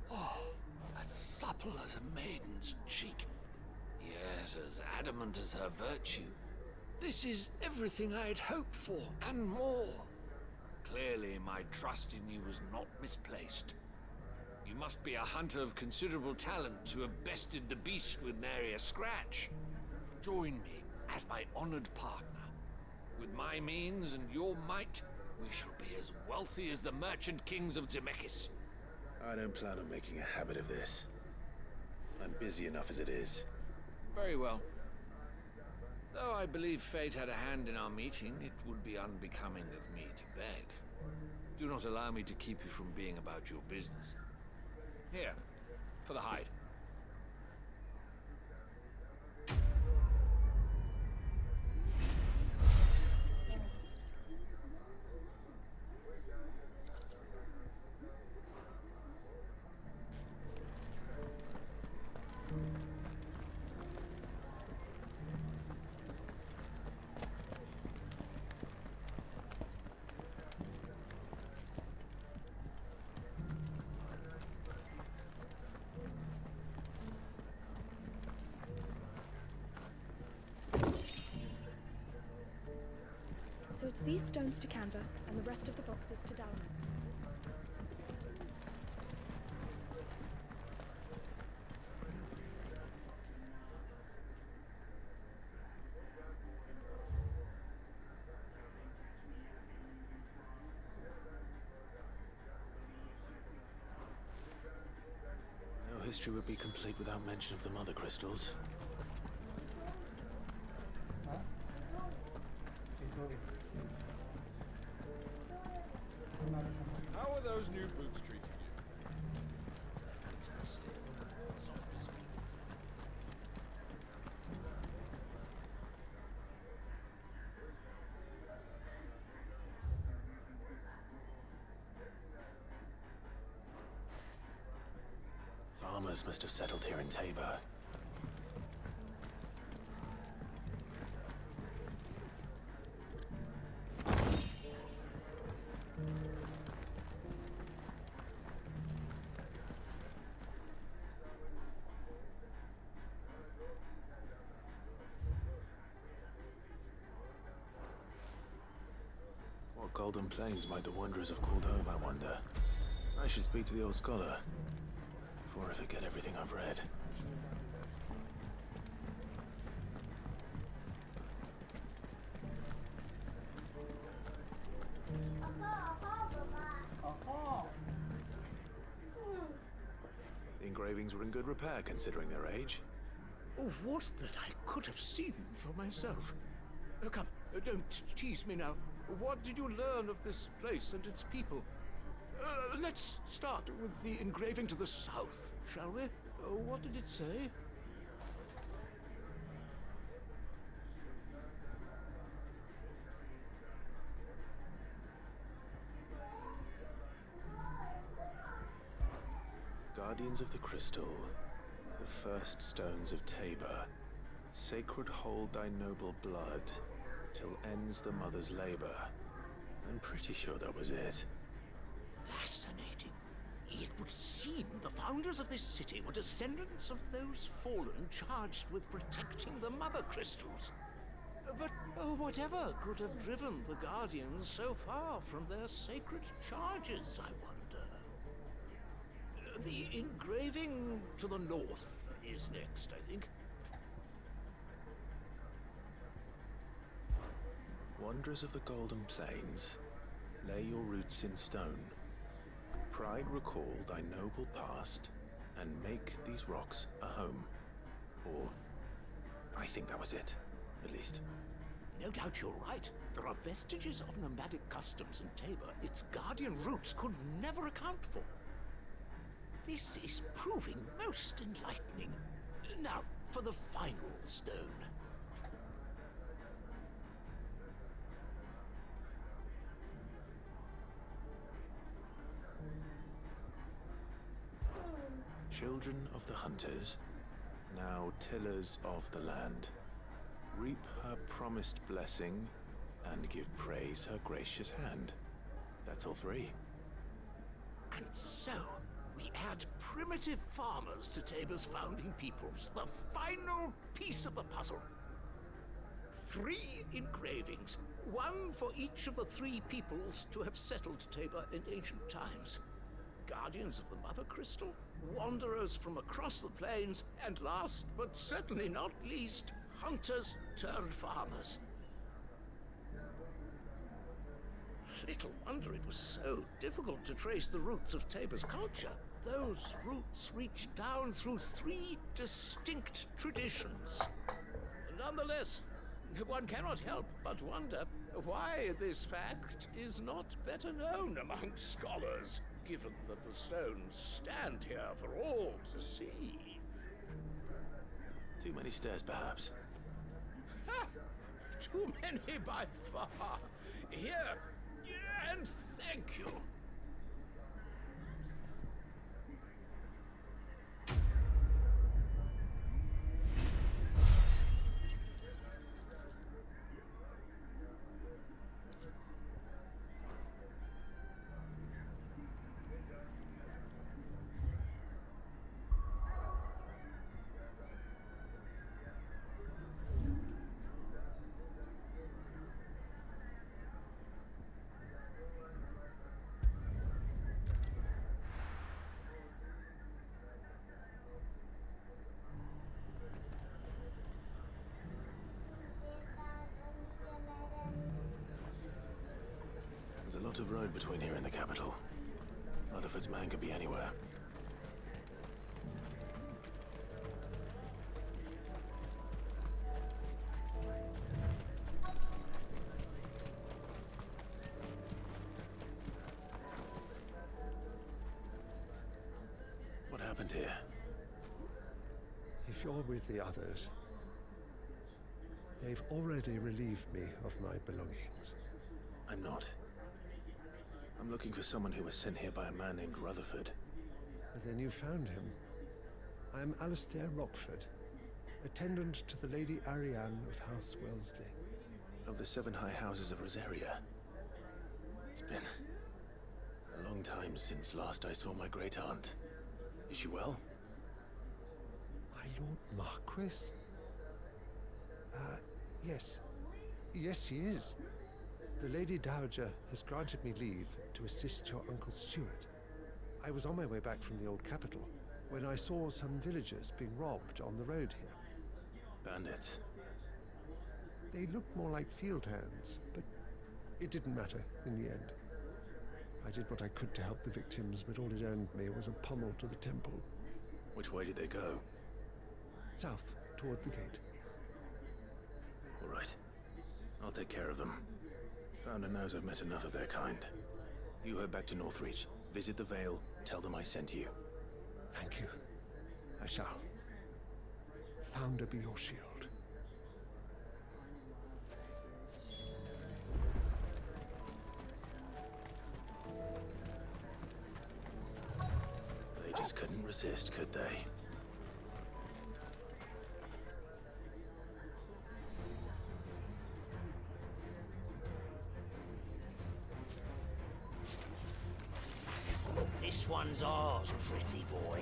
Oh, as supple as a maiden's cheek. Yet as adamant as her virtue. This is everything I had hoped for, and more. Clearly, my trust in you was not misplaced. You must be a hunter of considerable talent to have bested the beast with nary a scratch. Join me as my honored partner. With my means and your might, we shall be as wealthy as the merchant kings of Zemeckis. I don't plan on making a habit of this. I'm busy enough as it is. Very well. Though I believe fate had a hand in our meeting, it would be unbecoming of me to beg. Do not allow me to keep you from being about your business. Here, for the hide. So it's these stones to Canva, and the rest of the boxes to Dalman. No history would be complete without mention of the mother crystals. How are those new boots treating you? Fantastic. Soft as wings. Farmers must have settled here in Tabor. What golden plains might the wanderers have called home, I wonder? I should speak to the old scholar before I forget everything I've read. The engravings were in good repair considering their age. Oh, would that I could have seen for myself. Oh, come, don't tease me now. What did you learn of this place and its people? Let's start with the engraving to the south, shall we? What did it say? Guardians of the Crystal, the first stones of Tabor, sacred hold thy noble blood, till ends the mother's labor. I'm pretty sure that was it. Fascinating. It would seem the founders of this city were descendants of those fallen charged with protecting the Mother Crystals. But whatever could have driven the Guardians so far from their sacred charges, I wonder? The engraving to the north is next, I think. Wanderers of the Golden Plains, lay your roots in stone. With pride recall thy noble past, and make these rocks a home. Or, I think that was it, at least. No doubt you're right. There are vestiges of nomadic customs in Tabor its guardian roots could never account for. This is proving most enlightening. Now, for the final stone. Children of the hunters, now tillers of the land, reap her promised blessing and give praise her gracious hand. That's all three. And so, we add primitive farmers to Tabor's founding peoples, the final piece of the puzzle. 3 engravings, one for each of the 3 peoples to have settled Tabor in ancient times. Guardians of the Mother Crystal, wanderers from across the plains, and last but certainly not least, hunters turned farmers. Little wonder it was so difficult to trace the roots of Tabor's culture. Those roots reach down through 3 distinct traditions. Nonetheless, one cannot help but wonder why this fact is not better known among scholars, given that the stones stand here for all to see. Too many stairs, perhaps. Ha! Too many by far. Here, and thank you. There's a lot of road between here and the capital. Rutherford's man could be anywhere. What happened here? If you're with the others, they've already relieved me of my belongings. I'm not. I'm looking for someone who was sent here by a man named Rutherford. Then you found him. I am Alistair Rockford, attendant to the Lady Ariane of House Wellesley. Of the 7 high houses of Rosaria. It's been a long time since last I saw my great-aunt. Is she well? My Lord Marquis? Yes. Yes, she is. The Lady Dowager has granted me leave to assist your Uncle Stuart. I was on my way back from the old capital when I saw some villagers being robbed on the road here. Bandits? They looked more like field hands, but it didn't matter in the end. I did what I could to help the victims, but all it earned me was a pommel to the temple. Which way did they go? South, toward the gate. All right. I'll take care of them. Founder knows I've met enough of their kind. You head back to Northreach, visit the Vale, tell them I sent you. Thank you. I shall. Founder be your shield. They just couldn't resist, could they? This one's ours, pretty boy.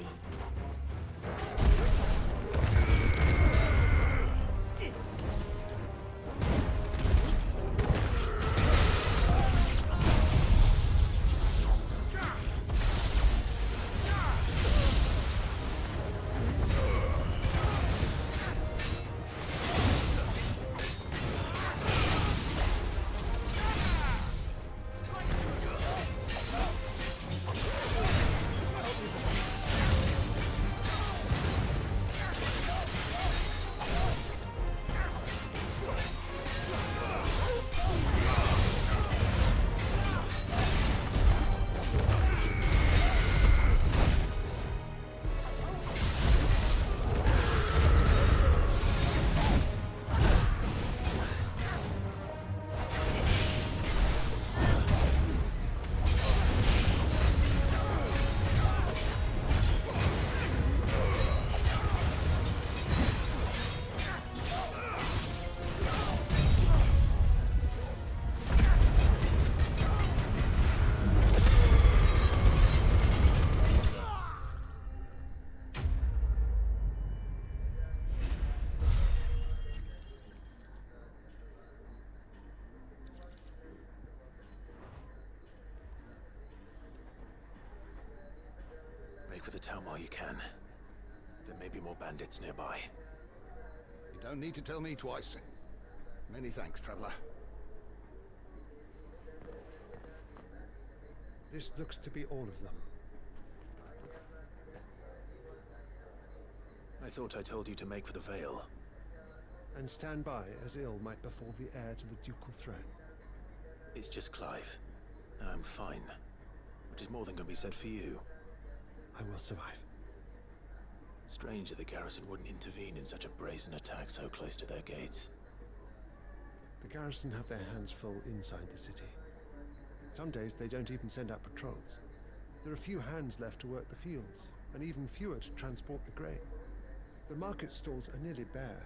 Make for the town while you can. There may be more bandits nearby. You don't need to tell me twice. Many thanks, traveler. This looks to be all of them. I thought I told you to make for the Vale. And stand by as ill might befall the heir to the ducal throne. It's just Clive, and I'm fine. Which is more than can be said for you. I will survive. Strange that the garrison wouldn't intervene in such a brazen attack so close to their gates. The garrison have their hands full inside the city. Some days they don't even send out patrols. There are few hands left to work the fields, and even fewer to transport the grain. The market stalls are nearly bare,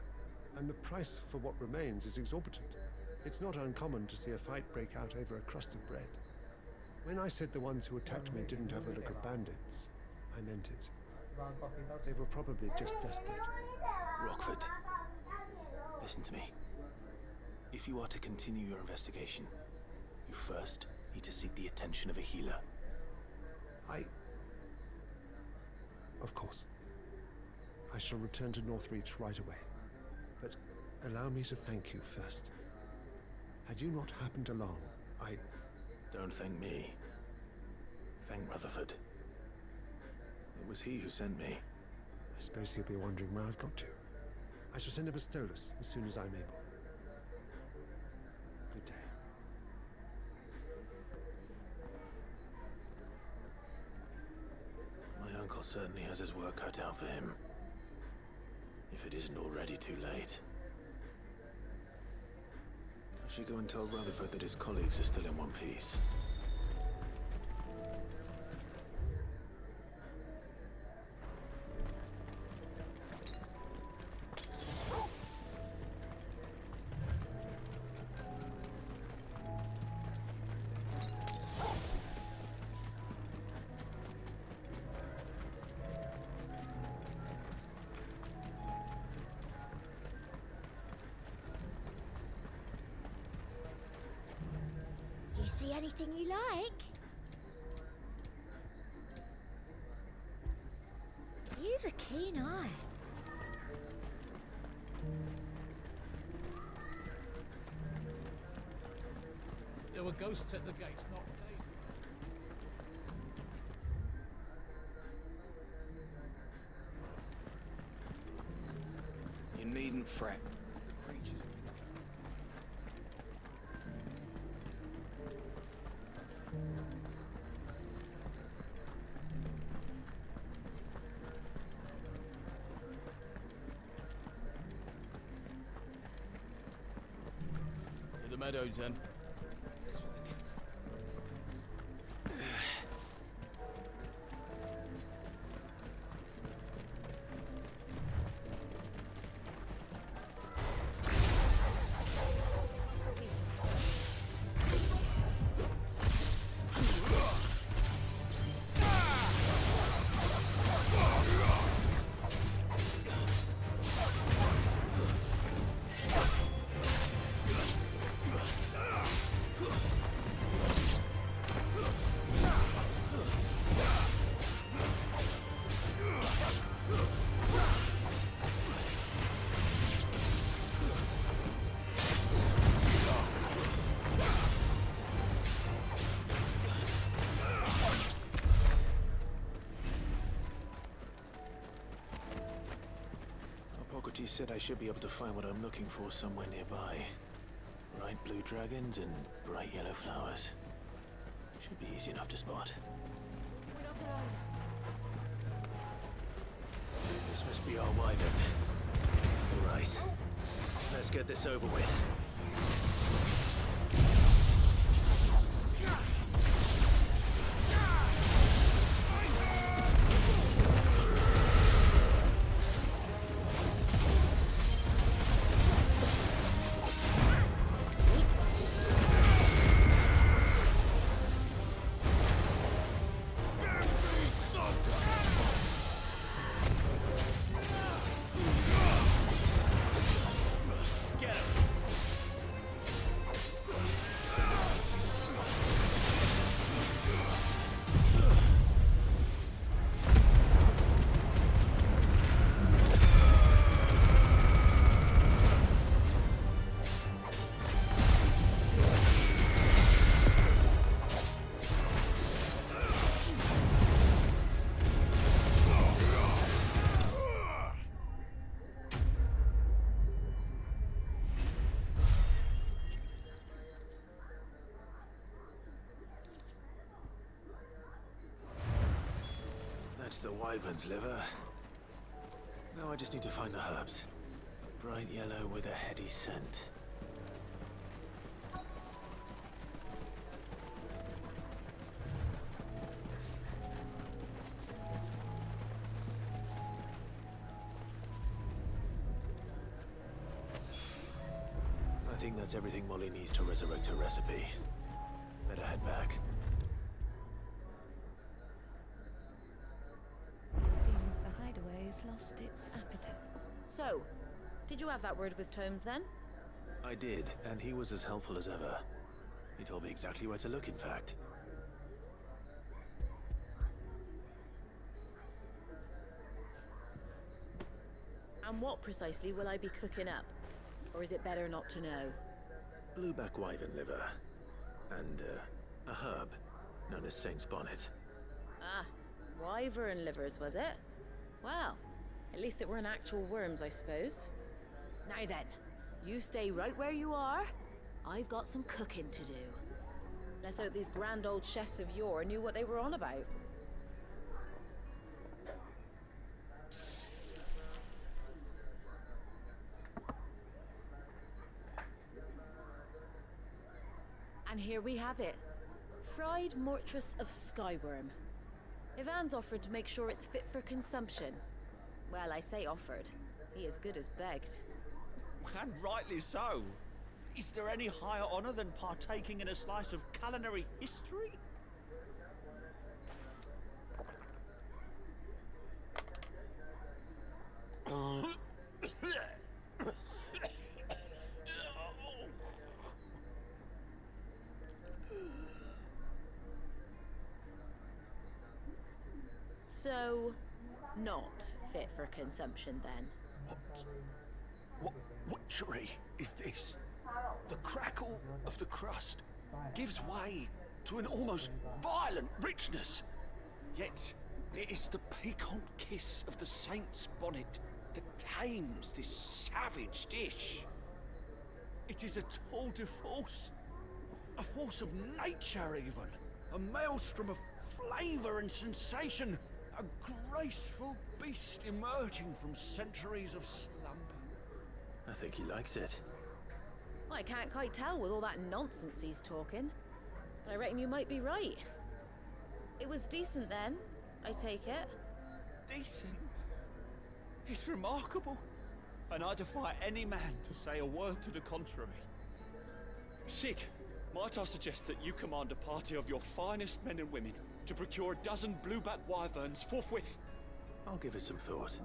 and the price for what remains is exorbitant. It's not uncommon to see a fight break out over a crust of bread. When I said the ones who attacked me didn't have the look of bandits, I meant it. They were probably just desperate. Rockford, listen to me. If you are to continue your investigation, you first need to seek the attention of a healer. Of course. I shall return to Northreach right away. But allow me to thank you first. Had you not happened along, Don't thank me. Thank Rutherford. It was he who sent me. I suppose he'll be wondering where I've got to. I shall send a Bastolus as soon as I'm able. Good day. My uncle certainly has his work cut out for him. If it isn't already too late. I should go and tell Rutherford that his colleagues are still in one piece. Do you see anything you like? You've a keen eye. There were ghosts at the gates not days ago. You needn't fret. The creatures have been To the meadows, then. said I should be able to find what I'm looking for somewhere nearby. Bright blue dragons and bright yellow flowers. Should be easy enough to spot. We're not alone. This must be our wyvern. Right. Let's get this over with. That's the wyvern's liver. Now I just need to find the herbs. Bright yellow with a heady scent. I think that's everything Molly needs to resurrect her recipe. Better head back. Seems the hideaway's lost its appetite. So, did you have that word with Tomes then? I did, and he was as helpful as ever. He told me exactly where to look, in fact. And what precisely will I be cooking up? Or is it better not to know? Blueback wyvern liver. And, a herb known as Saint's Bonnet. Ah, wyvern livers, was it? Well, at least it weren't actual worms, I suppose. Now then, you stay right where you are. I've got some cooking to do. Let's hope these grand old chefs of yore knew what they were on about. And here we have it. Fried mortress of skyworm. Ivan's offered to make sure it's fit for consumption. Well, I say offered. He as good as begged. And rightly so. Is there any higher honor than partaking in a slice of culinary history? So, not fit for consumption then? What witchery is this? The crackle of the crust gives way to an almost violent richness. Yet, it is the piquant kiss of the saint's bonnet that tames this savage dish. It is a tour de force. A force of nature, even. A maelstrom of flavor and sensation. A graceful beast emerging from centuries of slumber. I think he likes it. Well, I can't quite tell with all that nonsense he's talking. But I reckon you might be right. It was decent then, I take it. Decent? It's remarkable. And I defy any man to say a word to the contrary. Sid, might I suggest that you command a party of your finest men and women to procure a dozen blueback wyverns forthwith? I'll give it some thought.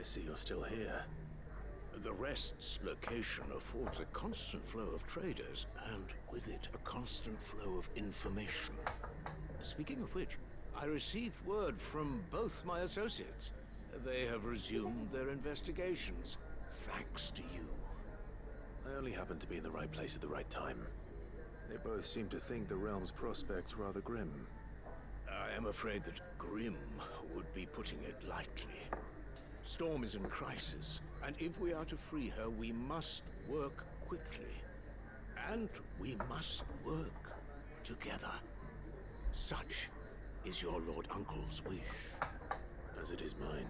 see you're still here. The Rest's location affords a constant flow of traders, and with it, a constant flow of information. Speaking of which, I received word from both my associates. They have resumed their investigations, thanks to you. I only happened to be in the right place at the right time. They both seem to think the realm's prospects rather grim. I am afraid that grim would be putting it lightly. Storm is in crisis, and if we are to free her, we must work quickly. And we must work together. Such is your Lord Uncle's wish. As it is mine.